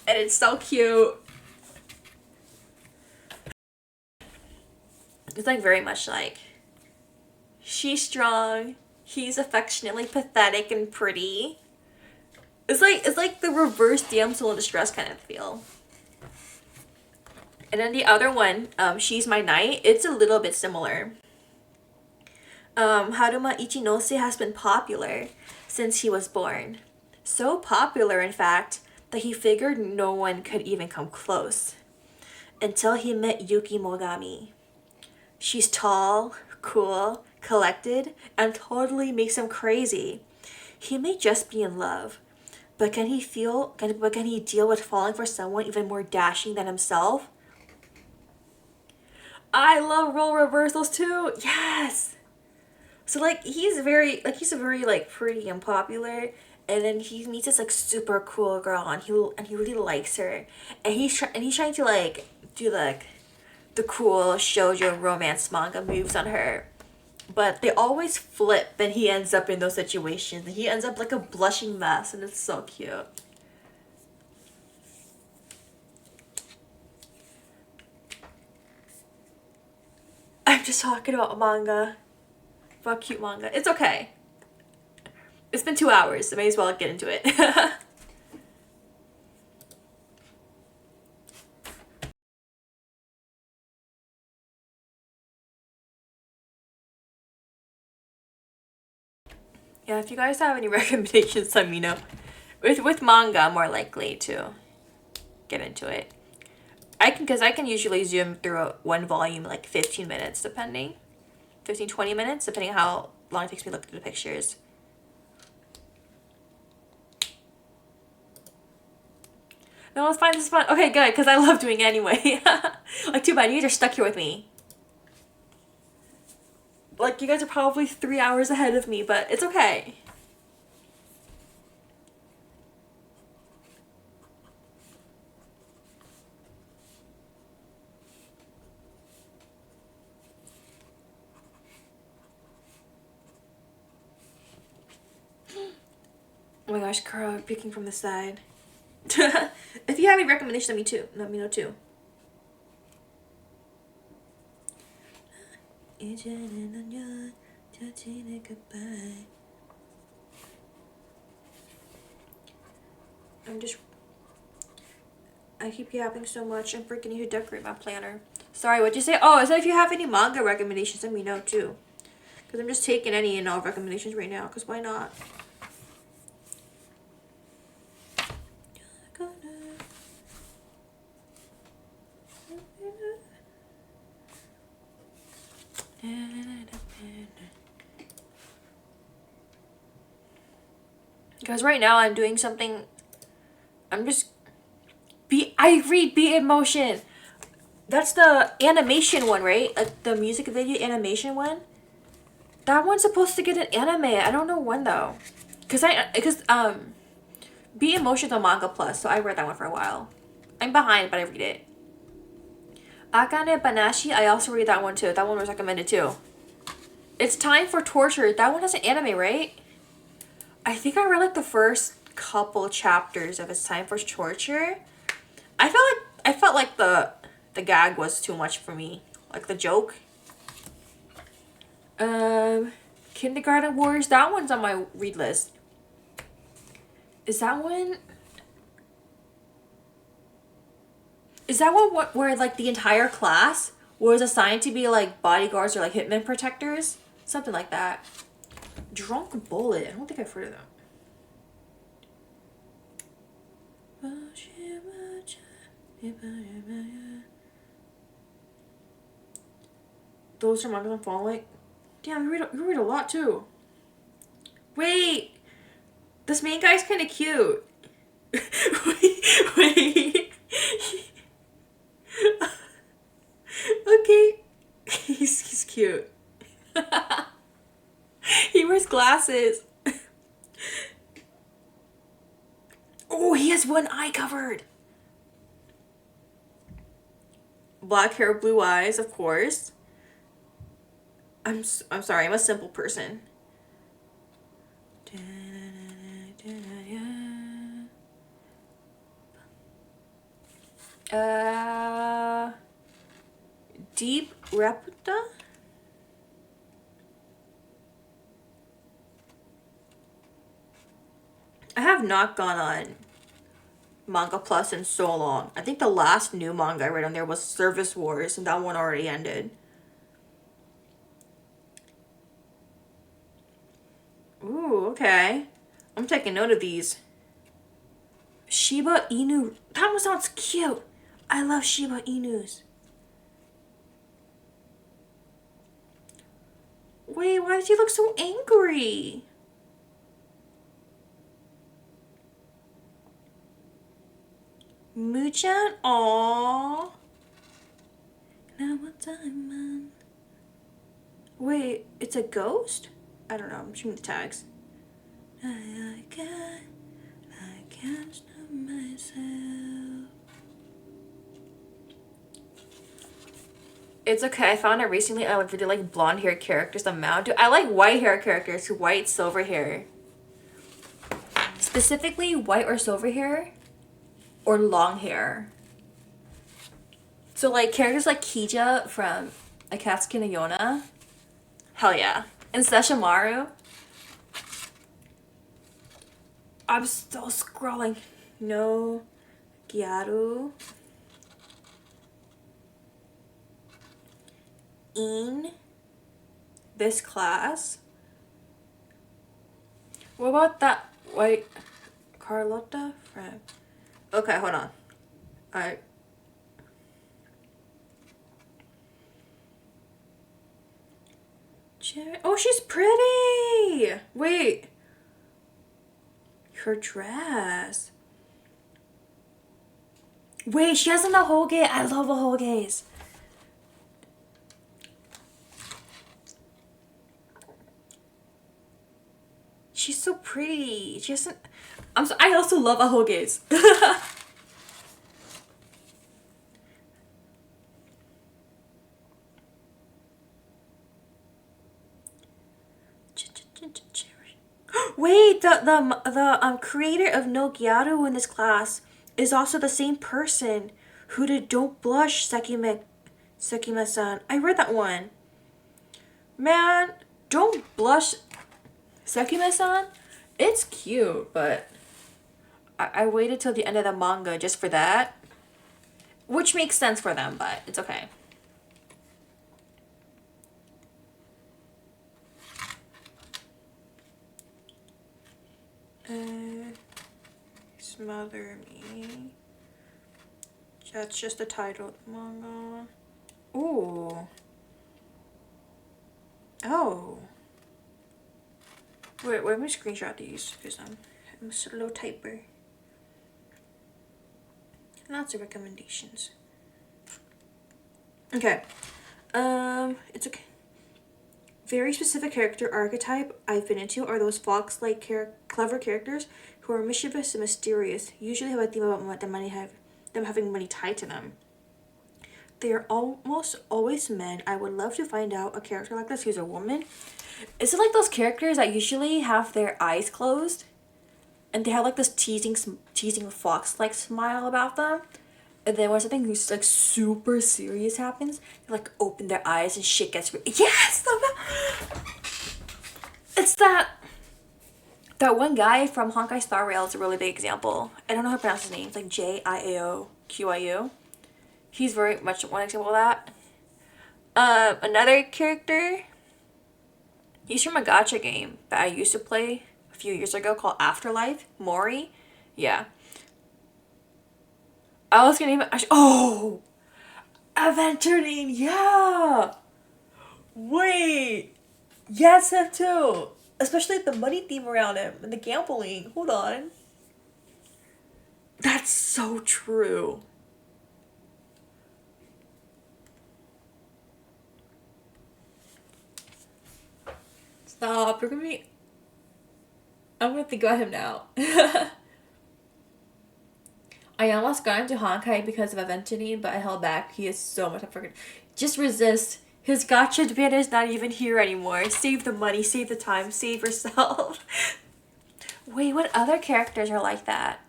And it's so cute. It's like very much like, she's strong, he's affectionately pathetic and pretty. It's like the reverse damsel in distress kind of feel. And then the other one, She's My Knight, it's a little bit similar. Haruma Ichinose has been popular since he was born. So popular, in fact, that he figured no one could even come close. Until he met Yuki Mogami. She's tall, cool, collected, and totally makes him crazy. He may just be in love, but can he deal with falling for someone even more dashing than himself? I love role reversals too. Yes. So like he's a very like pretty and popular, and then he meets this like super cool girl, and he really likes her, and he's trying to like do like the cool shoujo romance manga moves on her, but they always flip, and he ends up in those situations, and he ends up like a blushing mess, and it's so cute. I'm just talking about manga. About cute manga. It's okay. It's been 2 hours, so I may as well get into it. Yeah, if you guys have any recommendations, let me know. With manga, I'm more likely to get into it. Because I can usually zoom through one volume like 15 minutes, depending. 15-20 minutes, depending on how long it takes me to look through the pictures. No, it's fine, it's fun. Okay, good, because I love doing it anyway. Like, too bad, you guys are stuck here with me. Like, you guys are probably 3 hours ahead of me, but it's okay. Oh my gosh, Kara peeking from the side. If you have any recommendations, let me know too. I keep yapping so much, I'm freaking need to decorate my planner. Sorry, what'd you say? Oh, I said if you have any manga recommendations, let me know too. Because I'm just taking any and all recommendations right now, because why not? Because right now I'm doing something, I read Be in Motion. That's the animation one, right? Like the music video animation one. That one's supposed to get an anime. I don't know when though. Because Be in Motion's on Manga Plus, so I read that one for a while. I'm behind, but I read it. Akane Banashi, I also read that one too. That one was recommended too. It's Time for Torture. That one has an anime, right? I think I read like the first couple chapters of It's Time for Torture. I felt like the gag was too much for me. Like the joke. Kindergarten Wars, that one's on my read list. Is that one? Is that what where like the entire class was assigned to be like bodyguards or like hitman protectors? Something like that. Drunk Bullet. I don't think I've heard of them. Those are mangas I'm following. Damn, you read a lot too. Wait, this main guy's kind of cute. wait. Okay, he's cute. He wears glasses. Oh, he has one eye covered. Black hair, blue eyes, of course. I'm sorry, I'm a simple person. Deep Reputa? I have not gone on Manga Plus in so long. I think the last new manga I read on there was Service Wars, and that one already ended. Ooh, okay. I'm taking note of these. Shiba Inu. That one sounds cute. I love Shiba Inus. Wait, why does he look so angry? Muchan? Aww. Now what time, man? Wait, it's a ghost? I don't know, I'm showing the tags. I can't stop myself. It's okay, I found it recently. I really like blonde hair characters. I like white hair characters, white, silver hair. Specifically white or silver hair or long hair. So like characters like Kija from Akatsuki no Yona. Hell yeah. And Sesshomaru. I'm still scrolling. No Gyaru. In this class. What about that white Carlotta from... Okay, hold on. Oh, she's pretty! Wait. Her dress. Wait, she has an ahoge. I love ahoges. She's so pretty. She hasn't... I also love ahoges. Wait, the creator of No Gyaru in this class is also the same person who did Don't Blush Sekime-san. I read that one. Man, Don't Blush Sekime-san, it's cute, but I waited till the end of the manga just for that. Which makes sense for them, but it's okay. Smother Me. That's just the title of the manga. Ooh. Oh. Wait, let me screenshot these because I'm a slow typer. Lots of recommendations. Okay. It's okay. Very specific character archetype I've been into are those fox-like clever characters who are mischievous and mysterious, usually have a theme about them having money tied to them. They are almost always men. I would love to find out a character like this who's a woman. Is it like those characters that usually have their eyes closed and they have like this teasing fox-like smile about them? And then when something who's like super serious happens, they like open their eyes and shit gets yes! It's that one guy from Honkai Star Rail is a really big example. I don't know how to pronounce his name. It's like Jiaoqiu. He's very much one example of that. Another character, he's from a gacha game that I used to play a few years ago called Afterlife. Mori. Yeah. I was gonna even. Oh! Aventurine! Yeah! Wait! Yes, him too! Especially the money theme around him and the gambling. Hold on. That's so true. Stop. You're gonna be. I'm gonna think about him now. I almost got into Honkai because of Aventurine, but I held back. He is so much freaking. Just resist. His gotcha banner is not even here anymore. Save the money, save the time, save yourself. Wait, what other characters are like that?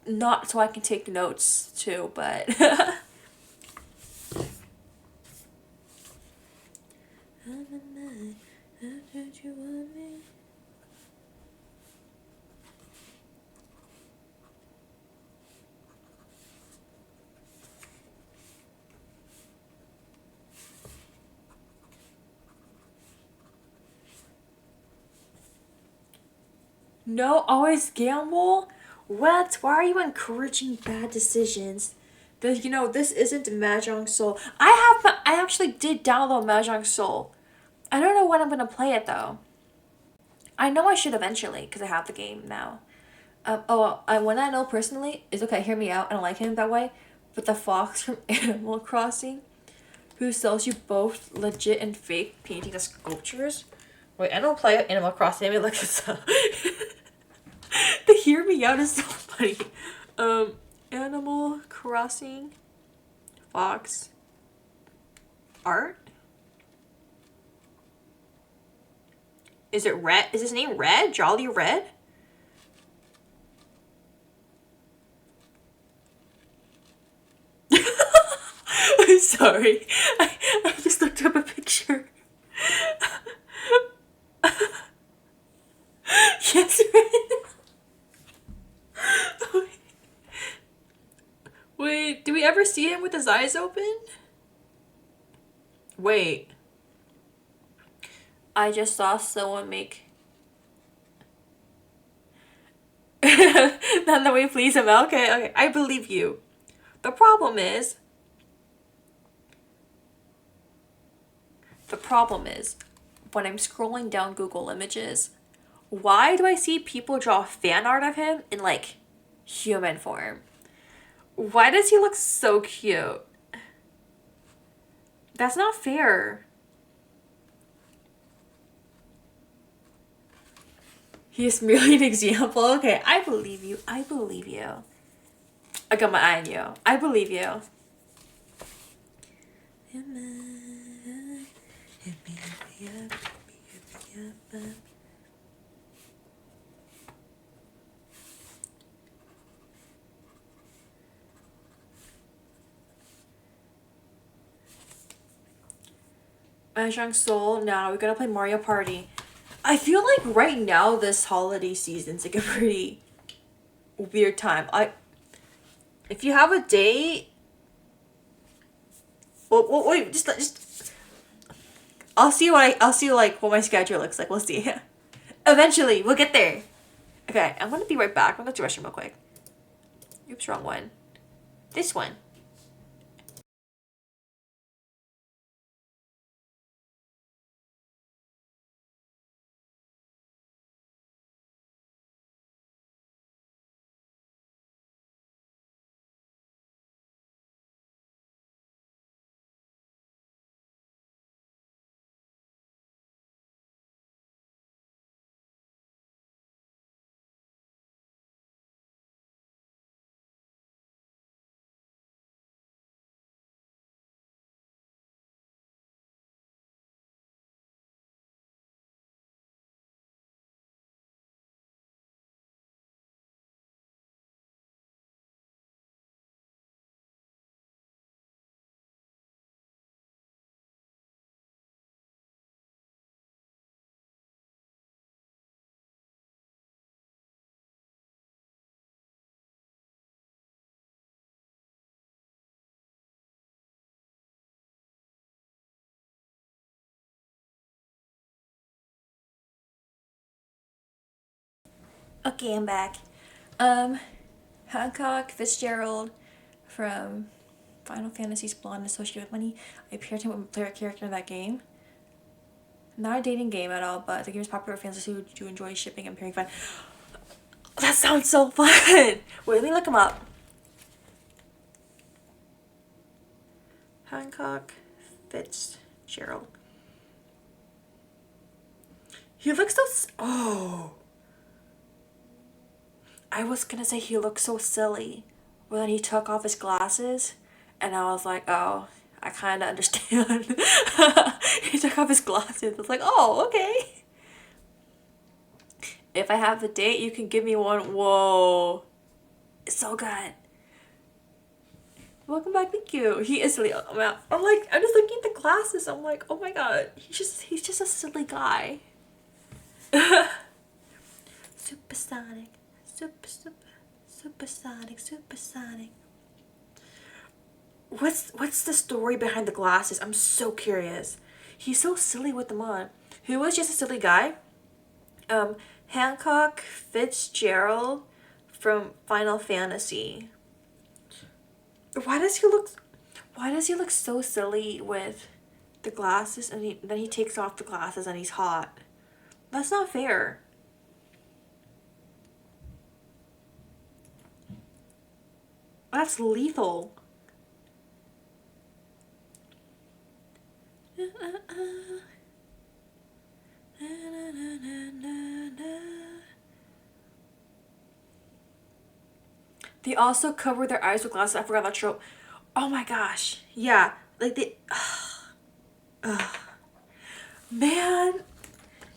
Not so I can take notes too, but. No, always gamble? What? Why are you encouraging bad decisions? This isn't Mahjong Soul. I actually did download Mahjong Soul. I don't know when I'm gonna play it though. I know I should eventually because I have the game now. One I know personally is okay. Hear me out. I don't like him that way, but the fox from Animal Crossing, who sells you both legit and fake painting of sculptures. Wait, I don't play Animal Crossing. Let me look this up. The hear me out is so funny. Animal Crossing, fox, art. Is it Red? Is his name Red? Jolly Red? I'm sorry. I just looked up a picture. Yes, Red. Wait, do we ever see him with his eyes open? Wait. I just saw someone make. Not the way please him. Okay, okay. I believe you. The problem is. When I'm scrolling down Google Images, why do I see people draw fan art of him in like human form? Why does he look so cute? That's not fair. He is merely an example. Okay, I believe you. I believe you. I got my eye on you. I believe you. Mahjong Soul. Now we're gonna play Mario Party. I feel like right now this holiday season's like a pretty weird time. If you have a date, well wait, just I'll see like what my schedule looks like. We'll see. Eventually, we'll get there. Okay, I'm gonna be right back. I'm gonna go to the restroom real quick. Oops, wrong one. This one. Okay, I'm back. Hancock Fitzgerald from Final Fantasy's Blonde Associated with Money. I paired him with a player character in that game. Not a dating game at all, but the game is popular with fans who do enjoy shipping and pairing fun. That sounds so fun! Wait, let me look him up. Hancock Fitzgerald. He looks so... Oh! I was gonna say he looked so silly when he took off his glasses, and I was like, oh, I kind of understand. He took off his glasses. I was like, oh, okay. If I have a date, you can give me one. Whoa. It's so good. Welcome back, thank you. He is silly. I'm like, I'm just looking at the glasses. I'm like, oh my god. He's just a silly guy. Supersonic. Supersonic. What's the story behind the glasses? I'm so curious. He's so silly with them on. Who was just a silly guy? Hancock Fitzgerald from Final Fantasy. Why does he look so silly with the glasses, and then he takes off the glasses and he's hot? That's not fair. That's lethal. They also cover their eyes with glasses. I forgot that trope. Oh my gosh. Yeah. Like they... Man.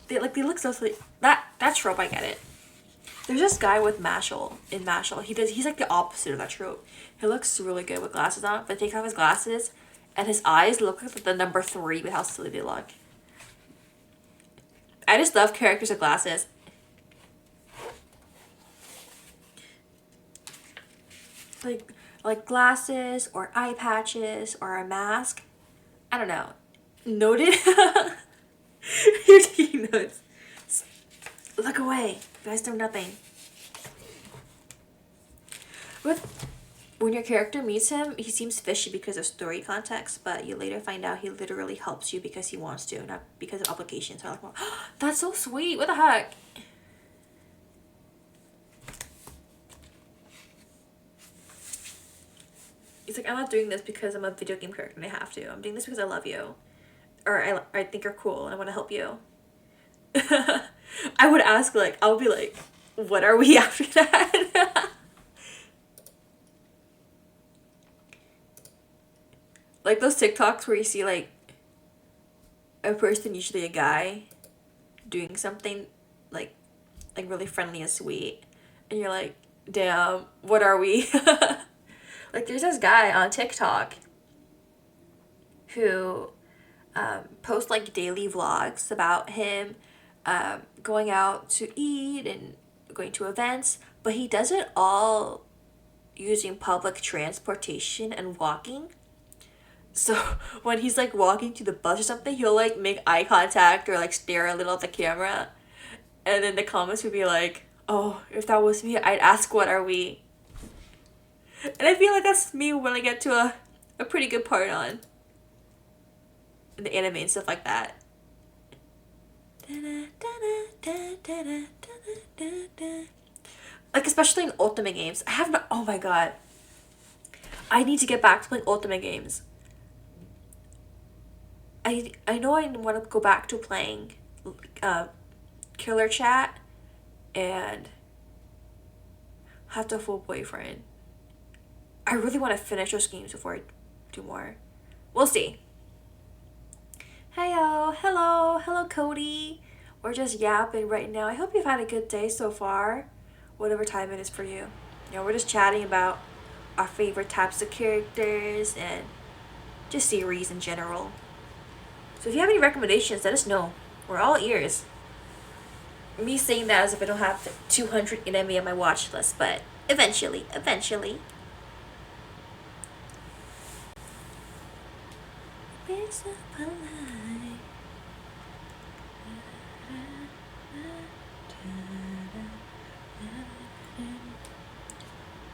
They look so silly. That trope, I get it. There's this guy with Mashal in Mashal. He's like the opposite of that trope. He looks really good with glasses on, but takes off his glasses and his eyes look like the number 3 with how silly they look. I just love characters with glasses. Like glasses or eye patches or a mask. I don't know. Noted? You're taking notes. Look away. You guys know nothing. When your character meets him, he seems fishy because of story context, but you later find out he literally helps you because he wants to, not because of obligations. So I'm like, well, that's so sweet. What the heck? He's like, I'm not doing this because I'm a video game character and I have to. I'm doing this because I love you. Or I think you're cool and I want to help you. I would ask, like, I'll be like, what are we after that? Like those TikToks where you see, like, a person, usually a guy, doing something, like really friendly and sweet. And you're like, damn, what are we? Like, there's this guy on TikTok who posts, like, daily vlogs about him going out to eat and going to events, but he does it all using public transportation and walking. So when he's like walking to the bus or something, he'll like make eye contact or like stare a little at the camera, and then the comments would be like, oh, if that was me, I'd ask, what are we? And I feel like that's me when I get to a pretty good part on the anime and stuff like that. Like, especially in Ultimate games. I have not... Oh my god. I need to get back to playing Ultimate games. I know I want to go back to playing Killer Chat and Hatoful Boyfriend. I really want to finish those games before I do more. We'll see. Heyo, hello Cody. We're just yapping right now. I hope you've had a good day so far, whatever time it is for you. You know, we're just chatting about our favorite types of characters and just series in general. So if you have any recommendations, let us know. We're all ears. Me saying that as if I don't have 200 anime on my watch list, but eventually.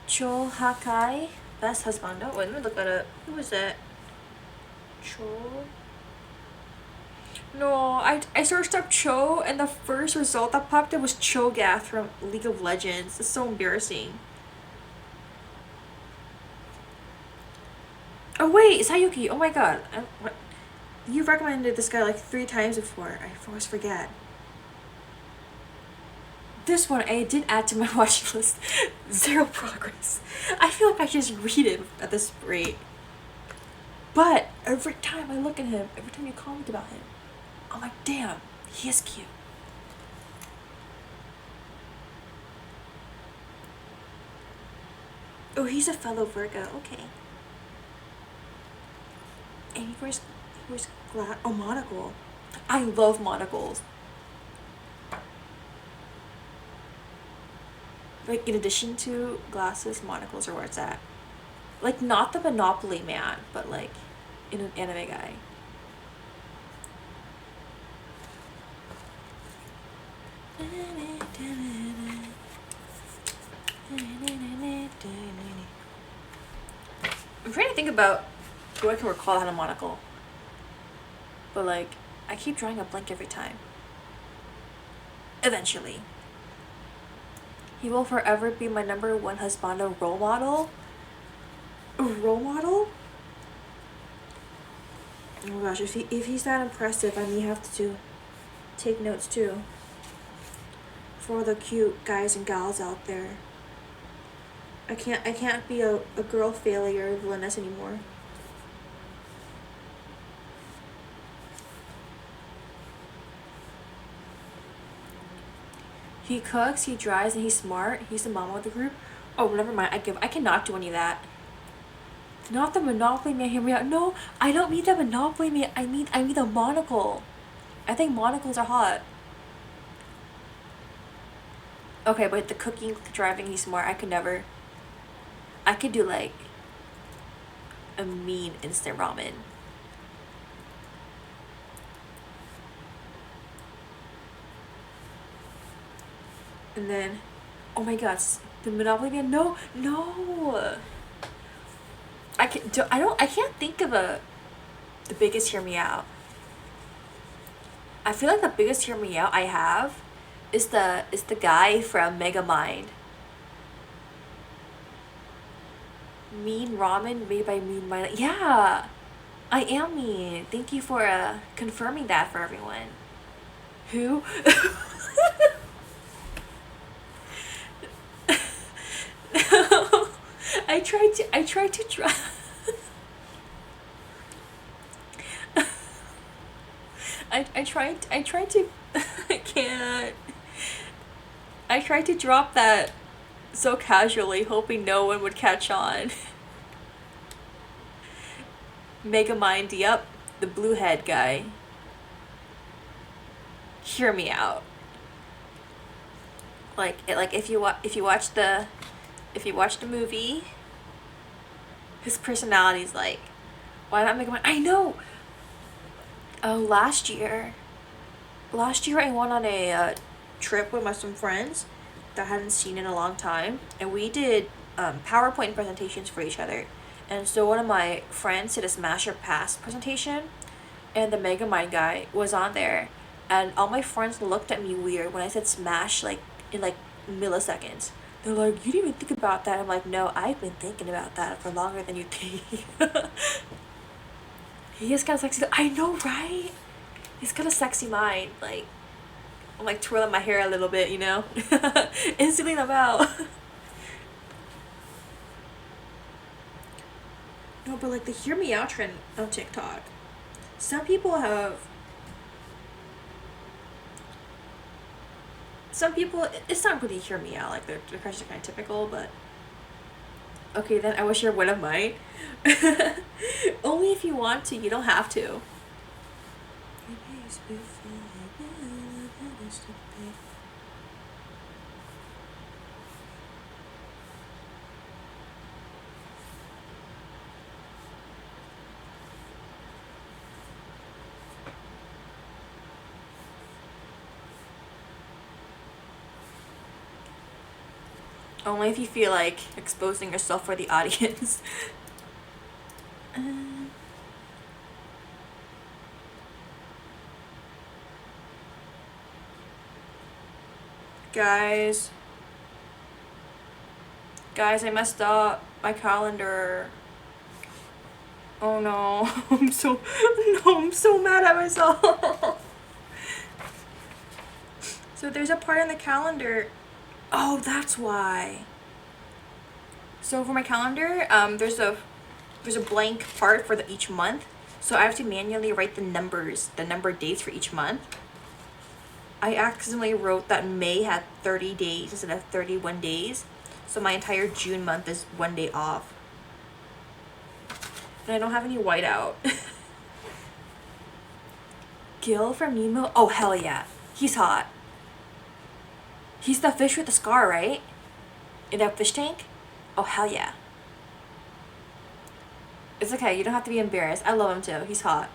Cho Hakai, best husband. Oh, wait, let me look at it. Who was that? Cho. No, I searched up Cho, and the first result that popped up was Cho'Gath from League of Legends. It's so embarrassing. Oh wait, Sayuki. Oh my god. What? You've recommended this guy like 3 times before. I always forget. This one I did add to my watch list. 0 progress. I feel like I just read it at this rate. But every time I look at him, every time you comment about him, I'm like, damn, he is cute. Oh, he's a fellow Virgo. Okay. And he wears glass. Oh, monocle. I love monocles. Like, in addition to glasses, monocles are where it's at. Like, not the Monopoly man, but like, in an anime guy. I'm trying to think about who I can recall had a monocle. But like, I keep drawing a blank every time. Eventually. He will forever be my #1 husbando role model. A role model? Oh my gosh, if he's that impressive, I may have to take notes too. For all the cute guys and gals out there. I can't be a girl failure villainess anymore. He cooks, he drives, and he's smart. He's the mama of the group. Oh, never mind. I cannot do any of that. Not the Monopoly man. Hear me out. No, I don't mean the Monopoly man. I mean the monocle. I think monocles are hot. Okay, but the cooking, the driving, he's smart. I could never. I could do like a mean instant ramen. And then, oh my god, the Monopoly man. No. I can't think of the biggest hear me out. I feel like the biggest hear me out I have is the guy from Megamind. Mean ramen made by Mean Maina. Yeah, I am mean. Thank you for confirming that for everyone. Who? I tried to draw. I tried to. I can't. I tried to drop that so casually, hoping no one would catch on. Megamind, yep, the blue head guy. Hear me out. Like if you watch the movie, his personality's like, why not Megamind? I know. Last year I went on a trip with some friends that I hadn't seen in a long time, and we did PowerPoint presentations for each other. And so one of my friends did a Smash or Pass presentation, and the Megamind guy was on there, and all my friends looked at me weird when I said Smash like in like milliseconds. They're like, you didn't even think about that. I'm like, no, I've been thinking about that for longer than you think. He is kind of sexy. I know, right? He's got a sexy mind. Like, I'm like twirling my hair a little bit, you know? Instantly I'm out. No, but like the hear me out trend on TikTok. Some people, it's not really hear me out. Like their questions are kind of typical, but okay, then I wish you're one of mine. Only if you want to, you don't have to. Only if you feel like exposing yourself for the audience. Guys. Guys, I messed up my calendar. Oh no. I'm so mad at myself. So there's a part in the calendar. Oh, that's why. So for my calendar, there's a blank part for each month. So I have to manually write the number dates for each month. I accidentally wrote that May had 30 days instead of 31 days. So my entire June month is 1 day off. And I don't have any whiteout. Gil from Nemo? Oh, hell yeah. He's hot. He's the fish with the scar, right? In that fish tank? Oh, hell yeah. It's okay, you don't have to be embarrassed. I love him too. He's hot.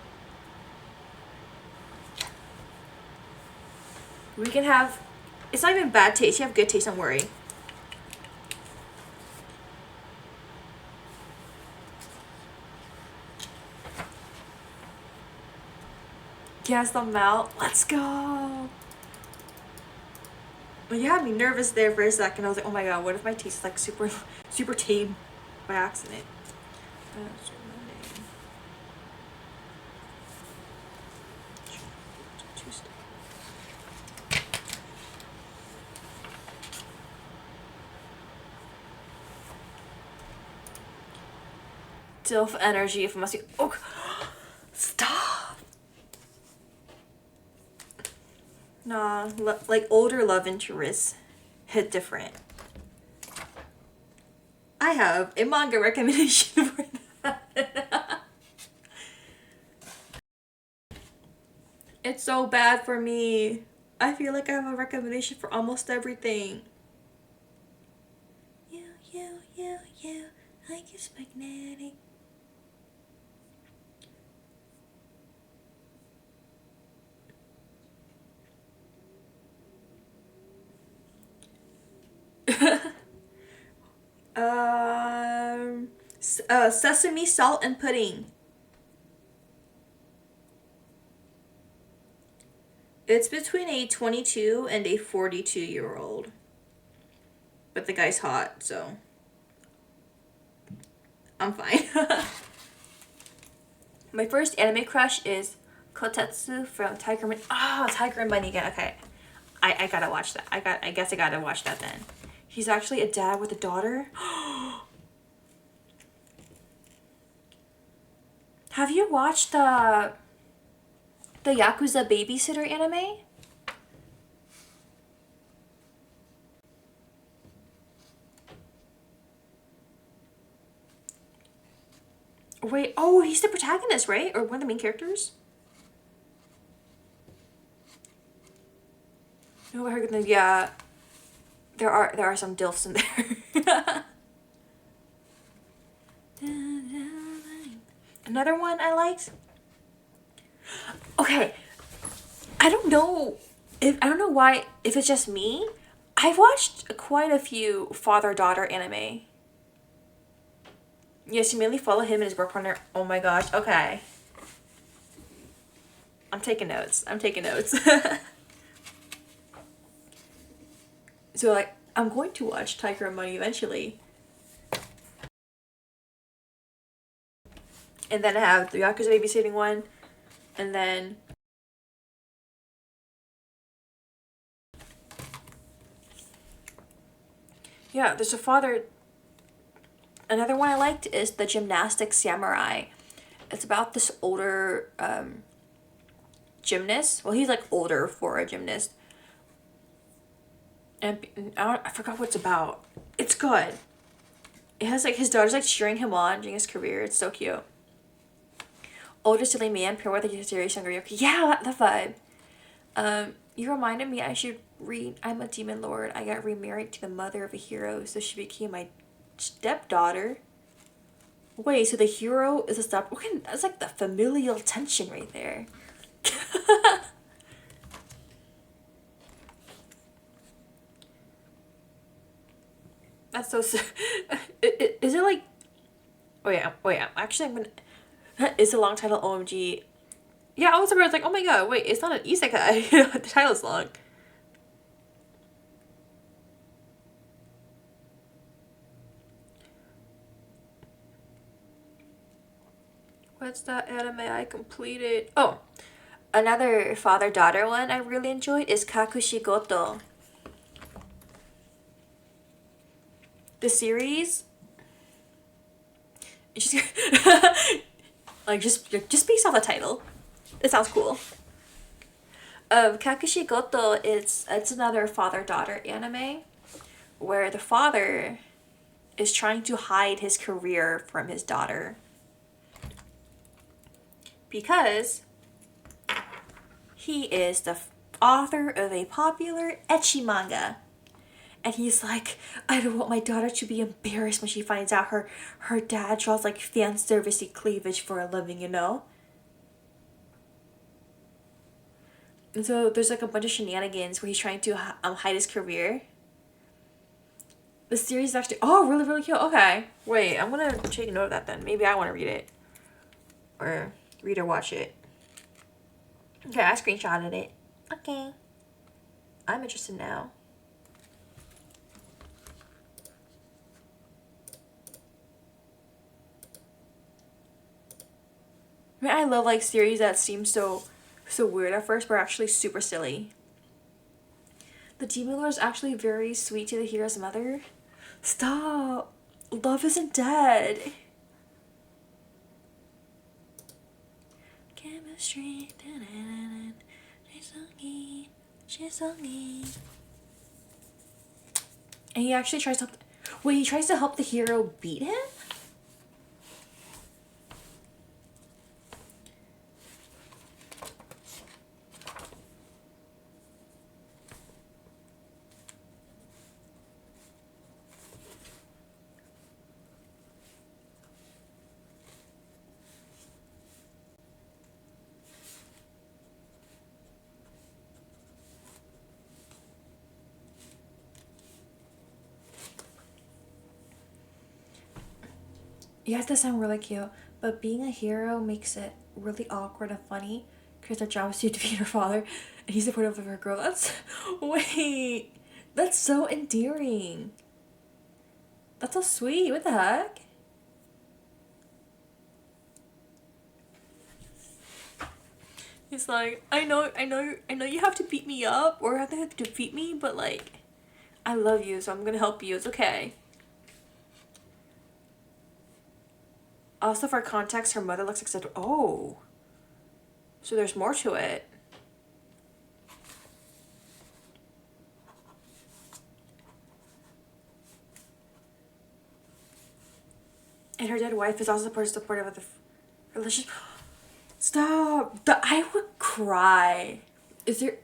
We can have... It's not even bad taste. You have good taste, don't worry. Guess the melt. Let's go. Well, you had me nervous there for a second. I was like, oh my god, what if my taste is like super tame by accident? Dilf energy if I must be. Oh, stop. Nah, like older love interests hit different. I have a manga recommendation for that. It's so bad for me. I feel like I have a recommendation for almost everything. You, like it's magnetic. Sesame salt and pudding. It's between a 22 and a 42-year-old. But the guy's hot, so I'm fine. My first anime crush is Kotetsu from Tiger and... Oh, Tiger and Bunny again. Okay. I gotta watch that. I guess I gotta watch that then. He's actually a dad with a daughter. Have you watched the Yakuza Babysitter anime? Wait, oh, he's the protagonist, right? Or one of the main characters? No, I heard that. Yeah, there are some dilfs in there. Another one I liked. Okay, I don't know why, if it's just me. I've watched quite a few father-daughter anime. Yes, you mainly follow him and his work partner. Oh my gosh. Okay. I'm taking notes. So like, I'm going to watch Tiger and Bunny eventually. And then I have the Yakuza babysitting one. And then... Yeah, there's a father... Another one I liked is the Gymnastic Samurai. It's about this older gymnast. Well, he's like older for a gymnast. And I forgot what it's about. It's good. It has like his daughter's like cheering him on during his career. It's so cute. Older silly man, pure with a serious younger yoke. Yeah, the vibe. You reminded me I should read I'm a Demon Lord. I got remarried to the mother of a hero, so she became my stepdaughter. Wait, so the hero is a step... Okay, that's like the familial tension right there. That's so. Is it like? Wait. Actually, I'm gonna. It's a long title. OMG. Yeah, I was surprised. Like, oh my god, wait, it's not an isekai. The title's long. What's that anime I completed? Oh, another father-daughter one I really enjoyed is Kakushigoto. The series, just like just based off the title, it sounds cool. Kakushigoto, it's another father-daughter anime where the father is trying to hide his career from his daughter because he is the author of a popular ecchi manga. And he's like, I don't want my daughter to be embarrassed when she finds out her dad draws like fan servicey cleavage for a living, you know? And so there's like a bunch of shenanigans where he's trying to hide his career. The series is actually, oh, really, really cute. Okay. Wait, I'm gonna take note of that then. Maybe I want to read it. Or read or watch it. Okay, I screenshotted it. Okay. I'm interested now. I mean, I love like series that seem so weird at first, but are actually super silly. The demon lord is actually very sweet to the hero's mother. Stop! Love isn't dead. Chemistry. And he actually tries to. Wait, he tries to help the hero beat him? You have to sound really cute, but being a hero makes it really awkward and funny because their job is to defeat her father and he's supportive of her girl. Wait, that's so endearing. That's so sweet. What the heck? He's like, I know you have to beat me up or have to defeat me, but like, I love you, so I'm gonna help you. It's okay. Also, for context, her mother looks accepted. Oh. So there's more to it. And her dead wife is also supportive of the relationship. Stop. I would cry. Is there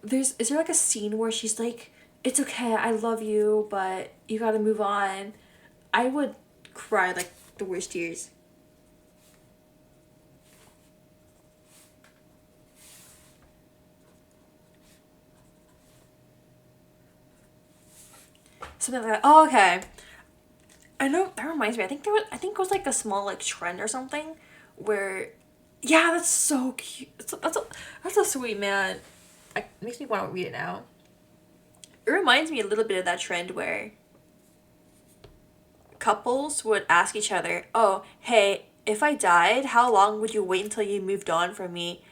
like a scene where she's like, it's okay, I love you, but you gotta move on? I would cry like the worst tears. Something like that. Oh, okay. I know that reminds me. I think it was like a small like trend or something, where, yeah, that's so cute. That's so sweet, man. It makes me want to read it now. It reminds me a little bit of that trend where couples would ask each other, "Oh, hey, if I died, how long would you wait until you moved on from me?"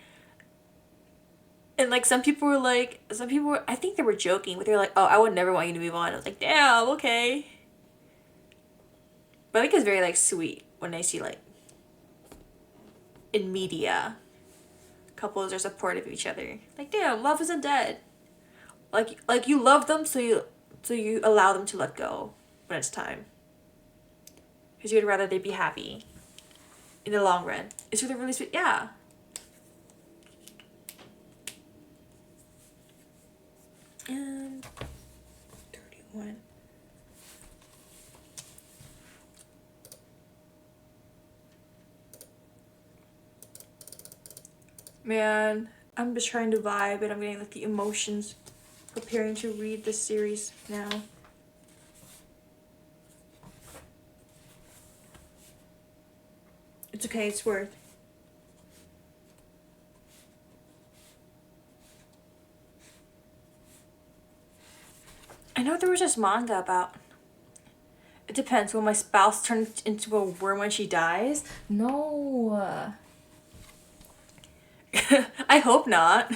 And like some people were, I think they were joking, but they're like, "Oh, I would never want you to move on." I was like, "Damn, okay." But I think it's very like sweet when I see like in media couples are supportive of each other. Like, damn, love isn't dead. Like you love them, so you allow them to let go when it's time. Because you'd rather they be happy in the long run. It's really, really sweet. Yeah. And 31. Man, I'm just trying to vibe and I'm getting like the emotions preparing to read this series now. It's okay, it's worth. I know there was this manga about. It depends. Will my spouse turn into a worm when she dies? No. I hope not.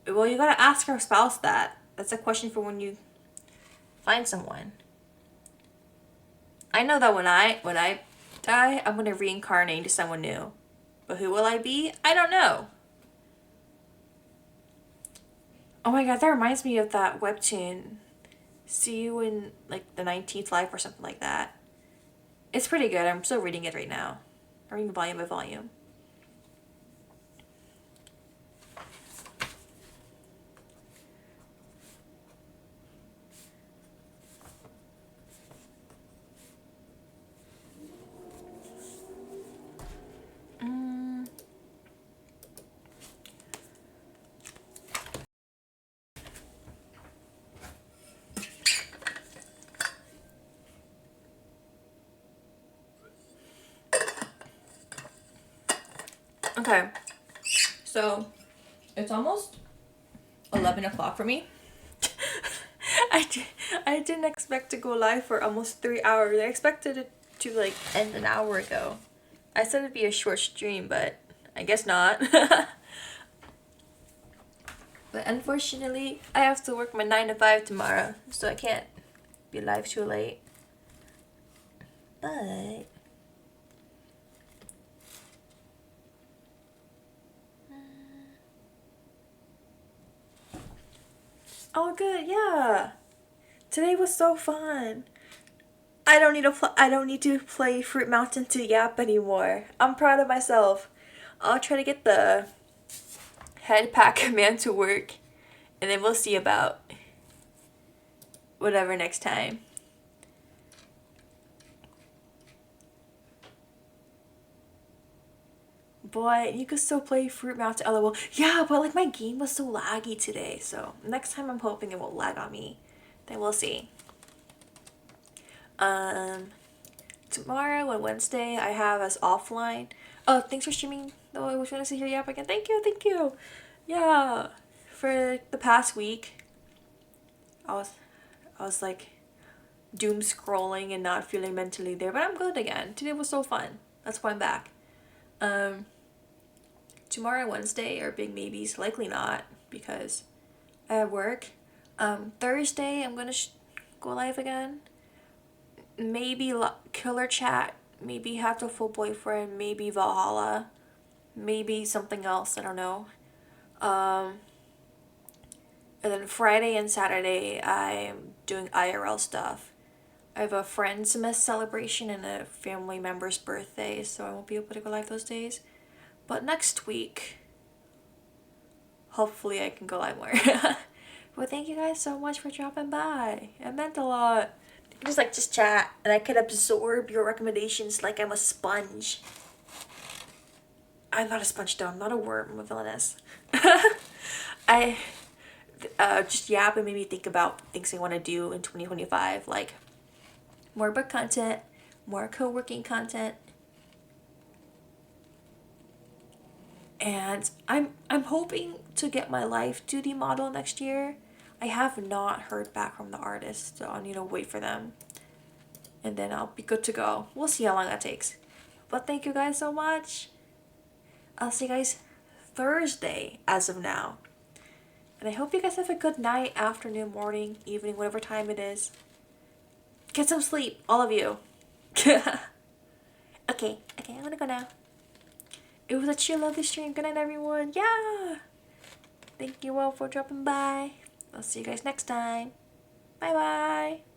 Well, you gotta ask your spouse that. That's a question for when you find someone. I know that when I die, I'm gonna reincarnate into someone new. But who will I be? I don't know. Oh my god, that reminds me of that webtoon. See you in like the 19th life or something like that. It's pretty good. I'm still reading it right now. I'm reading volume by volume. Okay, so it's almost 11 o'clock for me. I didn't expect to go live for almost 3 hours. I expected it to like end an hour ago. I said it'd be a short stream, but I guess not. But unfortunately, I have to work my 9 to 5 tomorrow, so I can't be live too late. But oh good, yeah. Today was so fun. I don't need to play Fruit Mountain to Yap anymore. I'm proud of myself. I'll try to get the head pack command to work, and then we'll see about whatever next time. Boy, you could still play Fruit Mountain. LOL. Yeah, but like my game was so laggy today, so next time I'm hoping it won't lag on me. Then we'll see. Tomorrow and Wednesday I have us offline. Oh, thanks for streaming. Oh, I was trying to see your Yap again. Thank you, thank you. Yeah, for the past week, I was like doom scrolling and not feeling mentally there, but I'm good again. Today was so fun. That's why I'm back. Tomorrow and Wednesday are big maybes. Likely not because I have work. Thursday I'm gonna go live again. Maybe Killer Chat. Maybe Have to Full Boyfriend. Maybe Valhalla. Maybe something else. I don't know. And then Friday and Saturday I'm doing IRL stuff. I have a friend's miss celebration and a family member's birthday, so I won't be able to go live those days. But next week, hopefully I can go live more. Well, thank you guys so much for dropping by. It meant a lot. You can just chat, and I could absorb your recommendations like I'm a sponge. I'm not a sponge though. I'm not a worm. I'm a villainess. I just yap and made me think about things I want to do in 2025, like more book content, more co-working content, and I'm hoping to get my live 2D model next year. I have not heard back from the artist, so I'll need to wait for them, and then I'll be good to go. We'll see how long that takes. But thank you guys so much. I'll see you guys Thursday as of now. And I hope you guys have a good night, afternoon, morning, evening, whatever time it is. Get some sleep, all of you. Okay, I'm gonna go now. It was a chill, lovely stream. Good night, everyone. Yeah! Thank you all for dropping by. I'll see you guys next time. Bye-bye.